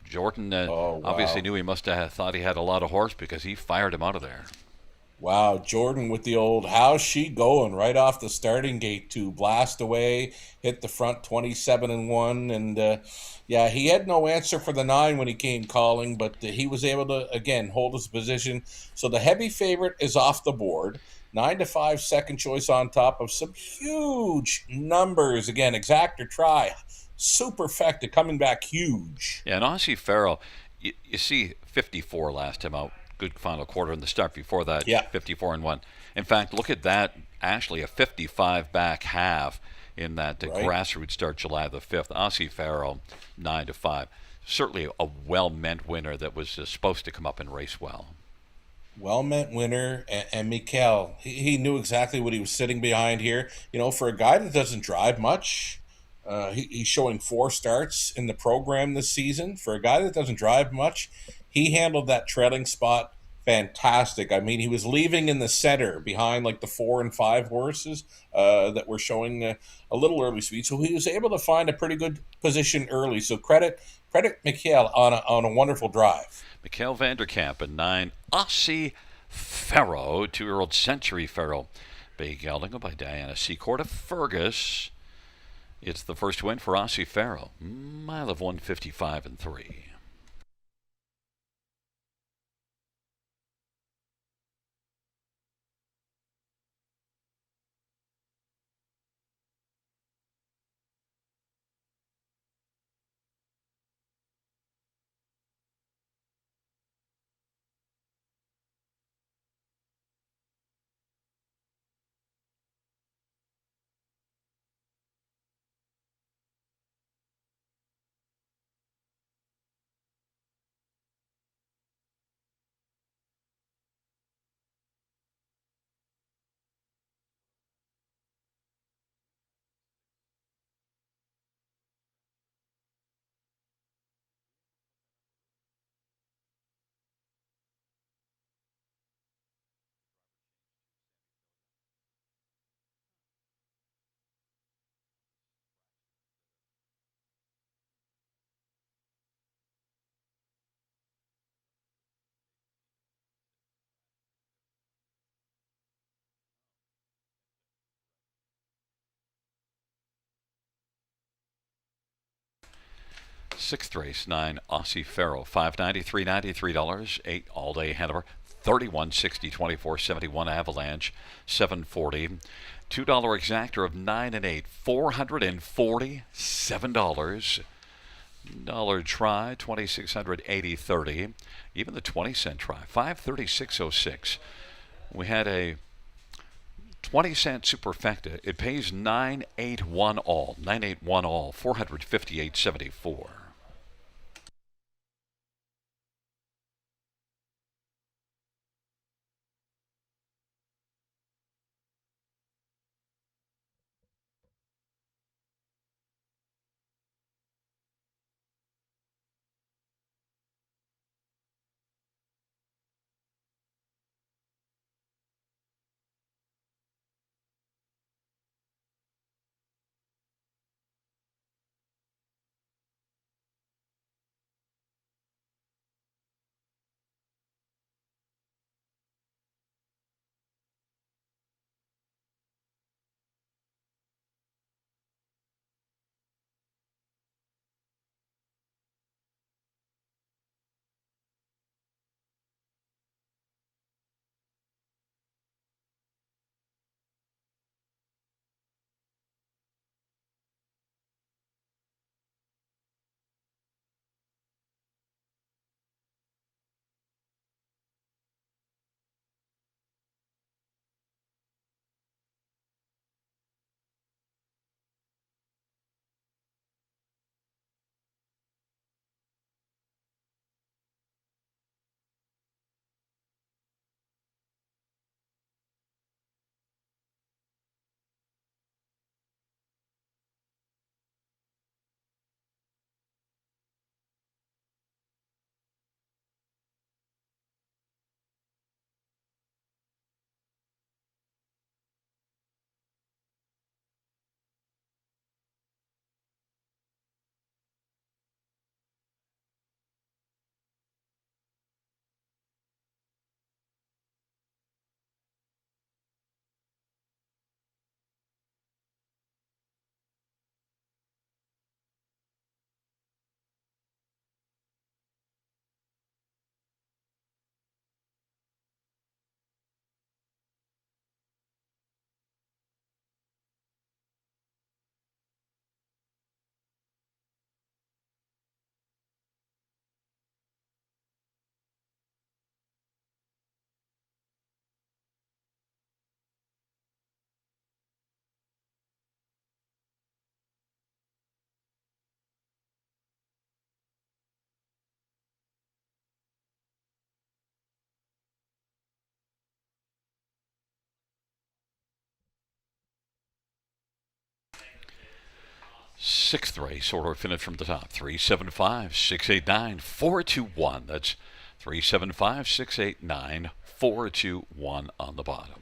Jordan oh wow. obviously knew he must have thought he had a lot of horse because he fired him out of there. Wow, Jordan with the old how's she going right off the starting gate to blast away, hit the front 27 and 1. And yeah, he had no answer for the 9 when he came calling, but he was able to, again, hold his position. So the heavy favorite is off the board. 9 to 5 second choice on top of some huge numbers. Again, exact or try. Super effective, coming back huge. Yeah, and Aussie Farrell, you see 54 last time out. Good final quarter in the start. Before that, Yeah. 54 and 1. In fact, look at that. Actually, a 55 back half in that Right. grassroots start July the 5th. Aussie Farrell, 9 to 5. Certainly a well-meant winner that was supposed to come up and race well. Well-meant winner, and Mikael, he knew exactly what he was sitting behind here. For a guy that doesn't drive much, he's showing 4 starts in the program this season. For a guy that doesn't drive much, he handled that trailing spot fantastic. I mean, he was leaving in the center behind like the 4 and 5 horses that were showing a little early speed. So he was able to find a pretty good position early. So credit Mikael on a wonderful drive. Mikael Vanderkamp and 9. Aussie Farrow, 2-year-old Century Farrow. Big gelding by Diana Secord of Fergus. It's the first win for Aussie Farrow. Mile of 155 and 3. Sixth race, 9 Aussie Farrow, $5.90, $3.90, $3, 8 All Day Hanover, 31.60, 24.71 Avalanche, 7.40, $2 exactor of 9 and 8, $447. Dollar try, 2680, 30. Even the 20-cent try, 536.06. We had a 20-cent superfecta. It pays 981 all, 981 all, 458.74. Sixth race, order finish from the top. 375 689 421. That's 375 689 421 on the bottom.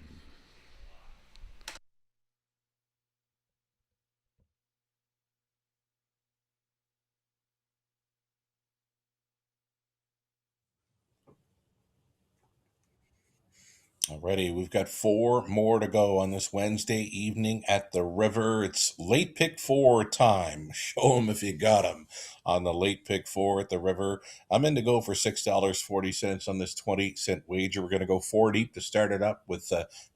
Alrighty, we've got four more to go on this Wednesday evening at the river. It's late pick four time. Show them if you got them on the late pick four at the river. I'm in to go for $6.40 on this 20-cent wager. We're going to go four deep to start it up with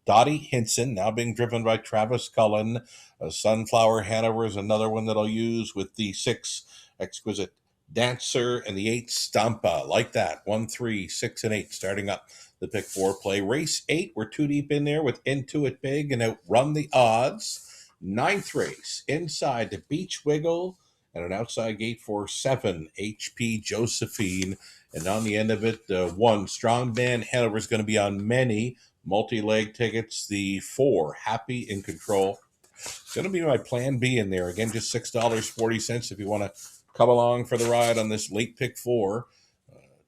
Dottie Hinson, now being driven by Travis Cullen. Sunflower Hanover is another one that I'll use with the 6 Exquisite Dancer and the 8 Stampa. Like that. 1, 3, 6, and 8 starting up the pick four play. Race 8, we're too deep in there with Intuit Big and Outrun the Odds. Ninth race, inside the Beach Wiggle and an outside gate for 7, HP Josephine. And on the end of it, 1, Strongman Hanover is going to be on many multi-leg tickets. The 4, Happy in Control. It's going to be my plan B in there. Again, just $6.40 if you want to come along for the ride on this late pick four.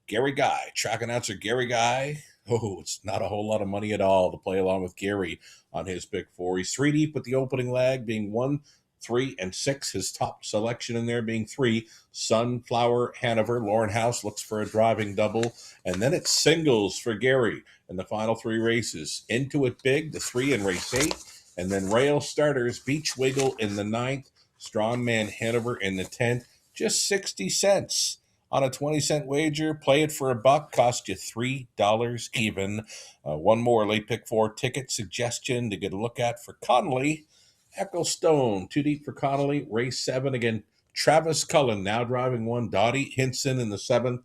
Gary Guy, track announcer Gary Guy. Oh, it's not a whole lot of money at all to play along with Gary on his pick four. He's 3 deep with the opening leg being 1, 3, and 6. His top selection in there being 3, Sunflower Hanover. Lauren House looks for a driving double. And then it's singles for Gary in the final 3 races. Intuit Big, the 3 in race 8. And then rail starters, Beach Wiggle in the 9th, Strongman Hanover in the 10th. Just 60 cents. On a 20-cent wager, play it for $1, cost you $3 even. One more late pick four ticket suggestion to get a look at for Connolly. Ecclestone, 2 deep for Connolly. Race 7 again. Travis Cullen now driving 1. Dottie Hinson in the 7th.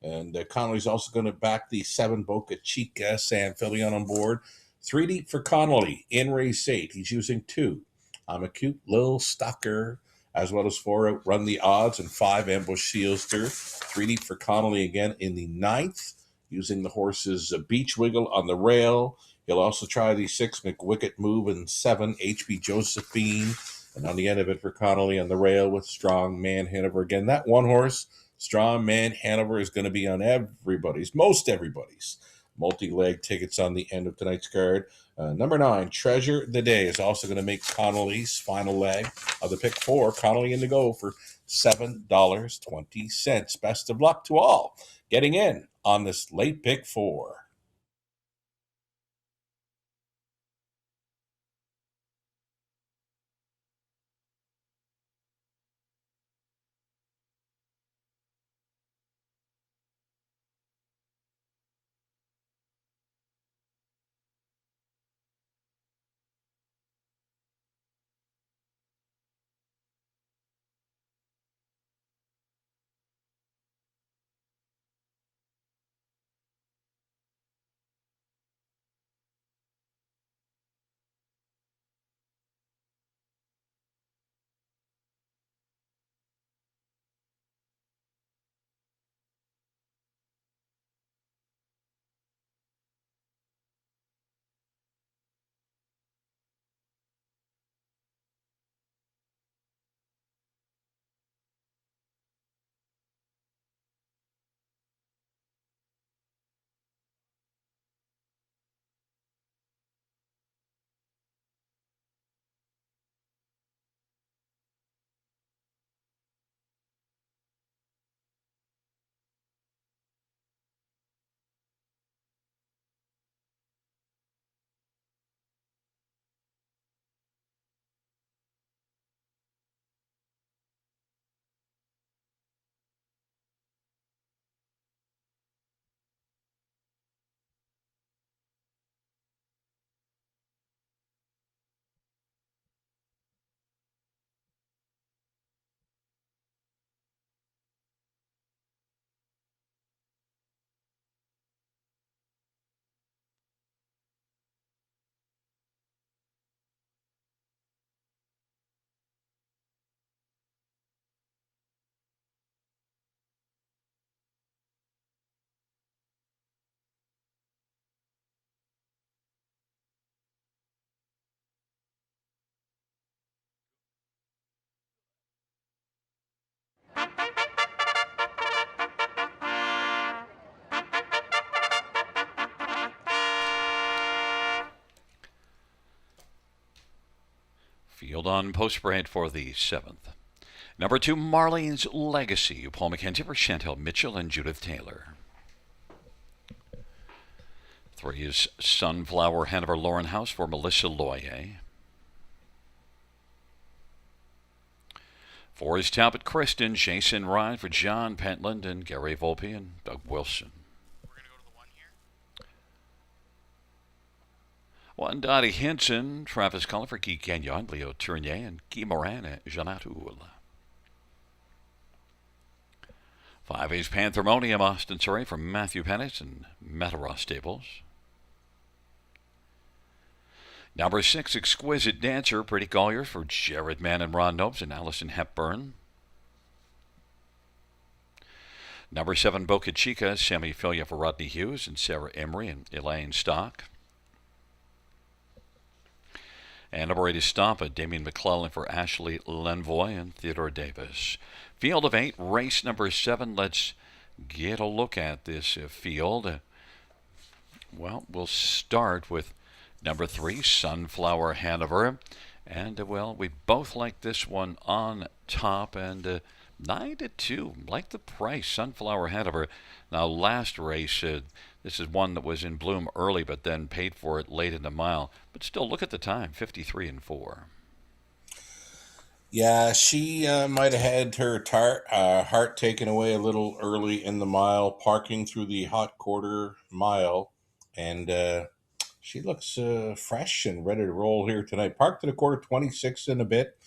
And Connolly's also going to back the 7 Boca Chica San Filion on board. 3 deep for Connolly in race 8. He's using 2. I'm a cute little stalker, as well as 4 Outrun the Odds and 5 Ambush Sealster. 3 deep for Connolly again in the 9th, using the horses Beach Wiggle on the rail. He'll also try the 6 McWicket Move and 7 HB Josephine. And on the end of it for Connolly on the rail with Strong Man Hanover. Again, that one horse, Strong Man Hanover, is going to be on most everybody's multi-leg tickets on the end of tonight's card. Number 9, Treasure the Day, is also going to make Connolly's final leg of the pick four. Connolly in to go for $7.20. Best of luck to all getting in on this late pick four. field on post parade for the 7th. Number 2, Marlene's Legacy, Paul McKenzie for Chantel Mitchell and Judith Taylor. 3 is Sunflower Hanover Lauren House for Melissa Loyer. 4 is Talbot Kristen, Jason Ryan for John Pentland and Gary Volpe and Doug Wilson. We're going to go to the 1 here. 1, Dottie Hinson, Travis Cullen for Guy Gagnon, Leo Tournier, and Guy Moran and Jean Atoul. 5 is Panthermonium, Austin Surrey for Matthew Pennis and Mataross Stables. Number 6, Exquisite Dancer, Pretty Collier for Jared Mann and Ron Nobes and Allison Hepburn. Number 7, Boca Chica, Sammy Filia for Rodney Hughes and Sarah Emery and Elaine Stock. And number 8 is Stampa, Damien McClellan for Ashley Lenvoy and Theodore Davis. Field of 8, race number 7. Let's get a look at this field. Well, we'll start with number 3, Sunflower Hanover. And, well, we both like this one on top. And 9-2, like the price, Sunflower Hanover. Now, last race, this is one that was in bloom early, but then paid for it late in the mile. But still, look at the time, 53-4. Yeah, she might have had her heart taken away a little early in the mile, parking through the hot quarter mile. And she looks fresh and ready to roll here tonight. Parked at a quarter 26 in a bit.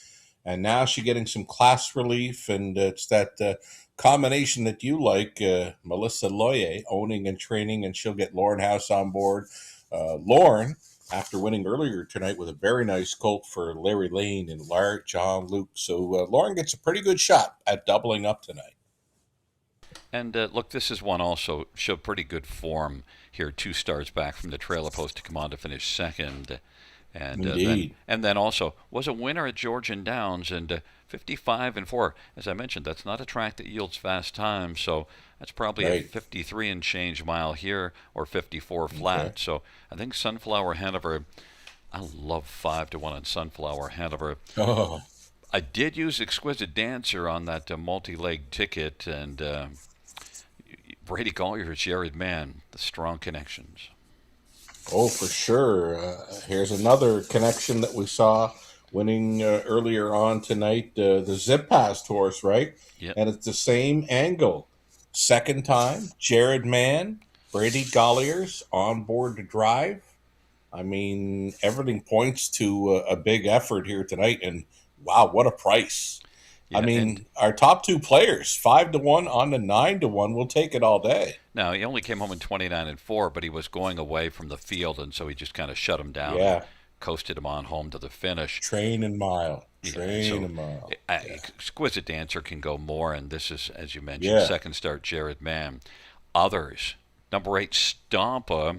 And now she's getting some class relief. And it's that combination that you like, Melissa Loyer, owning and training. And she'll get Lauren House on board. Lauren, after winning earlier tonight with a very nice colt for Larry Lane and Lart, John Luke. So Lauren gets a pretty good shot at doubling up tonight. And look, this is one also showed pretty good form here, 2 starts back from the trailer post to come on to finish second. And then also was a winner at Georgian Downs and 55-4. As I mentioned, that's not a track that yields fast times, so that's probably a 53 and change mile here or 54 flat. Okay. So I think Sunflower Hanover, I love 5-1 on Sunflower Hanover. Oh. I did use Exquisite Dancer on that multi-leg ticket, and Brady Collier, Jared Mann, the strong connections. Oh, for sure. Here's another connection that we saw winning earlier on tonight, the Zip Past horse, right? Yep. And it's the same angle. Second time, Jared Mann, Brady Collier's on board to drive. I mean, everything points to a big effort here tonight, and wow, what a price. Yeah, I mean, our top 2 players, 5-1 on the 9-1, we'll take it all day. Now, he only came home in 29-4, but he was going away from the field, and so he just kind of shut him down. Yeah. And coasted him on home to the finish. Train and mile. Exquisite Dancer can go more, and this is, as you mentioned, second start, Jared Mann. Others, number 8, Stampa.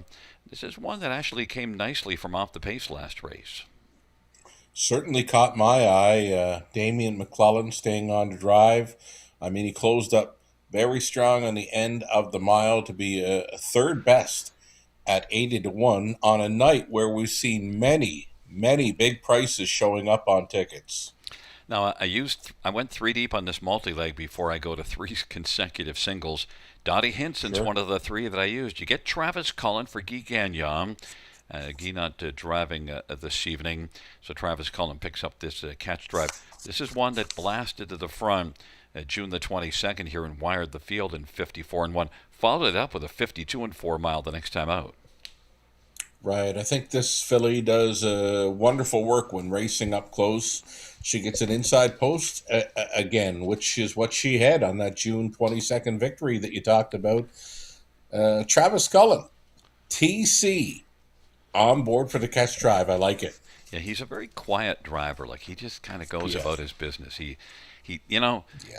This is one that actually came nicely from off the pace last race. Certainly caught my eye. Damien McClellan staying on to drive. I mean, he closed up very strong on the end of the mile to be a third best at 80-1 on a night where we've seen many big prices showing up on tickets. Now, I went 3 deep on this multi-leg before I go to 3 consecutive singles. Dottie Hinson's one of the 3 that I used. You get Travis Cullen for Guy Gagnon. Guy not driving this evening, so Travis Cullen picks up this catch drive. This is one that blasted to the front June the 22nd here and wired the field in 54-1. Followed it up with a 52-4 mile the next time out. Right. I think this filly does wonderful work when racing up close. She gets an inside post again, which is what she had on that June 22nd victory that you talked about. Travis Cullen, TC, on board for the catch drive. I like it. Yeah, he's a very quiet driver. Like, he just kind of goes about his business. He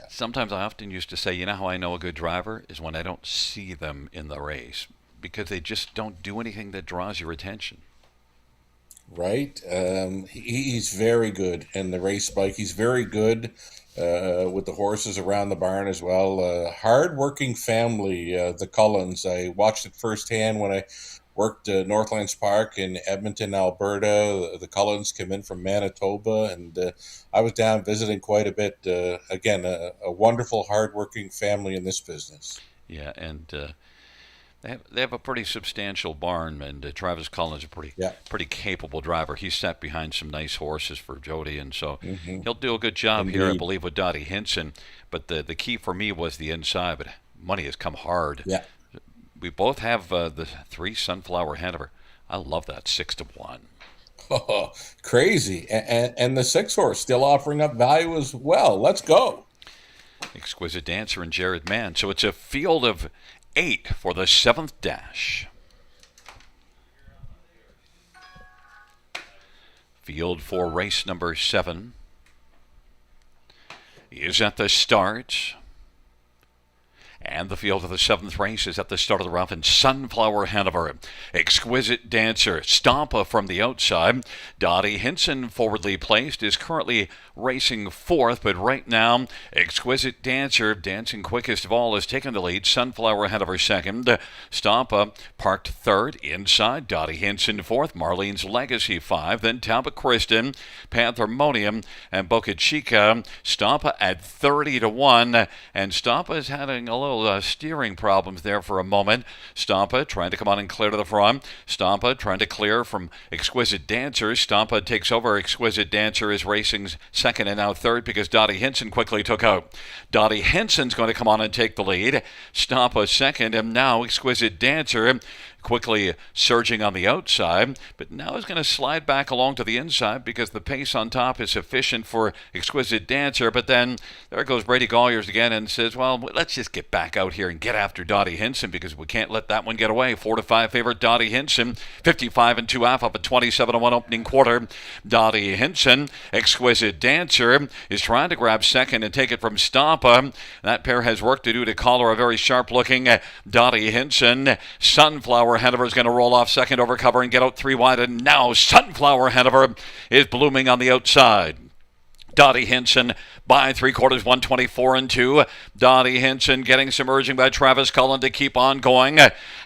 sometimes I often used to say, you know how I know a good driver is when I don't see them in the race, because they just don't do anything that draws your attention. Right. He's very good in the race bike. He's very good with the horses around the barn as well. Hard-working family, the Cullens. I watched it firsthand when I worked Northlands Park in Edmonton, Alberta. The Cullens came in from Manitoba, and I was down visiting quite a bit. Again, a wonderful, hardworking family in this business. Yeah, and they have a pretty substantial barn, and Travis Cullen's a Yeah. pretty capable driver. He's sat behind some nice horses for Jody, and so Hmm. he'll do a good job here, I Indeed. believe, with Dottie Hinson. But the key for me was the inside, but money has come hard. Yeah. We both have the 3 Sunflower Hanover. I love that 6-1. Oh, crazy. And the 6 horse still offering up value as well. Let's go. Exquisite Dancer and Jared Mann. So it's a field of 8 for the 7th dash. Field for race number 7 is at the start. And the field of the 7th race is at the start of the round in Sunflower Hanover. Exquisite Dancer, Stampa from the outside. Dottie Hinson, forwardly placed, is currently racing 4th, but right now, Exquisite Dancer, dancing quickest of all, has taken the lead. Sunflower Hanover 2nd. Stampa parked 3rd inside. Dottie Hinson 4th. Marlene's Legacy 5. Then Talbot Kristen, Panthermonium, and Boca Chica. Stampa at 30-1, and Stampa is having a little steering problems there for a moment. Stampa trying to come on and clear to the front. Stampa trying to clear from Exquisite Dancer. Stampa takes over. Exquisite Dancer is racing 2nd and now 3rd because Dottie Hinson quickly took out. Dottie Hinson's going to come on and take the lead. Stampa 2nd, and now Exquisite Dancer quickly surging on the outside, but now is going to slide back along to the inside because the pace on top is sufficient for Exquisite Dancer. But then there goes Brady Golliers again and says, well, let's just get back out here and get after Dottie Hinson because we can't let that one get away. 4-5 favorite Dottie Hinson, 55 2/2 up at 27-1 opening quarter. Dottie Hinson, Exquisite Dancer is trying to grab 2nd and take it from Stampa. That pair has work to do to collar a very sharp-looking Dottie Hinson. Sunflower Hanover is going to roll off 2nd over cover and get out 3 wide, and now Sunflower Hanover is blooming on the outside. Dottie Hinson by 3/4, 124-2. Dottie Hinson getting some urging by Travis Cullen to keep on going.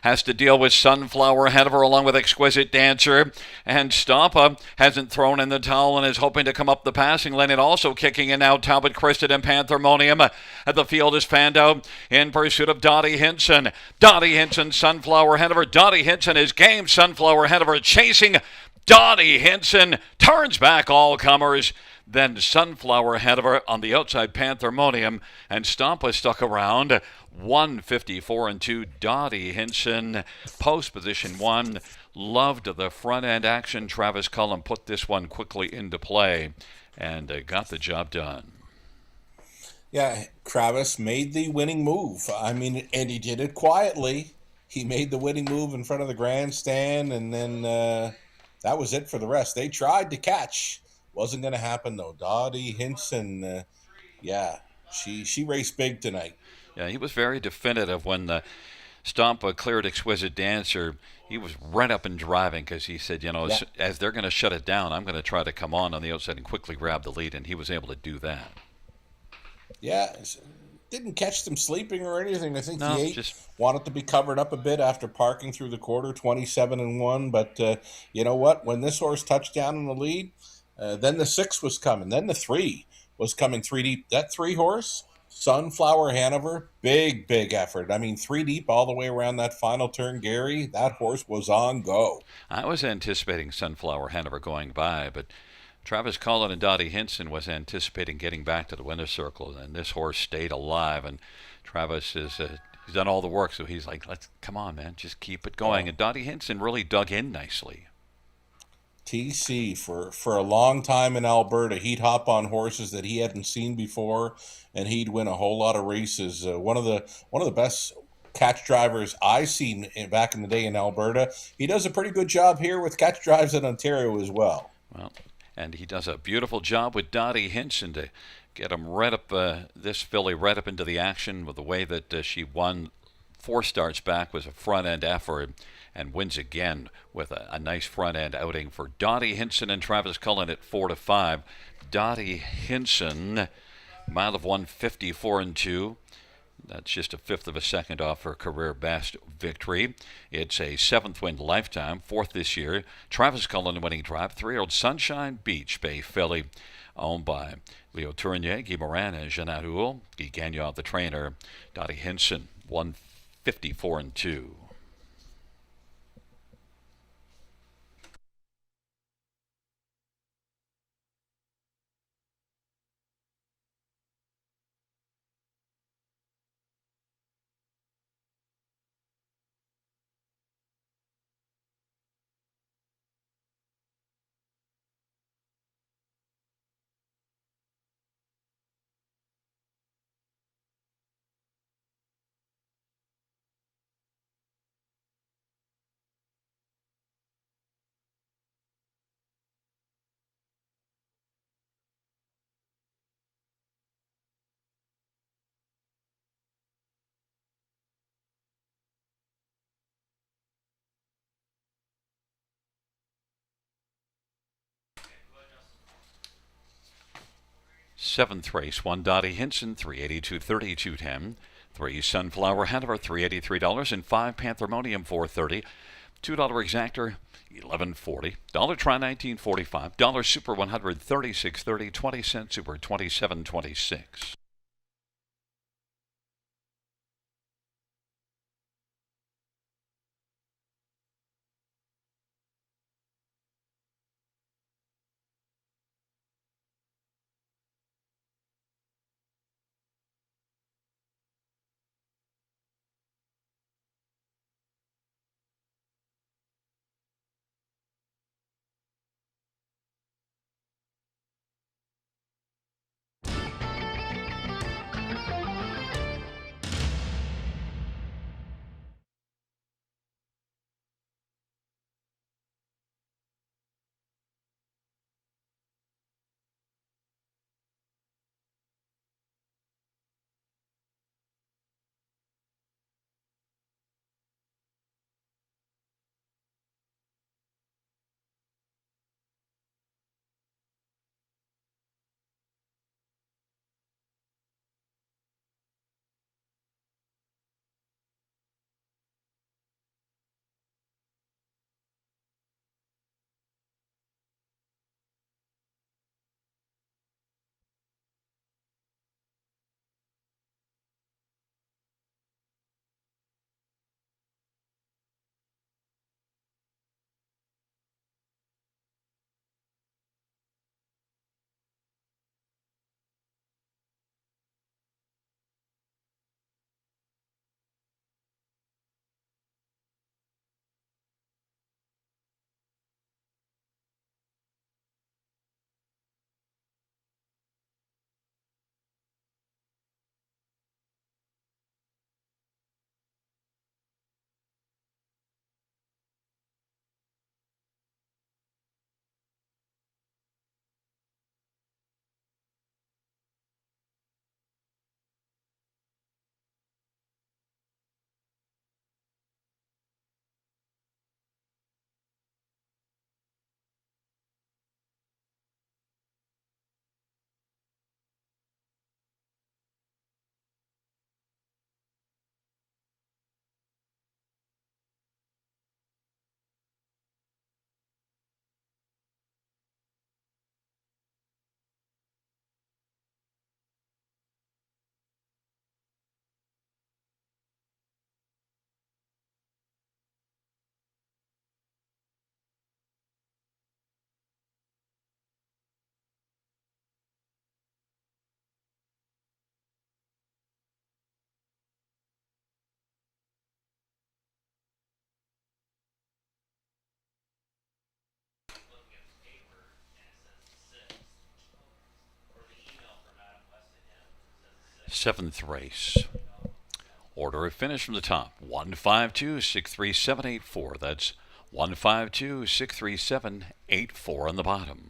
Has to deal with Sunflower Hanover along with Exquisite Dancer. And Stampa hasn't thrown in the towel and is hoping to come up the passing lane, and also kicking in now Talbot Kristen and Panthermonium. The field is fanned out in pursuit of Dottie Hinson. Dottie Hinson, Sunflower Hanover. Dottie Hinson is game. Sunflower Hanover chasing. Dottie Hinson turns back all comers. Then Sunflower Hanover on the outside, Panthermonium, and Stampa stuck around. 154-2. Dottie Hinson, post position 1. Loved the front end action. Travis Cullen put this one quickly into play and got the job done. Yeah, Travis made the winning move. I mean, and he did it quietly. He made the winning move in front of the grandstand, and then that was it for the rest. They tried to catch. Wasn't going to happen, though. Dottie Hinson, yeah, she raced big tonight. Yeah, he was very definitive when the Stampa cleared Exquisite Dancer. He was right up and driving because he said, as they're going to shut it down, I'm going to try to come on the outside and quickly grab the lead, and he was able to do that. Yeah, didn't catch them sleeping or anything. I think No, the 8 just wanted to be covered up a bit after parking through the quarter, 27-1. But you know what? When this horse touched down in the lead, then the 6 was coming. Then the 3 was coming 3 deep. That 3 horse, Sunflower Hanover, big effort. I mean, 3 deep all the way around that final turn, Gary. That horse was on go. I was anticipating Sunflower Hanover going by, but Travis Cullen and Dottie Hinson was anticipating getting back to the winner's circle, and this horse stayed alive. And Travis is he's done all the work, so he's like, "Let's come on, man, just keep it going." And Dottie Hinson really dug in nicely. TC for a long time in Alberta, he'd hop on horses that he hadn't seen before, and he'd win a whole lot of races. One of the best catch drivers I seen back in the day in Alberta. He does a pretty good job here with catch drives in Ontario as well. Well, and he does a beautiful job with Dottie Hinson to get him right up, this filly right up into the action with the way that she won 4 starts back was a front-end effort, and wins again with a nice front-end outing for Dottie Hinson and Travis Cullen at 4-5. Dottie Hinson, mile of 154-2. That's just a fifth of a second off her career best victory. It's a seventh win lifetime, fourth this year. Travis Cullen winning drive, 3-year-old Sunshine Beach Bay filly, owned by Leo Tournier, Guy Moran, and Jeanette Houle. Guy Gagnon, the trainer. Dottie Hinson, 154-2. 7th race, 1 Dottie Hinson, 382.30, 3 Sunflower Hanover, $383, and 5 Panthermonium, $430. $2 Exactor, $11.40. Dollar Try, $19.45. Dollar Super, $136.30. 20-cent Super, $27.26. Seventh race. Order of finish from the top. 152-637-84. That's 152-637-84 on the bottom.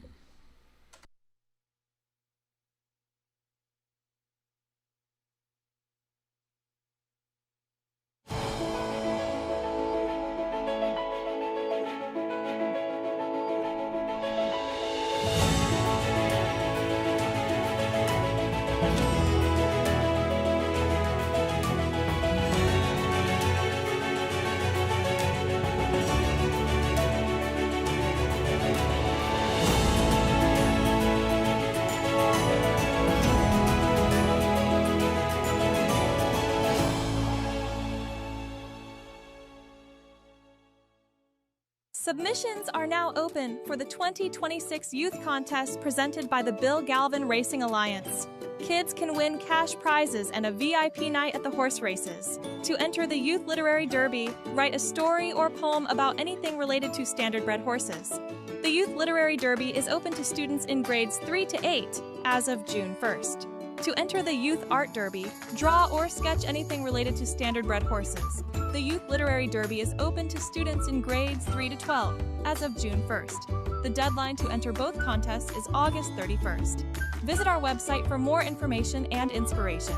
Submissions are now open for the 2026 Youth Contest presented by the Bill Galvin Racing Alliance. Kids can win cash prizes and a VIP night at the horse races. To enter the Youth Literary Derby, write a story or poem about anything related to standardbred horses. The Youth Literary Derby is open to students in grades 3 to 8 as of June 1st. To enter the Youth Art Derby, draw or sketch anything related to standardbred horses. The Youth Literary Derby is open to students in grades 3 to 12 as of June 1st. The deadline to enter both contests is August 31st. Visit our website for more information and inspiration.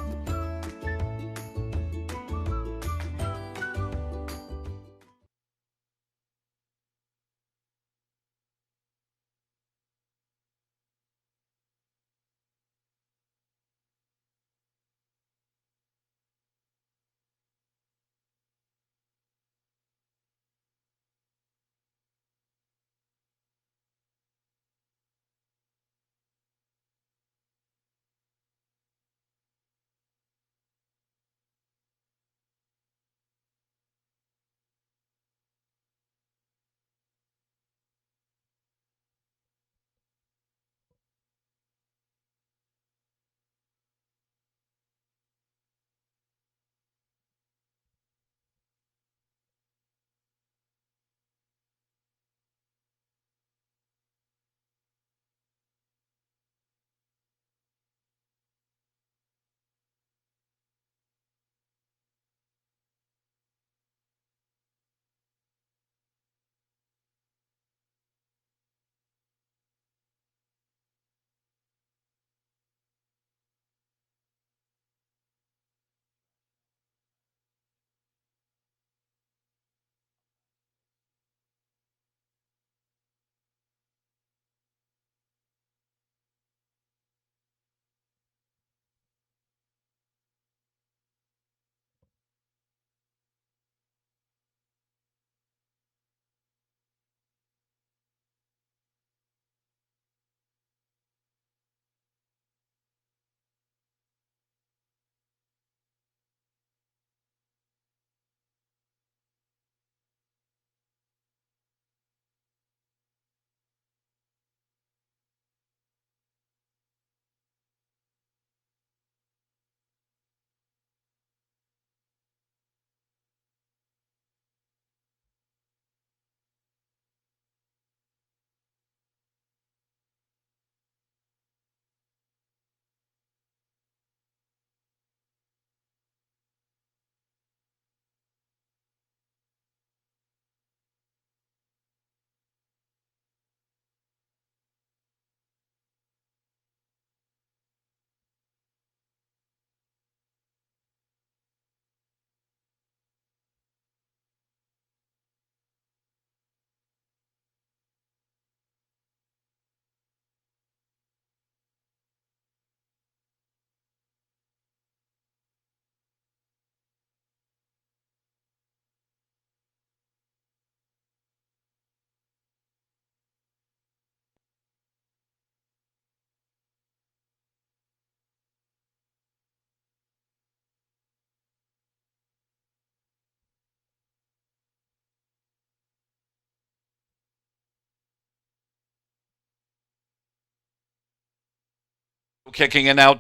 Kicking in now.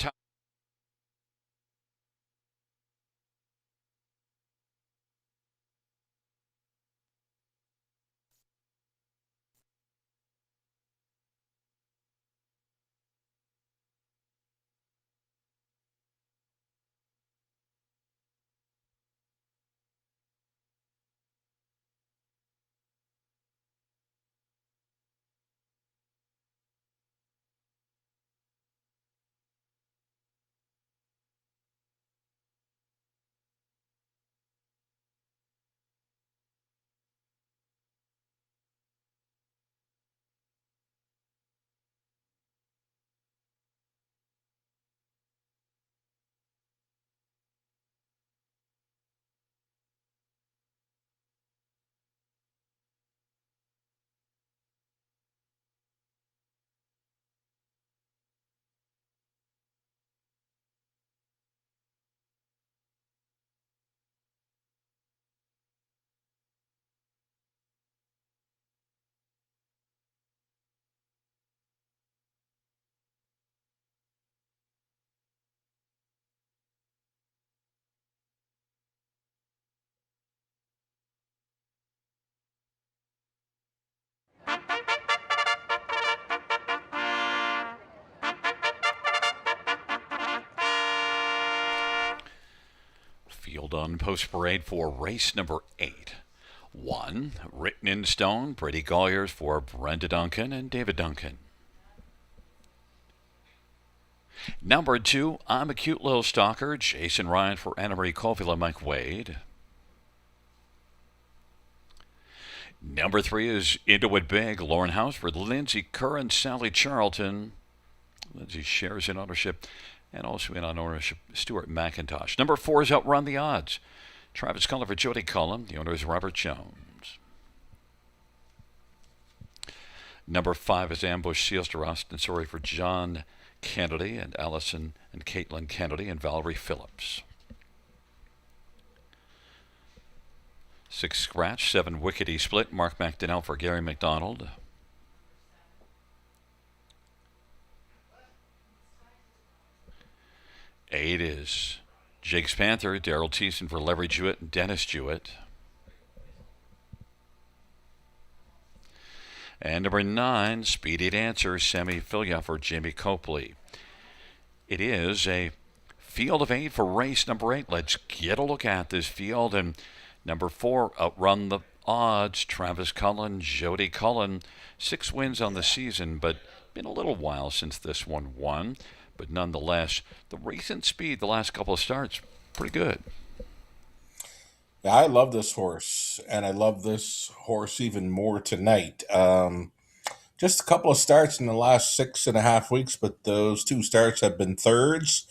Field on Post Parade for race number 8. 1, Written in Stone, Brady Colliers for Brenda Duncan and David Duncan. Number 2, I'm a Cute Little Stalker, Jason Ryan for Anna Marie Covila, Mike Wade. Number 3 is Into It Big, Lauren House for Lindsay Kerr and Sally Charlton. Lindsay shares in ownership, and also in on ownership, Stuart McIntosh. Number 4 is Outrun the Odds. Travis Cullen for Jody Cullen. The owner is Robert Jones. Number 5 is Ambush Seals to Austin Sorry for John Kennedy and Allison and Caitlin Kennedy and Valerie Phillips. 6 Scratch, 7 Wickety Split, Mark McDonnell for Gary McDonald. 8 is Jake's Panther, Daryl Thiessen for Larry Jewett and Dennis Jewett. And number 9, Speedy Dancer, Sammy Filia for Jamie Copley. It is a field of 8 for race number 8. Let's get a look at this field. And number 4, Outrun the Odds, Travis Cullen, Jody Cullen. 6 wins on the season, but been a little while since this one won. But nonetheless, the recent speed, the last couple of starts, pretty good. Yeah, I love this horse, and I love this horse even more tonight. Just a couple of starts in the last 6.5 weeks, but those 2 starts have been thirds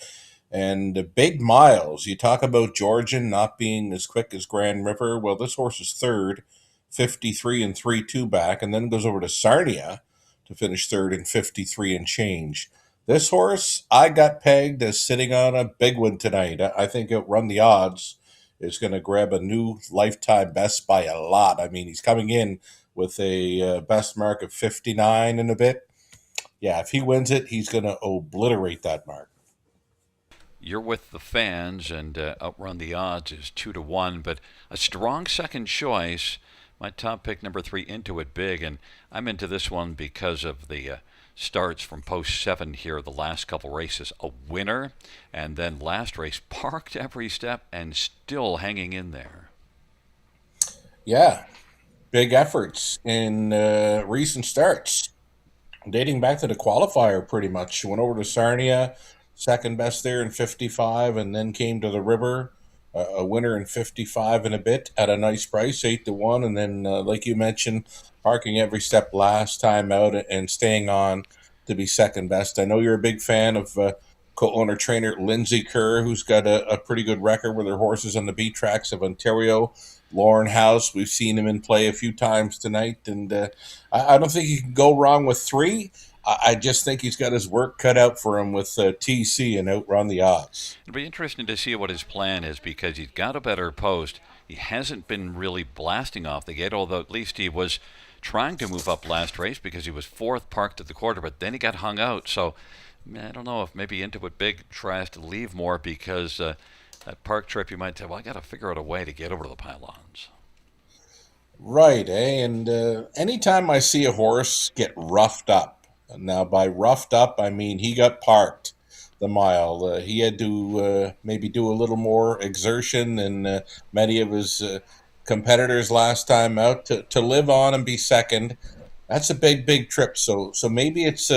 and big miles. You talk about Georgian not being as quick as Grand River. Well, this horse is third, 53 and 3-2 back, and then goes over to Sarnia to finish third in 53 and change. This horse, I got pegged as sitting on a big one tonight. I think Outrun the Odds is going to grab a new lifetime best by a lot. I mean, he's coming in with a best mark of 59 and a bit. Yeah, if he wins it, he's going to obliterate that mark. You're with the fans, and Outrun the Odds is 2-1, but a strong second choice. My top pick, number 3, Into It Big, and I'm into this one because of the starts from post 7 here, the last couple races. A winner, and then last race parked every step and still hanging in there. Yeah, big efforts in recent starts, dating back to the qualifier pretty much. Went over to Sarnia, second best there in 55, and then came to the River, a winner in 55 and a bit at a nice price, 8-1, and then, like you mentioned, parking every step last time out and staying on to be second best. I know you're a big fan of co-owner trainer Lindsay Kerr, who's got a pretty good record with her horses on the beat tracks of Ontario. Lauren House, we've seen him in play a few times tonight, and I don't think he can go wrong with 3. I just think he's got his work cut out for him with TC and Outrun the Odds. It'll be interesting to see what his plan is because he's got a better post. He hasn't been really blasting off the gate, although at least he was trying to move up last race because he was 4th parked at the quarter, but then he got hung out. So I don't know if maybe Into It Big tries to leave more because that park trip you might say, well, I got to figure out a way to get over to the pylons. Right, eh? And anytime I see a horse get roughed up, now by roughed up, I mean he got parked the mile. He had to maybe do a little more exertion than many of his competitors last time out to live on and be second. That's a big trip. So maybe it's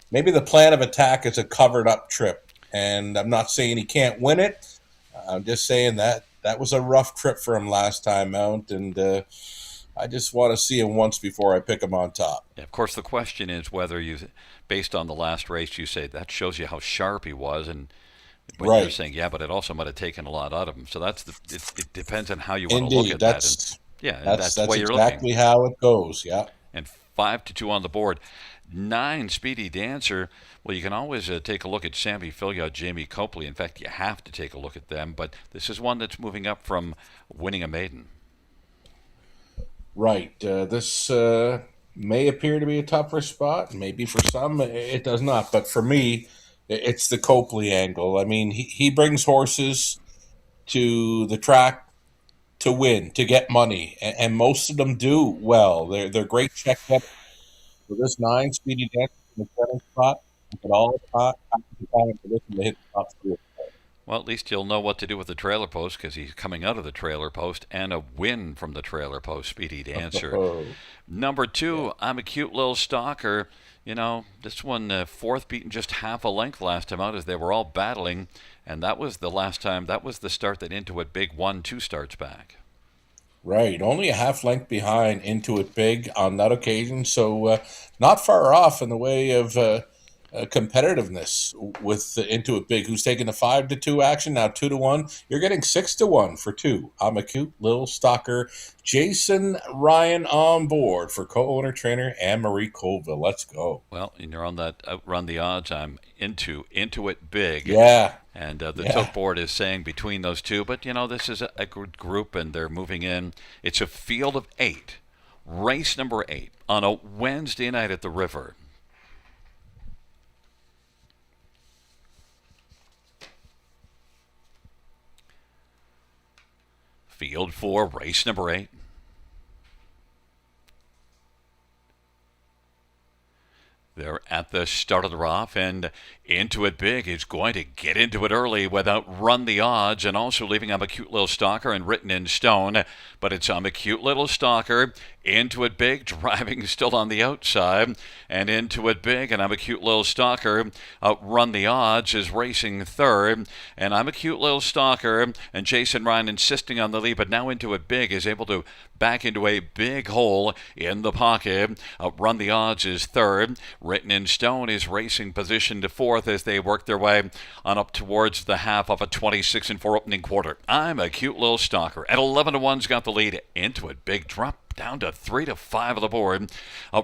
maybe the plan of attack is a covered up trip. And I'm not saying he can't win it. I'm just saying that was a rough trip for him last time out, and I just want to see him once before I pick him on top. Yeah, of course, the question is whether you, based on the last race, you say that shows you how sharp he was, and when Right. you're saying, yeah, but it also might have taken a lot out of him. So that's it depends on how you want to Indeed, look at that's that. And, yeah, and that's that's the way you're exactly looking. how it goes. Yeah. And 5-2 on the board. 9, Speedy Dancer. Well, you can always take a look at Sammy Filia, Jamie Copley. In fact, you have to take a look at them. But this is one that's moving up from winning a maiden. Right. This may appear to be a tougher spot. Maybe for some it does not. But for me, it's the Copley angle. I mean, he brings horses to the track to win, to get money, and most of them do well. They're great check getters. For this 9, Speedy Dancer in the 7th spot, but all the time for this one to hit the top 3. Well, at least you'll know what to do with the trailer post because he's coming out of the trailer post and a win from the trailer post. Speedy Dancer. Number 2, I'm a Cute Little Stalker. You know, this one fourth beaten just half a length last time out as they were all battling. And that was the last time. That was the start that Into It Big won 2 starts back. Right, only a half length behind Into It Big on that occasion, so not far off in the way of competitiveness with Into It Big, who's taking the 5-2 action now 2-1. You're getting 6-1 for 2. I'm a Cute Little Stalker. Jason Ryan on board for co-owner trainer Anne-Marie Colville. Let's go. Well, and you're on that outrun the odds. I'm into It Big. Yeah. And the tilt board is saying between those two. But, you know, this is a good group, and they're moving in. It's a field of 8. Race number 8 on a Wednesday night at the River. Field 4, race number 8. They're at the start of the rough, and Into It Big is going to get into it early without run the odds, and also leaving I'm a Cute Little Stalker and Written in Stone. But it's I'm a Cute Little Stalker, Into It Big, driving still on the outside, and Into It Big, and I'm a Cute Little Stalker. Run the Odds is racing third, and I'm a Cute Little Stalker, and Jason Ryan insisting on the lead, but now Into It Big is able to back into a big hole in the pocket. Run the Odds is third. Written in Stone is racing position to fourth as they work their way on up towards the half of a 26-4 opening quarter. I'm a Cute Little Stalker at 11-1's got the lead. Into It Big drop down to 3-5 of the board.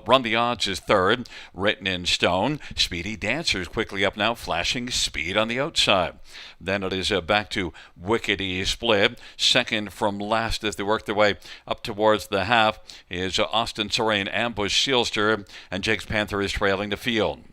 Run the Odds is third. Written in Stone. Speedy Dancer's quickly up now, flashing speed on the outside. Then it is back to Wickety Split. Second from last as they work their way up towards the half is Austin Surrey and Ambush Sealster, and Jake's Panther is trailing the field.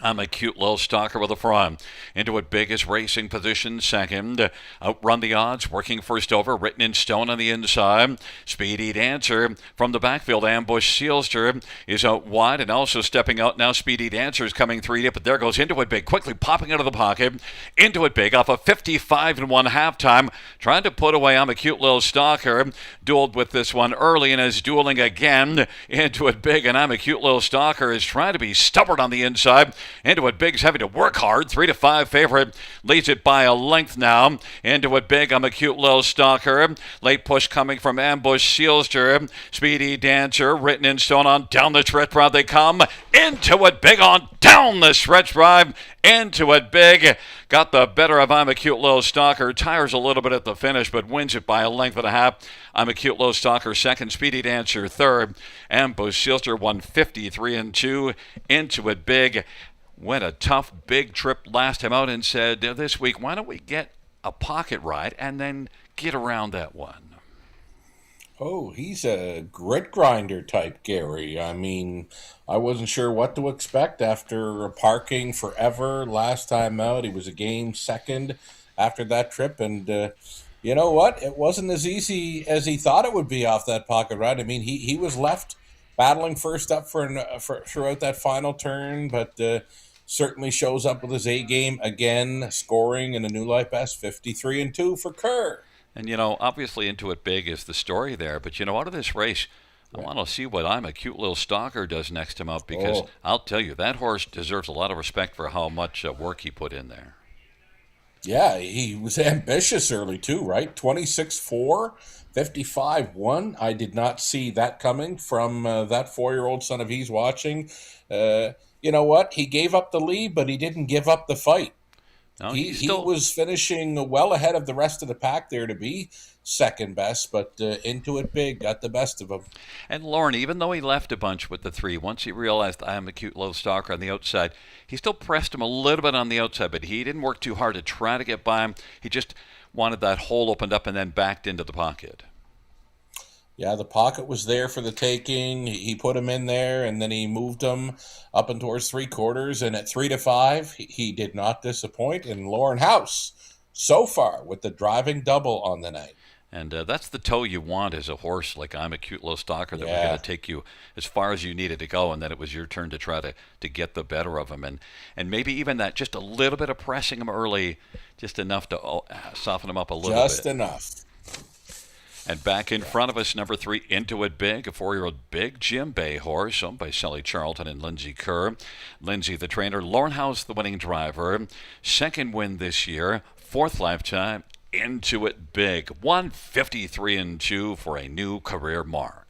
I'm a Cute Little Stalker with a front. Into It Big is racing position second. Outrun the Odds, working first over. Written in Stone on the inside. Speedy Dancer from the backfield. Ambush Sealster is out wide and also stepping out now. Speedy Dancer is coming 3 deep, but there goes Into It Big, quickly popping out of the pocket. Into It Big off a 55-1 halftime, trying to put away I'm a Cute Little Stalker. Dueled with this one early and is dueling again. Into It Big, and I'm a Cute Little Stalker is trying to be stubborn on the inside. Into It Big's having to work hard. 3-5 favorite. Leads it by a length now. Into It Big, I'm a Cute Little Stalker. Late push coming from Ambush Sealster. Speedy Dancer, Written in Stone on down the stretch drive they come. Into It Big on down the stretch drive. Into It Big got the better of I'm a Cute Little Stalker. Tires a little bit at the finish, but wins it by a length and a half. I'm a Cute Little Stalker second. Speedy Dancer third. Ambush Sealster 153-2. Into It Big went a tough big trip last time out and said this week, why don't we get a pocket ride and then get around that one? Oh, he's a grit grinder type, Gary. I mean, I wasn't sure what to expect after parking forever last time out. He was a game second after that trip, and you know what? It wasn't as easy as he thought it would be off that pocket ride. I mean, he was left battling first up for throughout that final turn, but certainly shows up with his A game again, scoring in a new life best 53-2 for Kerr. And, you know, obviously Into It Big is the story there. But, you know, out of this race, I want to see what I'm a Cute Little Stalker does next time out because I'll tell you, that horse deserves a lot of respect for how much work he put in there. Yeah, he was ambitious early too, right? 26-4, 55-1. I did not see that coming from that 4-year-old son of he's watching. You know what? He gave up the lead, but he didn't give up the fight. No, he was finishing well ahead of the rest of the pack there to be second best, but Into It Big got the best of him. And Lauren, even though he left a bunch with the 3, once he realized I am a Cute Little Stalker on the outside, he still pressed him a little bit on the outside, but he didn't work too hard to try to get by him. He just wanted that hole opened up and then backed into the pocket. Yeah, the pocket was there for the taking. He put him in there, and then he moved him up and towards 3/4. And at 3-5, he did not disappoint. And Lauren House, so far, with the driving double on the night. And that's the toe you want as a horse, like I'm a cute little stalker, that we're Yeah. going to take you as far as you needed to go, and then it was your turn to try to get the better of him. And maybe even that, just a little bit of pressing him early, just enough to soften him up a little Just bit. enough. And back in front of us, number 3, Into It Big, a 4-year-old Big Jim Bay horse, owned by Sally Charlton and Lindsay Kerr. Lindsay, the trainer, Lauren House, the winning driver. Second win this year, 4th lifetime. Into It Big, 153-2 for a new career mark.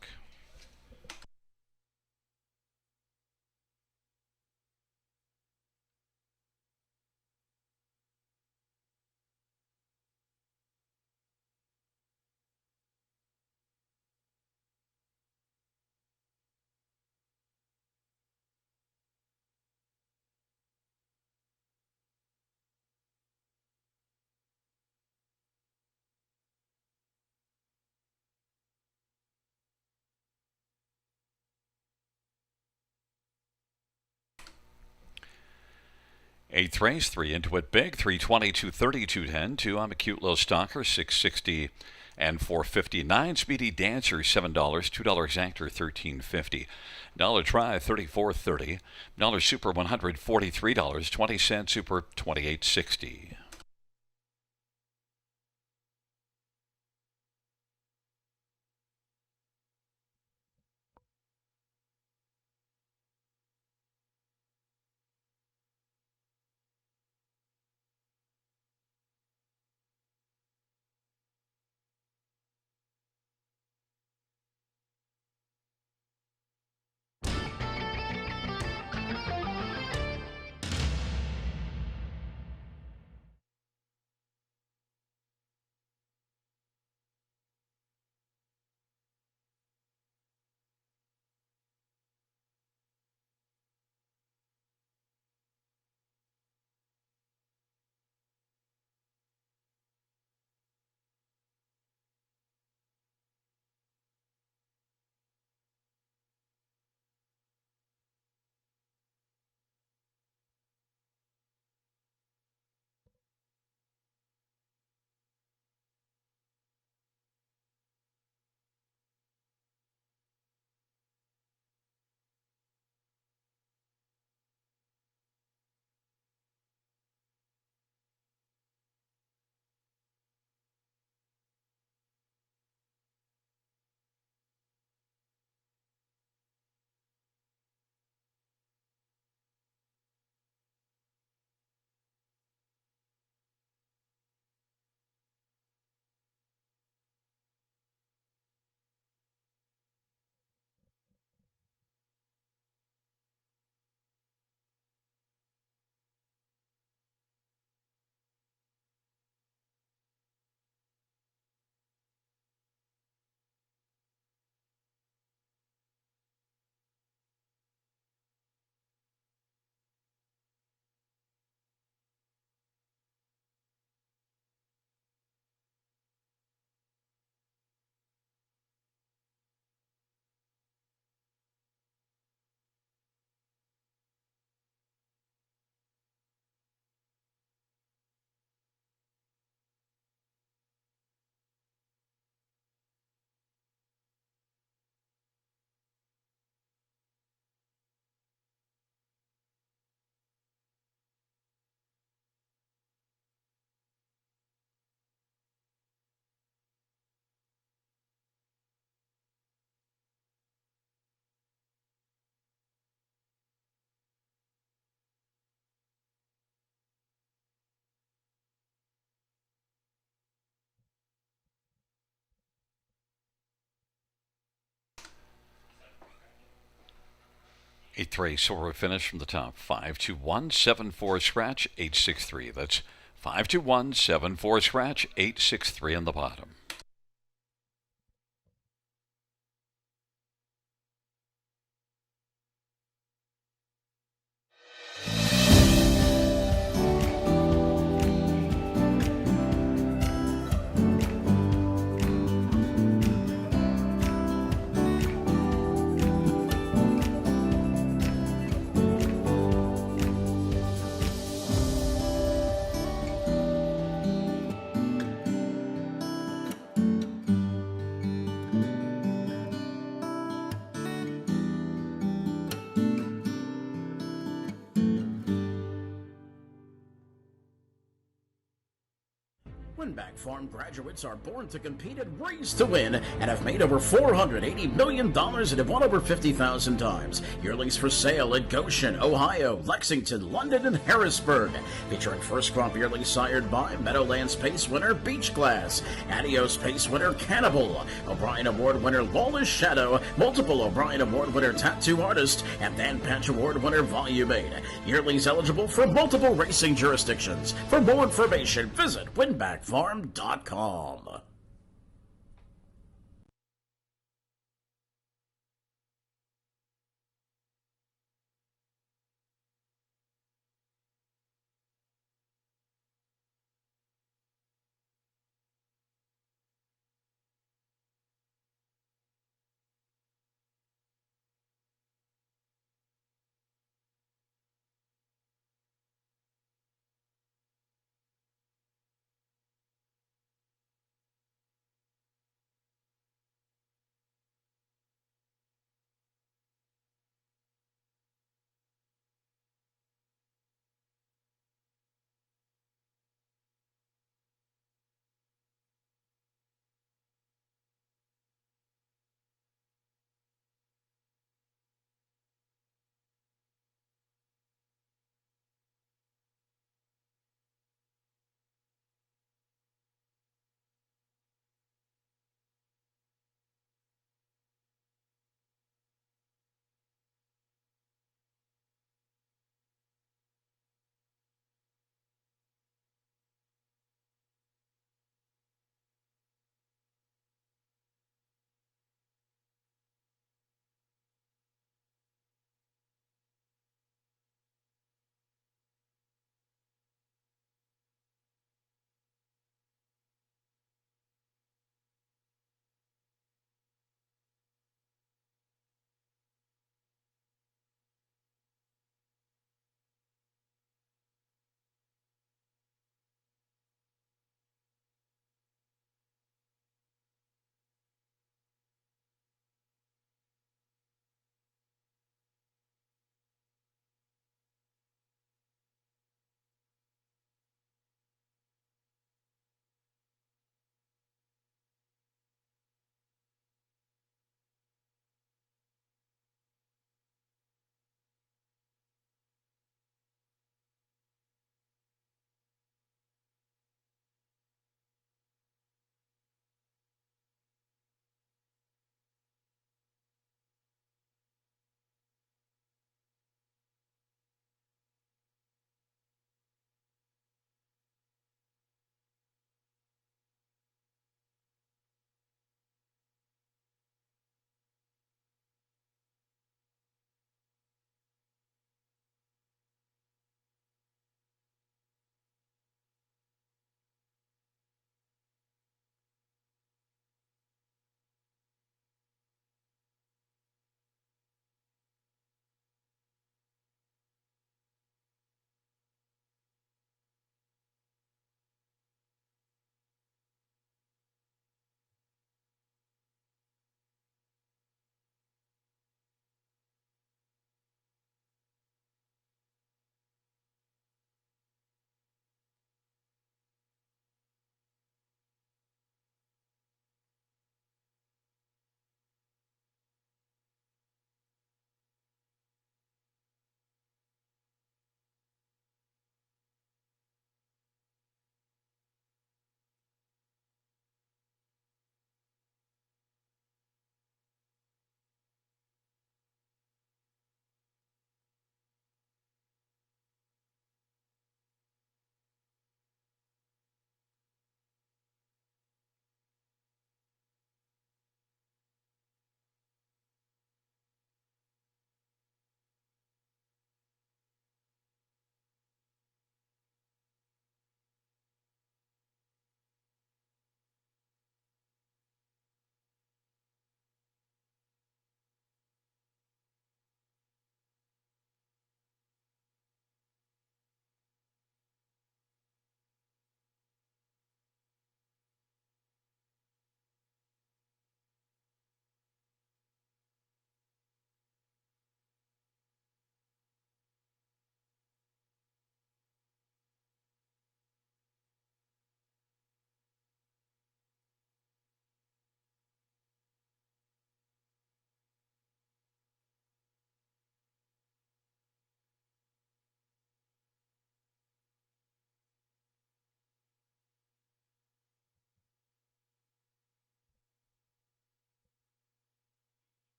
Eighth race, 3 Into It Big, 322, 32, 10. 2, I'm a Cute Little Stalker, 660 and 459. Speedy Dancer, $7. $2 Actor, $13.50. Dollar Try, $34.30. Dollar Super, $143. 20-cent Super, $28.60. Eighth race, so we finish from the top. 52174 scratch 863. That's 52174 scratch 863 on the bottom. Winback Farm graduates are born to compete and race to win and have made over $480 million and have won over 50,000 times. Yearlings for sale at Goshen, Ohio, Lexington, London, and Harrisburg. Featuring first crop yearlings sired by Meadowlands Pace winner Beach Glass, Adios Pace winner Cannibal, O'Brien Award winner Lawless Shadow, multiple O'Brien Award winner Tattoo Artist, and Dan Patch Award winner Volume 8. Yearlings eligible for multiple racing jurisdictions. For more information, visit winbackfarm.com.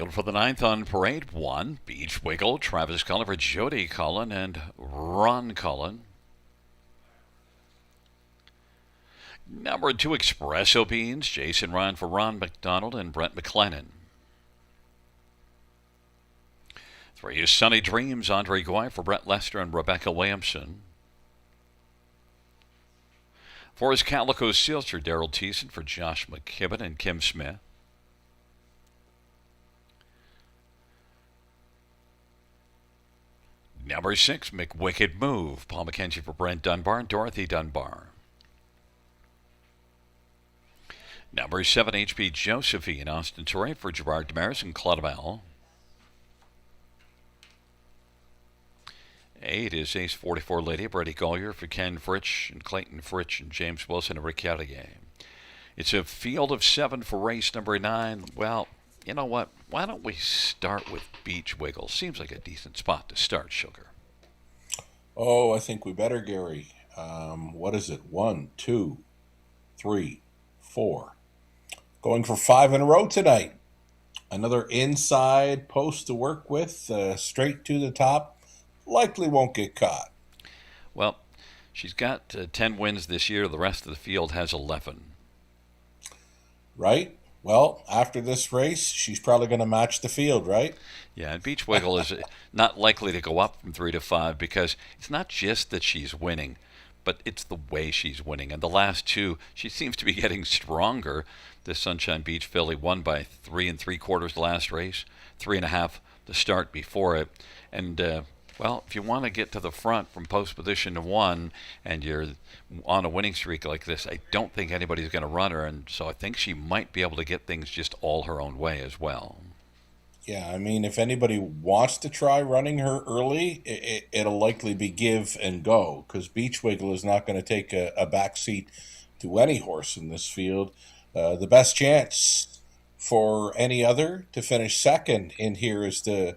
Scheduled for the ninth on Parade 1, Beach Wiggle, Travis Cullen for Jody Cullen and Ron Cullen. Number 2, Espresso Beans, Jason Ryan for Ron McDonald and Brent McLennan. 3 is Sunny Dreams, Andre Goy for Brett Lester and Rebecca Williamson. 4 is Calico Sealster, Daryl Thiessen for Josh McKibben and Kim Smith. Number 6, McWicked Move, Paul McKenzie for Brent Dunbar and Dorothy Dunbar. Number 7, HP Josephine, Austin Torrey for Gerard Damaris and Claudemel. 8 is Ace 44 Lady, Brady Collier for Ken Fritsch and Clayton Fritsch and James Wilson and Rick Cartier. It's a field of 7 for race number 9. Well, you know what? Why don't we start with Beach Wiggle? Seems like a decent spot to start, Sugar. Oh, I think we better, Gary. What is it? 1, 2, 3, 4. Going for 5 in a row tonight. Another inside post to work with, straight to the top. Likely won't get caught. Well, she's got 10 wins this year. The rest of the field has 11. Right? Well, after this race, she's probably going to match the field, right? Yeah, and Beach Wiggle is not likely to go up from 3 to 5 because it's not just that she's winning, but it's the way she's winning. And the last 2, she seems to be getting stronger. The Sunshine Beach filly won by 3 3/4 the last race, 3.5 the start before it. And, well, if you want to get to the front from post position to 1 and you're on a winning streak like this, I don't think anybody's going to run her. And so I think she might be able to get things just all her own way as well. Yeah, I mean, if anybody wants to try running her early, it'll likely be give and go because Beach Wiggle is not going to take a back seat to any horse in this field. The best chance for any other to finish second in here is to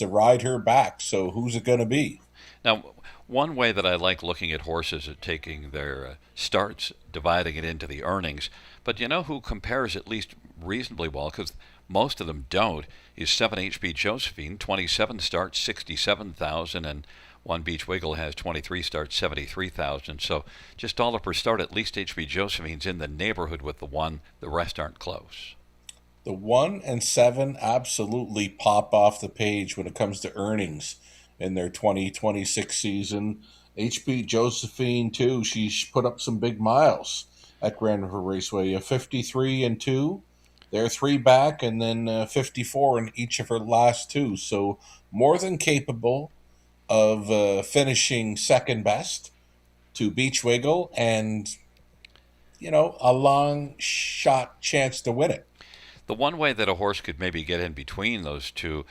ride her back. So who's it going to be? Now, one way that I like looking at horses is taking their starts, dividing it into the earnings. But you know who compares at least reasonably well, because most of them don't, is 7 HP Josephine, 27 starts, 67,000, and 1 Beach Wiggle has 23 starts, 73,000. So just dollar per start, at least HP Josephine's in the neighborhood with the 1. The rest aren't close. The 1 and 7 absolutely pop off the page when it comes to earnings in their 2026 season. HP Josephine, too, she's put up some big miles at Grand River Raceway. A 53 and 2. They're 3 back, and then 54 in each of her last 2. So more than capable of finishing second best to Beach Wiggle and, you know, a long shot chance to win it. The one way that a horse could maybe get in between those two,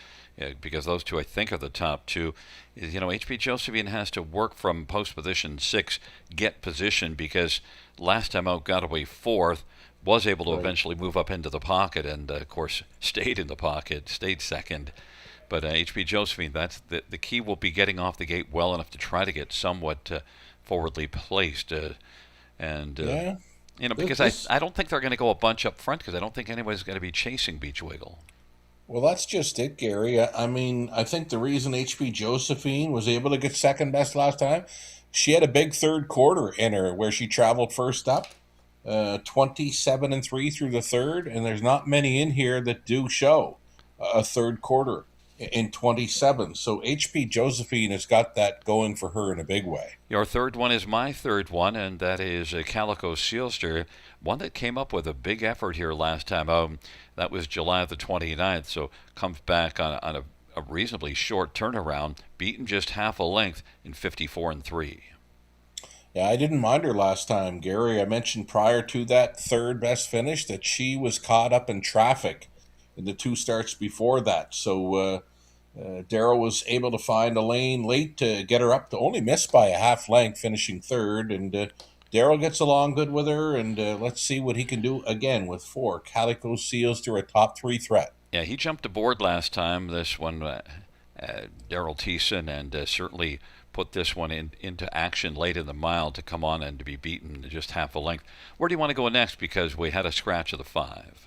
because those two I think are the top 2, is, you know, HP Josephine has to work from post position 6, get position, because last time out got away 4th, was able to eventually move up into the pocket, and of course stayed in the pocket, stayed second. But HP Josephine, that's the key, will be getting off the gate well enough to try to get somewhat forwardly placed. Yeah. You know, because I don't think they're going to go a bunch up front because I don't think anybody's going to be chasing Beach Wiggle. Well, that's just it, Gary. I mean, I think the reason HP Josephine was able to get second best last time, she had a big third quarter in her where she traveled first up, 27 and 3 through the third, and there's not many in here that do show a third quarter in 27. So HP Josephine has got that going for her in a big way. Your third one is my third one, and that is Calico Sealster, one that came up with a big effort here last time. That was July the 29th, so comes back on a reasonably short turnaround, beaten just half a length in 54 and 3. Yeah, I didn't mind her last time, Gary. I mentioned prior to that third best finish that she was caught up in traffic in the 2 starts before that. So Darrell was able to find a lane late to get her up to only miss by a half length, finishing third. And Darrell gets along good with her, and let's see what he can do again with 4. Calico Seals to a top 3 threat. Yeah, he jumped aboard last time, this one, Daryl Thiessen, and certainly put this one into action late in the mile to come on and to be beaten just half a length. Where do you want to go next? Because we had a scratch of the 5.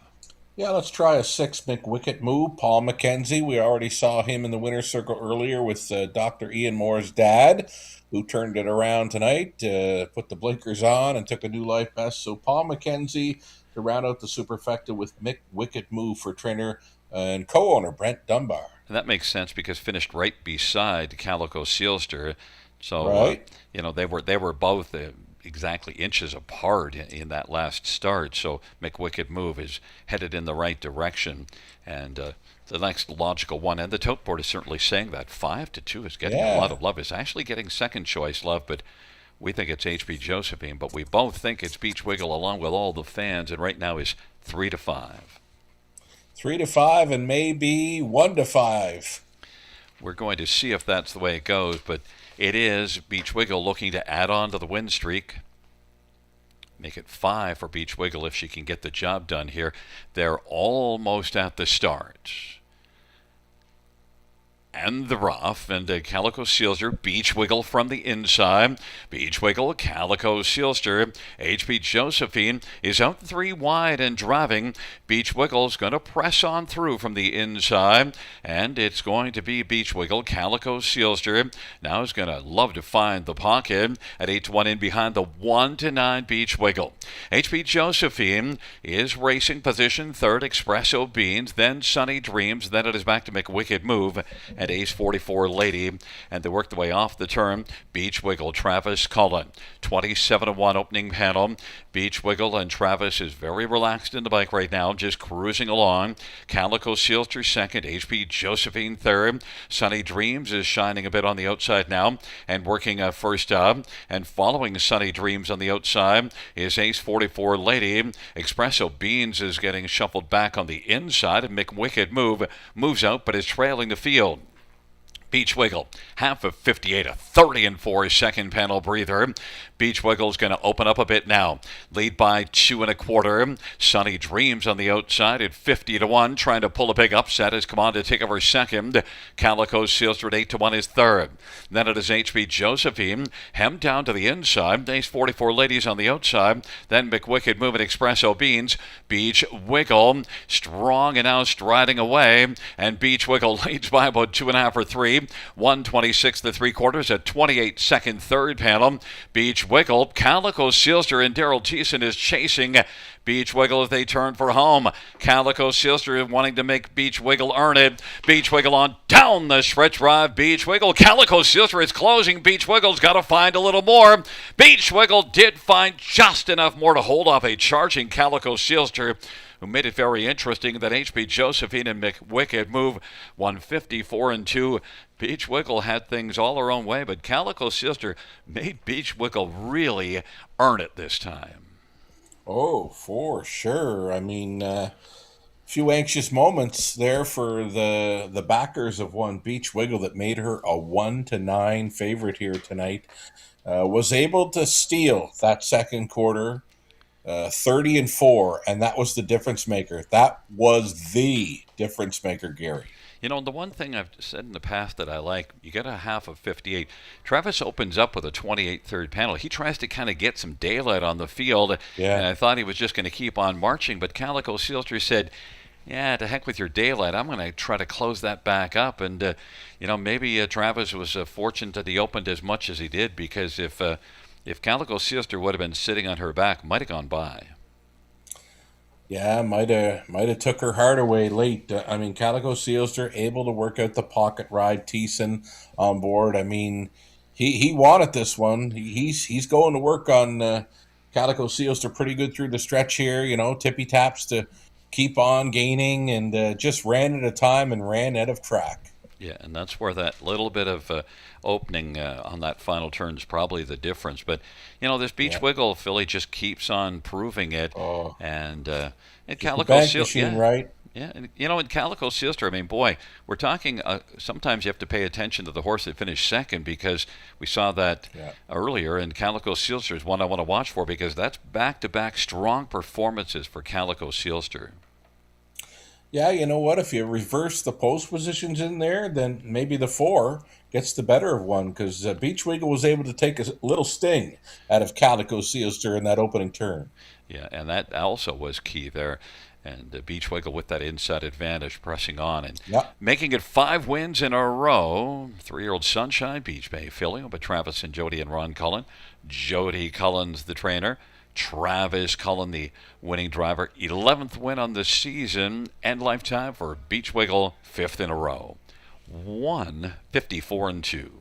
Yeah, let's try a 6 McWicket move. Paul McKenzie, we already saw him in the winner's circle earlier with Dr. Ian Moore's dad, who turned it around tonight, put the blinkers on, and took a new life best. So Paul McKenzie to round out the superfecta with McWicket move for trainer and co-owner Brent Dunbar. And that makes sense because finished right beside Calico Sealster. So Right? they were both exactly inches apart in that last start. So McWicked Move is headed in the right direction, and the next logical one, and the tote board is certainly saying that 5-2 is getting a lot Yeah. of love. It's actually getting second choice love, but we think it's HB Josephine. But we both think it's Beach Wiggle along with all the fans, and right now is 3-5. 3-5 and maybe 1-5. We're going to see if that's the way it goes, but it is Beach Wiggle looking to add on to the win streak. Make it 5 for Beach Wiggle if she can get the job done here. They're almost at the start. And the rough, and Calico Sealster, Beach Wiggle from the inside. Beach Wiggle, Calico Sealster. HB Josephine is out 3 wide and driving. Beach Wiggle's going to press on through from the inside, and it's going to be Beach Wiggle, Calico Sealster. Now is going to love to find the pocket at 8-1 in behind the 1-9 Beach Wiggle. HB Josephine is racing position third, Espresso Beans, then Sunny Dreams, then it is back to McWicked Move and Ace 44 Lady, and they work their way off the turn. Beach Wiggle, Travis Cullen, 27-1 opening panel. Beach Wiggle and Travis is very relaxed in the bike right now, just cruising along. Calico Sealster second, HP Josephine third. Sunny Dreams is shining a bit on the outside now and working first up, and following Sunny Dreams on the outside is Ace 44 Lady. Espresso Beans is getting shuffled back on the inside, and McWicked Move moves out but is trailing the field. Beach Wiggle, half of 58, a 30-4 second panel breather. Beach Wiggle's going to open up a bit now. Lead by 2 1/4. Sunny Dreams on the outside at 50-1, trying to pull a big upset has come on to take over second. Calico Sealster at 8-1 is third. Then it is HB Josephine, hemmed down to the inside. Ace 44 Ladies on the outside. Then McWicked Move and Espresso Beans. Beach Wiggle, strong and now striding away. And Beach Wiggle leads by about 2.5 or 3. 126 3/4 at 28 second third panel. Beach Wiggle, Calico Sealster and Daryl Thiessen is chasing Beach Wiggle as they turn for home. Calico Sealster wanting to make Beach Wiggle earn it. Beach Wiggle on down the stretch drive. Beach Wiggle, Calico Sealster is closing. Beach Wiggle's got to find a little more. Beach Wiggle did find just enough more to hold off a charging Calico Sealster, who made it very interesting that HB Josephine and McWicked Move 154-2. Beach Wiggle had things all her own way, but Calico Sealster made Beach Wiggle really earn it this time. Oh, for sure. I mean, few anxious moments there for the backers of one Beach Wiggle that made her a 1-9 favorite here tonight. Was able to steal that second quarter, 30-4, and that was the difference maker. That was the difference maker, Gary. You know, the one thing I've said in the past that I like, you get a half of 58. Travis opens up with a 28 third panel. He tries to kind of get some daylight on the field, Yeah. and I thought he was just going to keep on marching, but Calico Sealster said, yeah, to heck with your daylight. I'm going to try to close that back up. And, maybe Travis was fortunate that he opened as much as he did, because if Calico Sealster would have been sitting on her back, might have gone by. Yeah, might have took her heart away late. I mean, Calico Sealster able to work out the pocket ride. Thiessen on board. I mean, he wanted this one. He's going to work on Calico Sealster pretty good through the stretch here. Tippy taps to keep on gaining, and just ran at a time and ran out of track. Yeah, and that's where that little bit of opening on that final turn is probably the difference. But, this Beach Wiggle filly just keeps on proving it. Oh, And the Calico bank Sealster, machine, yeah. right? Yeah, and in Calico Sealster, I mean, boy, we're talking, sometimes you have to pay attention to the horse that finished second, because we saw that earlier, and Calico Sealster is one I want to watch for, because that's back-to-back strong performances for Calico Sealster. Yeah, you know what? If you reverse the post positions in there, then maybe the 4 gets the better of one, because Beach Wiggle was able to take a little sting out of Calico Sealster in that opening turn. Yeah, and that also was key there. And Beach Wiggle with that inside advantage, pressing on and Yep. making it 5 wins in a row. 3-year-old Sunshine Beach Bay filly, but Travis and Jody and Ron Cullen. Jody Cullen's the trainer. Travis Cullen, the winning driver. 11th win on the season and lifetime for Beach Wiggle, 5th in a row. 154-2.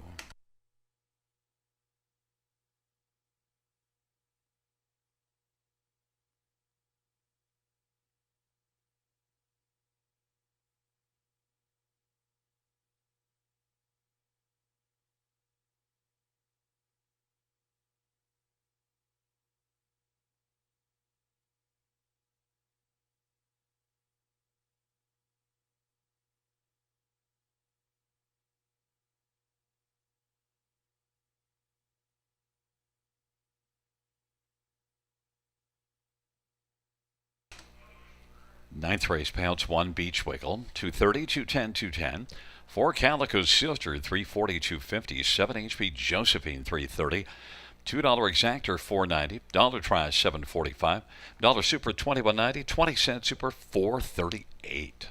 Ninth race, Pounce 1, Beach Wiggle, 230, 210, 210. 4 Calico's Sister, 340, 250. 7 HP Josephine, 330. $2 Exactor, 490. Dollar Try, 745. Dollar Super, 21.90. 20-cent Super, 438.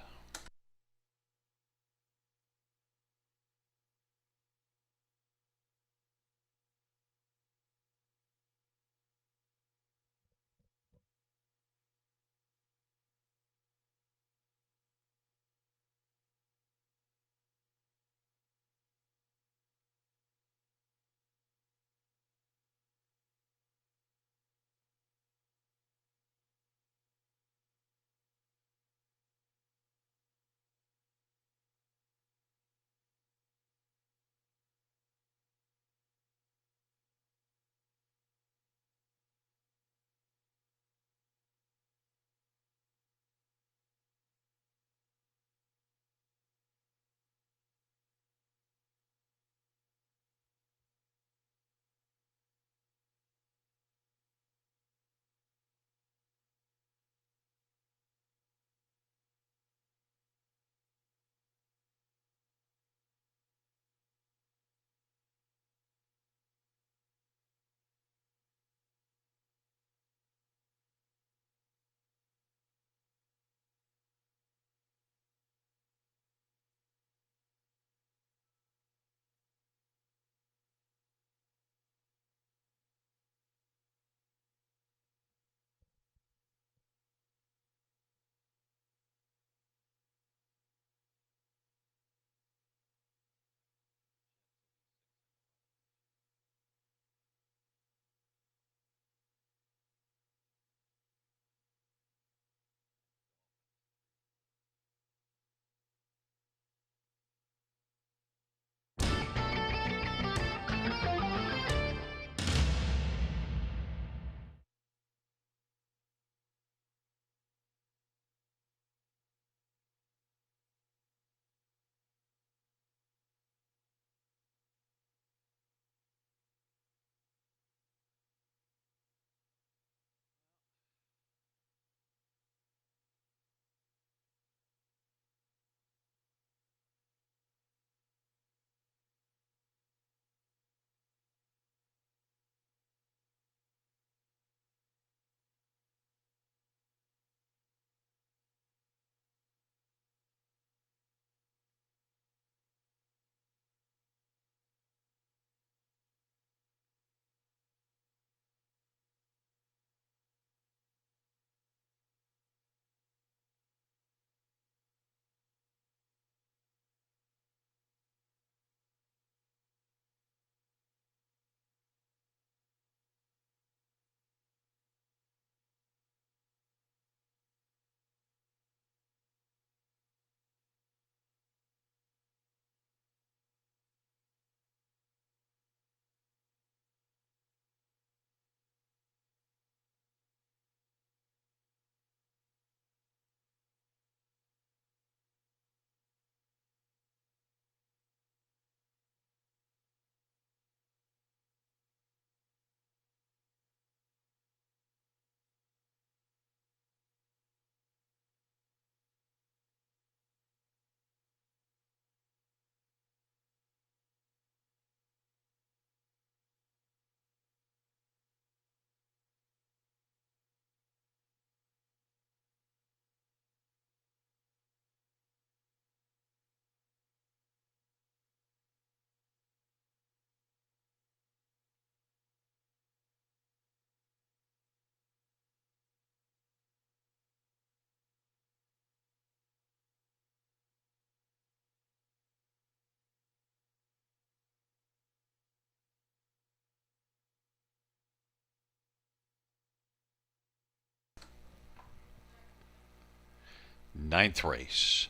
ninth race.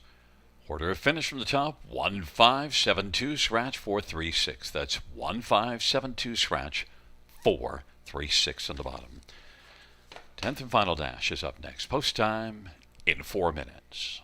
Order of finish from the top, 1572 scratch 436. That's 1572 scratch 436 on the bottom. 10th and final dash is up next. Post time in 4 minutes.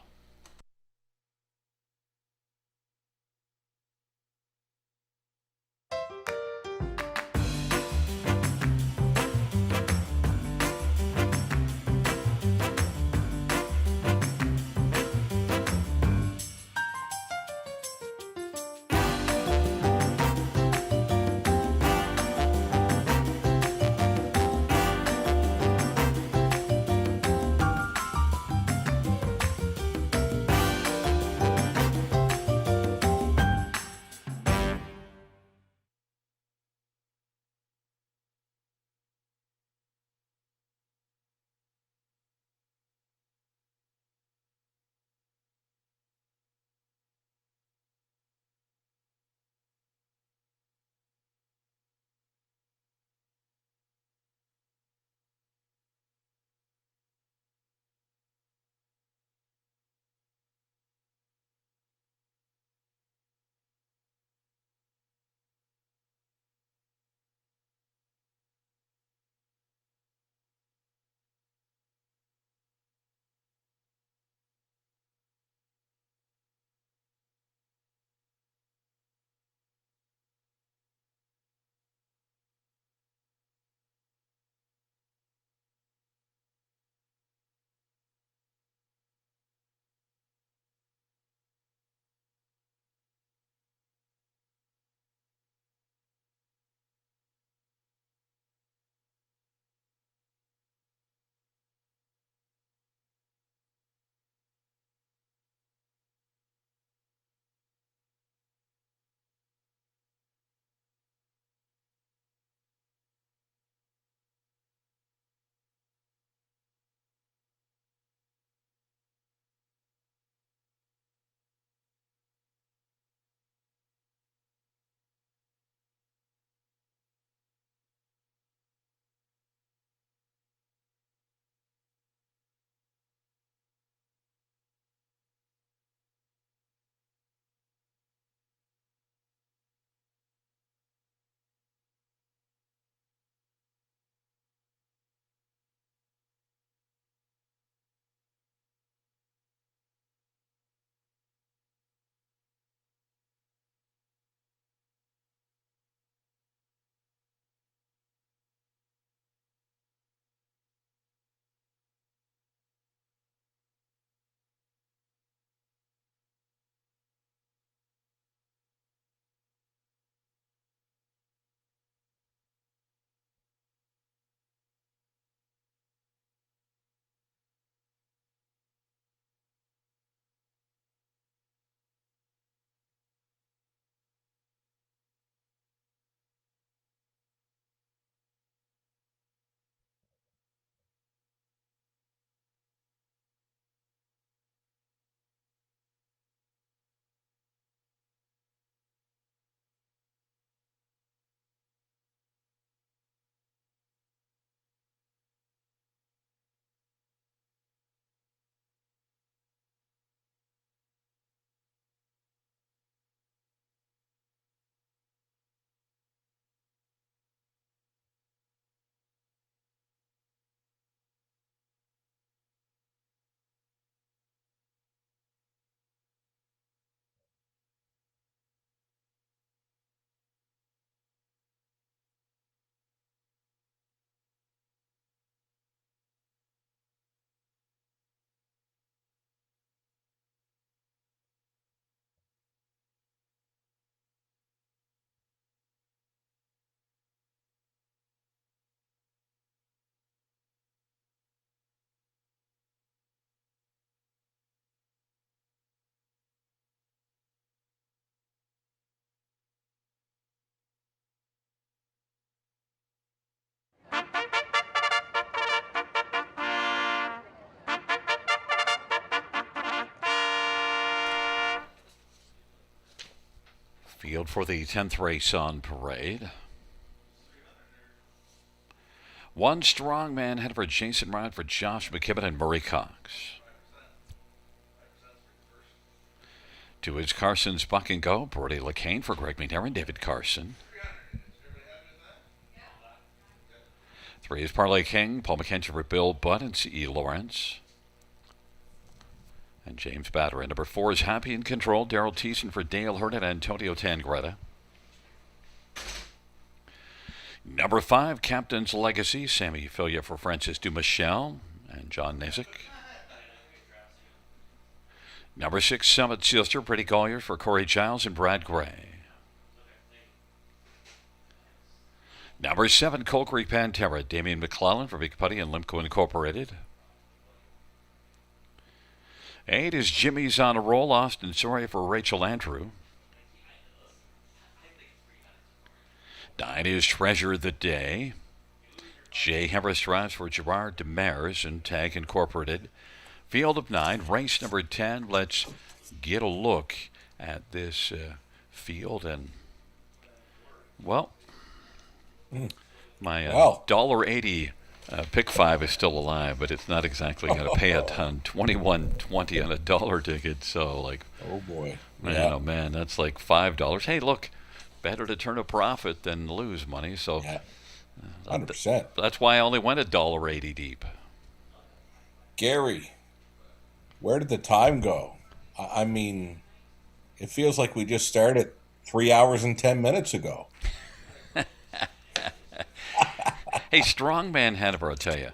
Field for the 10th race on parade. One strong man headed for Jason Rod for Josh McKibben and Murray Cox. Two is Carson's Buck and Go. Brody LeCain for Greg McNair and David Carson. Three is Parlay King. Paul McKenzie for Bill Budd and C.E. Lawrence. And James Batter. And number 4 is Happy in Control. Daryl Thiessen for Dale Hurd and Antonio Tangretta. Number 5, Captain's Legacy. Sammy Filia for Francis Dumichel and John Nizick. Number 6, Summit Sister. Pretty Collier for Corey Giles and Brad Gray. Number 7, Coal Creek Pantera. Damian McClellan for Big Putty and Limco Incorporated. 8 is Jimmy's on a Roll. Austin Soria for Rachel Andrew. 9 is Treasure of the Day. Jay Harris drives for Gerard Demers and Tag Incorporated. Field of 9, race number 10. Let's get a look at this field. And, well, my $1.80 pick 5 is still alive, but it's not exactly going to pay a ton. $21.20 on a dollar ticket. So, like, oh boy, man, oh man, that's like $5. Hey, look, better to turn a profit than lose money. So, 100%. That's why I only went $1.80 deep. Gary, where did the time go? I mean, it feels like we just started 3 hours and 10 minutes ago. Hey, Strongman Hanover, I'll tell you,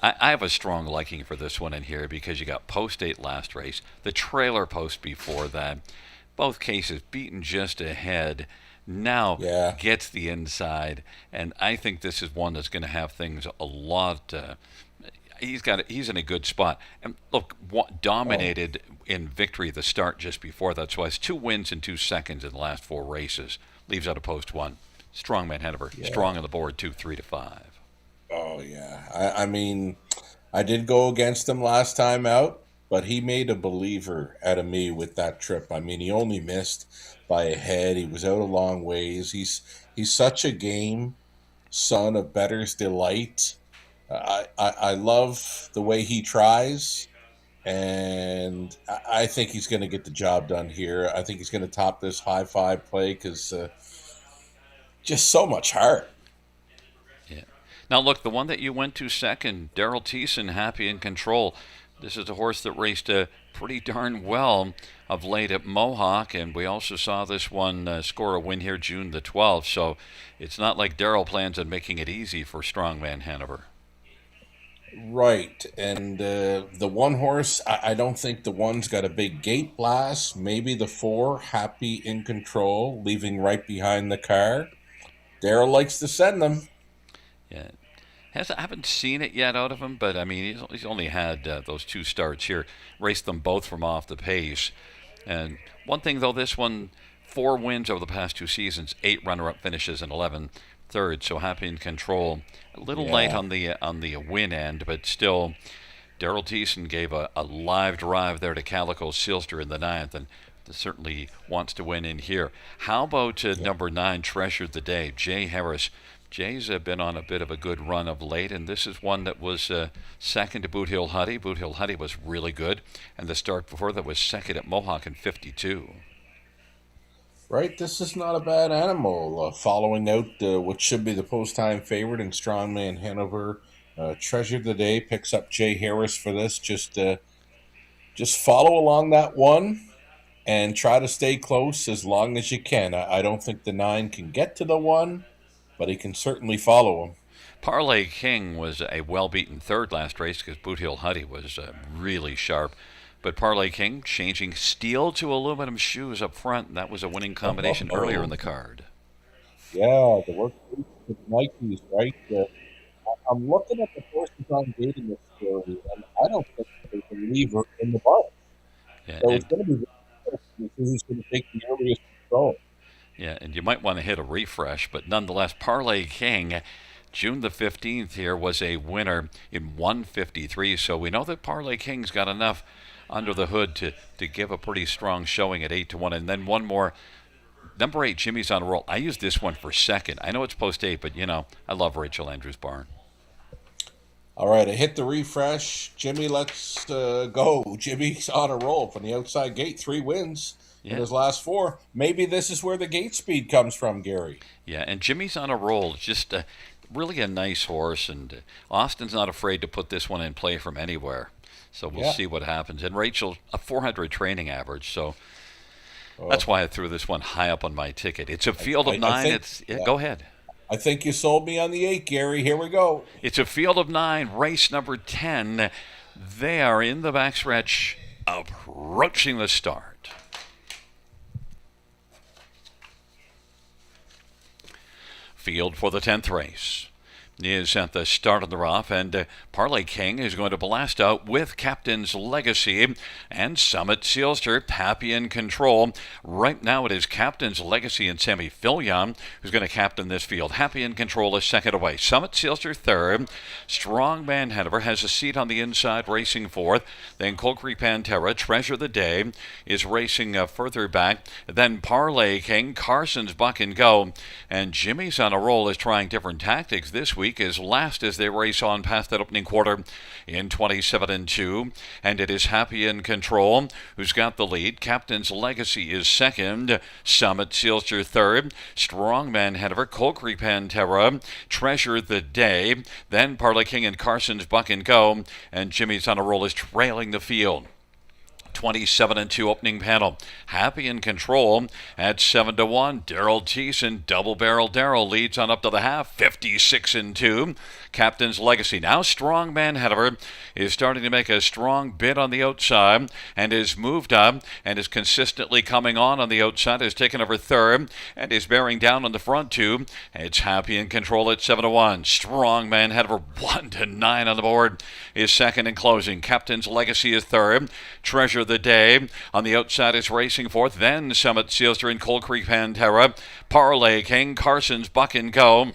I have a strong liking for this one in here because you got post 8 last race, the trailer post before that, both cases beaten just ahead, now gets the inside, and I think this is one that's going to have things a lot. He's in a good spot, and look, dominated in victory the start just before that. So has 2 wins in 2 seconds in the last 4 races. Leaves out a post 1. Strongman Hanover, strong on the board 2, 3 to 5. Oh, yeah. I mean, I did go against him last time out, but he made a believer out of me with that trip. I mean, he only missed by a head. He was out a long ways. He's such a game son of Better's Delight. I love the way he tries, and I think he's going to get the job done here. I think he's going to top this high 5 play because just so much heart. Now, look, the one that you went to second, Daryl Thiessen, Happy in Control. This is a horse that raced pretty darn well of late at Mohawk, and we also saw this one score a win here June the 12th. So it's not like Daryl plans on making it easy for Strongman Hanover. Right, and the one horse, I don't think the one's got a big gate blast. Maybe the 4, Happy in Control, leaving right behind the car. Daryl likes to send them. Yeah, I haven't seen it yet out of him, but I mean he's only had those 2 starts here. Raced them both from off the pace. And one thing though, this one 4 wins over the past 2 seasons, 8 runner-up finishes, and 11 thirds. So Happy in Control, a little light on the win end, but still, Daryl Thiessen gave a live drive there to Calico Silster in the 9th, and certainly wants to win in here. How about number 9, Treasure the Day, Jay Harris? Jay's been on a bit of a good run of late, and this is one that was second to Boot Hill Huddy. Boot Hill Huddy was really good, and the start before that was second at Mohawk in 52. Right, this is not a bad animal. Following out what should be the post-time favorite in Strongman Hanover, Treasure the Day picks up Jay Harris for this. Just follow along that one and try to stay close as long as you can. I don't think the 9 can get to the 1, but he can certainly follow him. Parlay King was a well-beaten third last race because Boot Hill Huddy was really sharp. But Parlay King changing steel to aluminum shoes up front, and that was a winning combination earlier in the card. Yeah, the work with Nikes, right? I'm looking at the horses on gate in this story, and I don't think there's a lever in the bar. Yeah, so it's going to be who's going to take the earliest control. Yeah, and you might want to hit a refresh, but nonetheless, Parlay King, June the 15th here, was a winner in 153, so we know that Parlay King's got enough under the hood to give a pretty strong showing at 8-1. And then one more, number 8, Jimmy's on a Roll. I used this one for second. I know it's post 8, but I love Rachel Andrews' barn. All right, I hit the refresh. Jimmy, let's go. Jimmy's on a roll from the outside gate. 3 wins in Yeah. his last four. Maybe this is where the gate speed comes from, Gary. Yeah, and Jimmy's on a roll. Just really a nice horse, and Austin's not afraid to put this one in play from anywhere. So we'll Yeah. see what happens. And Rachel, a 400 training average, so that's Oh, why I threw this one high up on my ticket. It's a field of I nine. think, It's yeah, go ahead. I think you sold me on the 8, Gary. Here we go. It's a field of nine. Race number 10. They are in the backstretch, approaching the start. Field for the 10th race is at the start of the rough, and Parlay King is going to blast out with Captain's Legacy and Summit Sealster, happy in control. Right now it is Captain's Legacy and Sammy Filion who's going to captain this field. Happy in control is second away. Summit Sealster third. Strongman Hanover has a seat on the inside, racing fourth. Then Cold Creek Pantera, Treasure the Day, is racing further back. Then Parlay King, Carson's Buck and Go, and Jimmy's on a roll is trying different tactics this week is last as they race on past that opening quarter in 27-2, and it is Happy in Control who's got the lead. Captain's Legacy is second, Summit Sealster third, Strongman Hanover, Cold Creek Pantera, Treasure the Day, then Parlay King and Carson's Buck and Go, and Jimmy's on a roll is trailing the field. 27-2 opening panel. Happy in control at 7-1. Daryl Thiessen, double barrel Daryl leads on up to the half. 56-2. Captain's Legacy. Now Strongman Hanover is starting to make a strong bid on the outside and is moved up and is consistently coming on the outside. Has taken over third and is bearing down on the front two. It's Happy in control at 7-1. Strongman Hanover 1-9 on the board is second and closing. Captain's Legacy is third. Treasure the Day on the outside is racing fourth. Then Summit Sealster and Cold Creek Pantera. Parlay King, Carson's Buck and Go,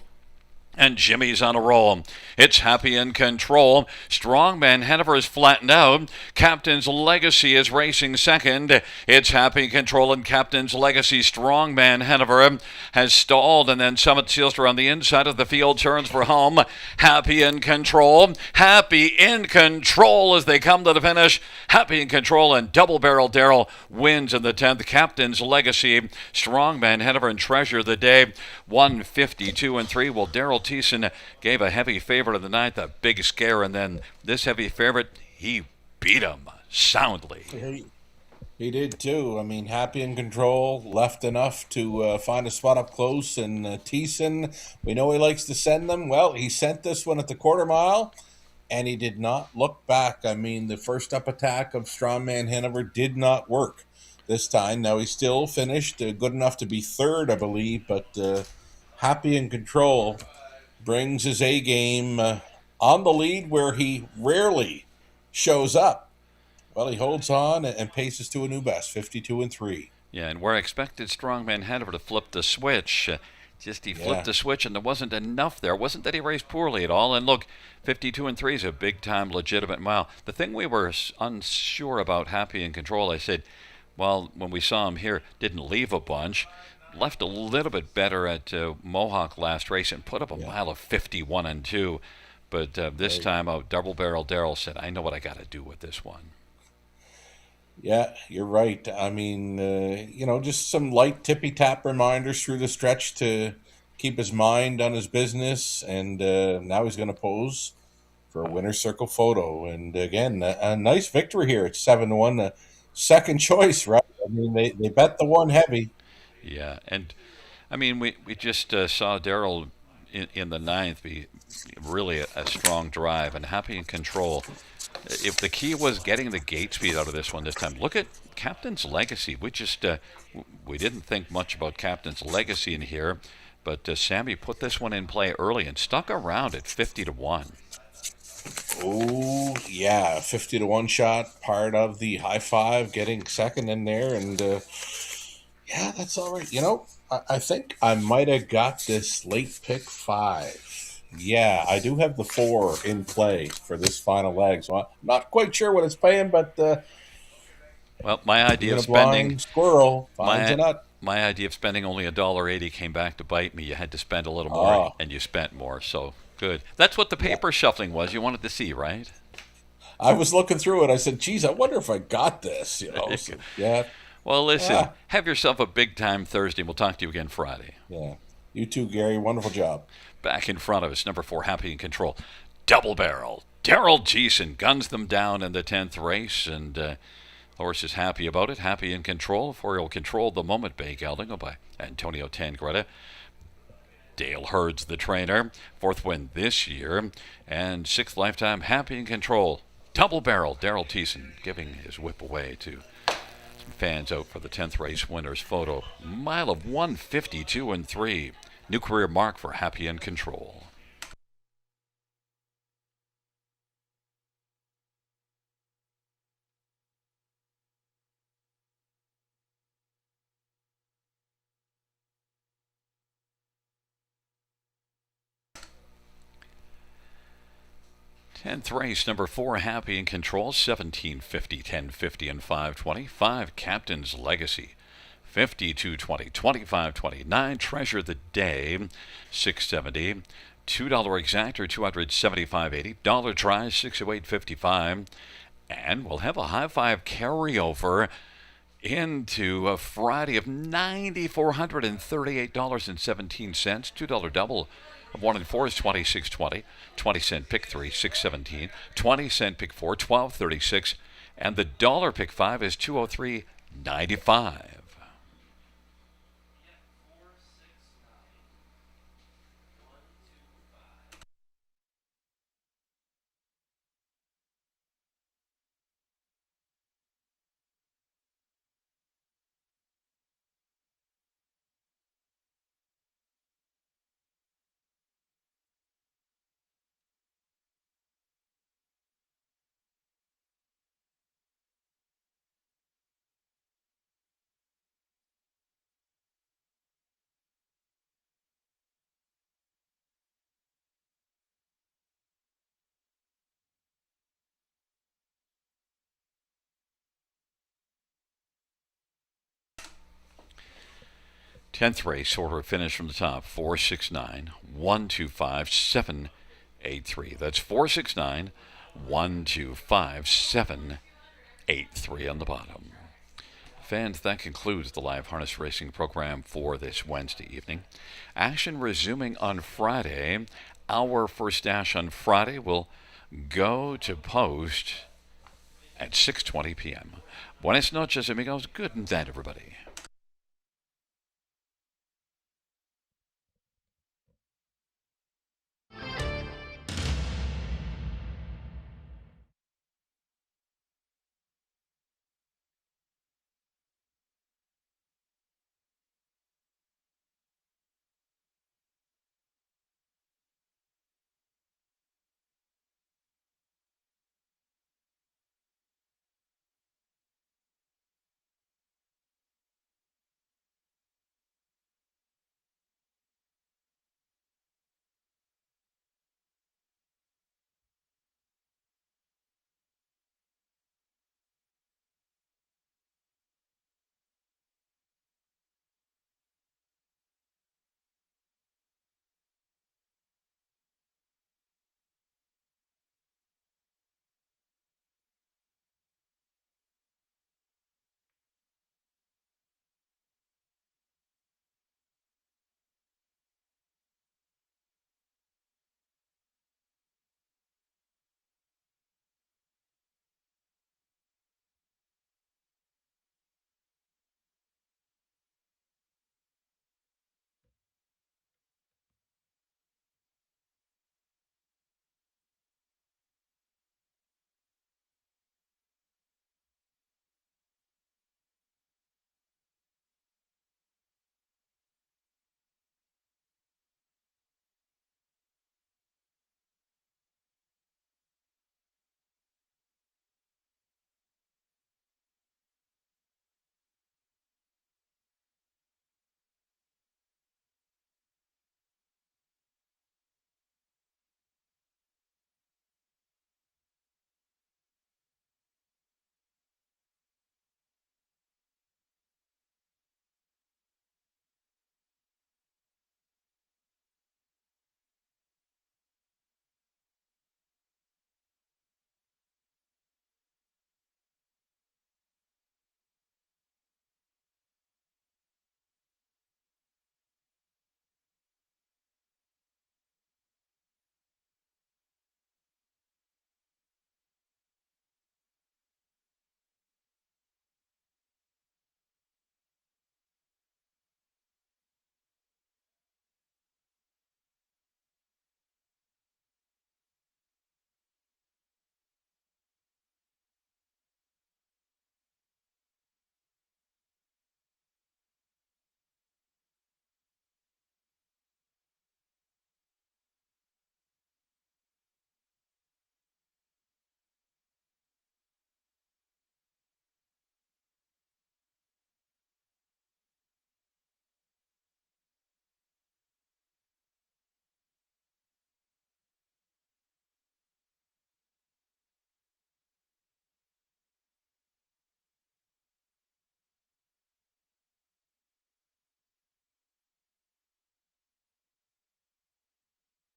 and Jimmy's on a roll. It's Happy in Control. Strongman Hanover is flattened out. Captain's Legacy is racing second. It's Happy in Control and Captain's Legacy. Strongman Hanover has stalled, and then Summit Sealster on the inside of the field turns for home. Happy in Control. Happy in Control as they come to the finish. Happy in Control and Double Barrel Daryl wins in the 10th. Captain's Legacy, Strongman Hanover, and Treasure the Day 152-3. Well, Daryl Thiessen gave a heavy favorite of the ninth a big scare, and then this heavy favorite, he beat him soundly. He did too. I mean, Happy in Control left enough to find a spot up close, and Thiessen, we know he likes to send them. Well, he sent this one at the quarter mile, and he did not look back. I mean, the first up attack of Strongman Hanover did not work this time. Now, he still finished good enough to be third, I believe, but Happy in Control brings his A game on the lead where he rarely shows up. Well, he holds on and paces to a new best, 52-3. Yeah, and where I expected Strongman Hanover to flip the switch, just he flipped the switch, and there wasn't enough there. It wasn't that he raced poorly at all. And look, 52-3 is a big-time legitimate mile. The thing we were unsure about Happy in Control, I said, well, when we saw him here, didn't leave a bunch. Left a little bit better at Mohawk last race and put up a mile of 51-2. But this time out, Double Barrel Daryl said, I know what I got to do with this one. Yeah, you're right. I mean, just some light tippy-tap reminders through the stretch to keep his mind on his business. And now he's going to pose for a winner's circle photo. And again, a nice victory here. It's 7-1, second choice, right? I mean, they bet the one heavy. Yeah, and I mean, we just saw Daryl in the ninth be really a strong drive and Happy in Control. If the key was getting the gate speed out of this one this time, look at Captain's Legacy. We just we didn't think much about Captain's Legacy in here, but Sammy put this one in play early and stuck around at 50-1. Oh, yeah, 50-1 shot, part of the high five, getting second in there, and yeah, that's all right. I think I might have got this late pick 5. Yeah, I do have the 4 in play for this final leg, so I'm not quite sure what it's paying, but well, my idea of a blind spending squirrel finds a nut. My idea of spending only $1.80 came back to bite me. You had to spend a little more, and you spent more. So good. That's what the paper shuffling was. You wanted to see, right? I was looking through it. I said, "Geez, I wonder if I got this." So, yeah. Well, listen, Ah, have yourself a big time Thursday. We'll talk to you again Friday. yeah. You too, Gary. Wonderful job. Back in front of us, number 4, Happy in Control. Double barrel. Daryl Geeson guns them down in the 10th race, and the horse is happy about it. Happy in Control. 4-year-old Control the Moment, Bay Gelding, by Antonio Tangretta. Dale Hurd's the trainer. 4th win this year. And 6th lifetime, Happy in Control. Double barrel. Daryl Geeson giving his whip away to some fans out for the 10th race winner's photo. Mile of 152 and 3. New career mark for Happy in Control. Tenth race, number 4, Happy in Control, 1750, 1050, and 520. 5, Captain's Legacy, 5220, 2529. Treasure the Day, 670. $2 exactor, 275.80. Dollar tries, 608.55. And we'll have a high five carryover into a Friday of $9,438.17. $2 double of 1 and 4 is 26.20. 20-cent pick 3, 6.17. 20-cent pick 4, 12.36. And the dollar pick 5 is 203.95. Tenth race, order of finish from the top, 469, 125, 783. That's 469, 125, 783 on the bottom. Fans, that concludes the live harness racing program for this Wednesday evening. Action resuming on Friday. Our first dash on Friday will go to post at 6:20 p.m. Buenas noches, amigos. Good night, everybody.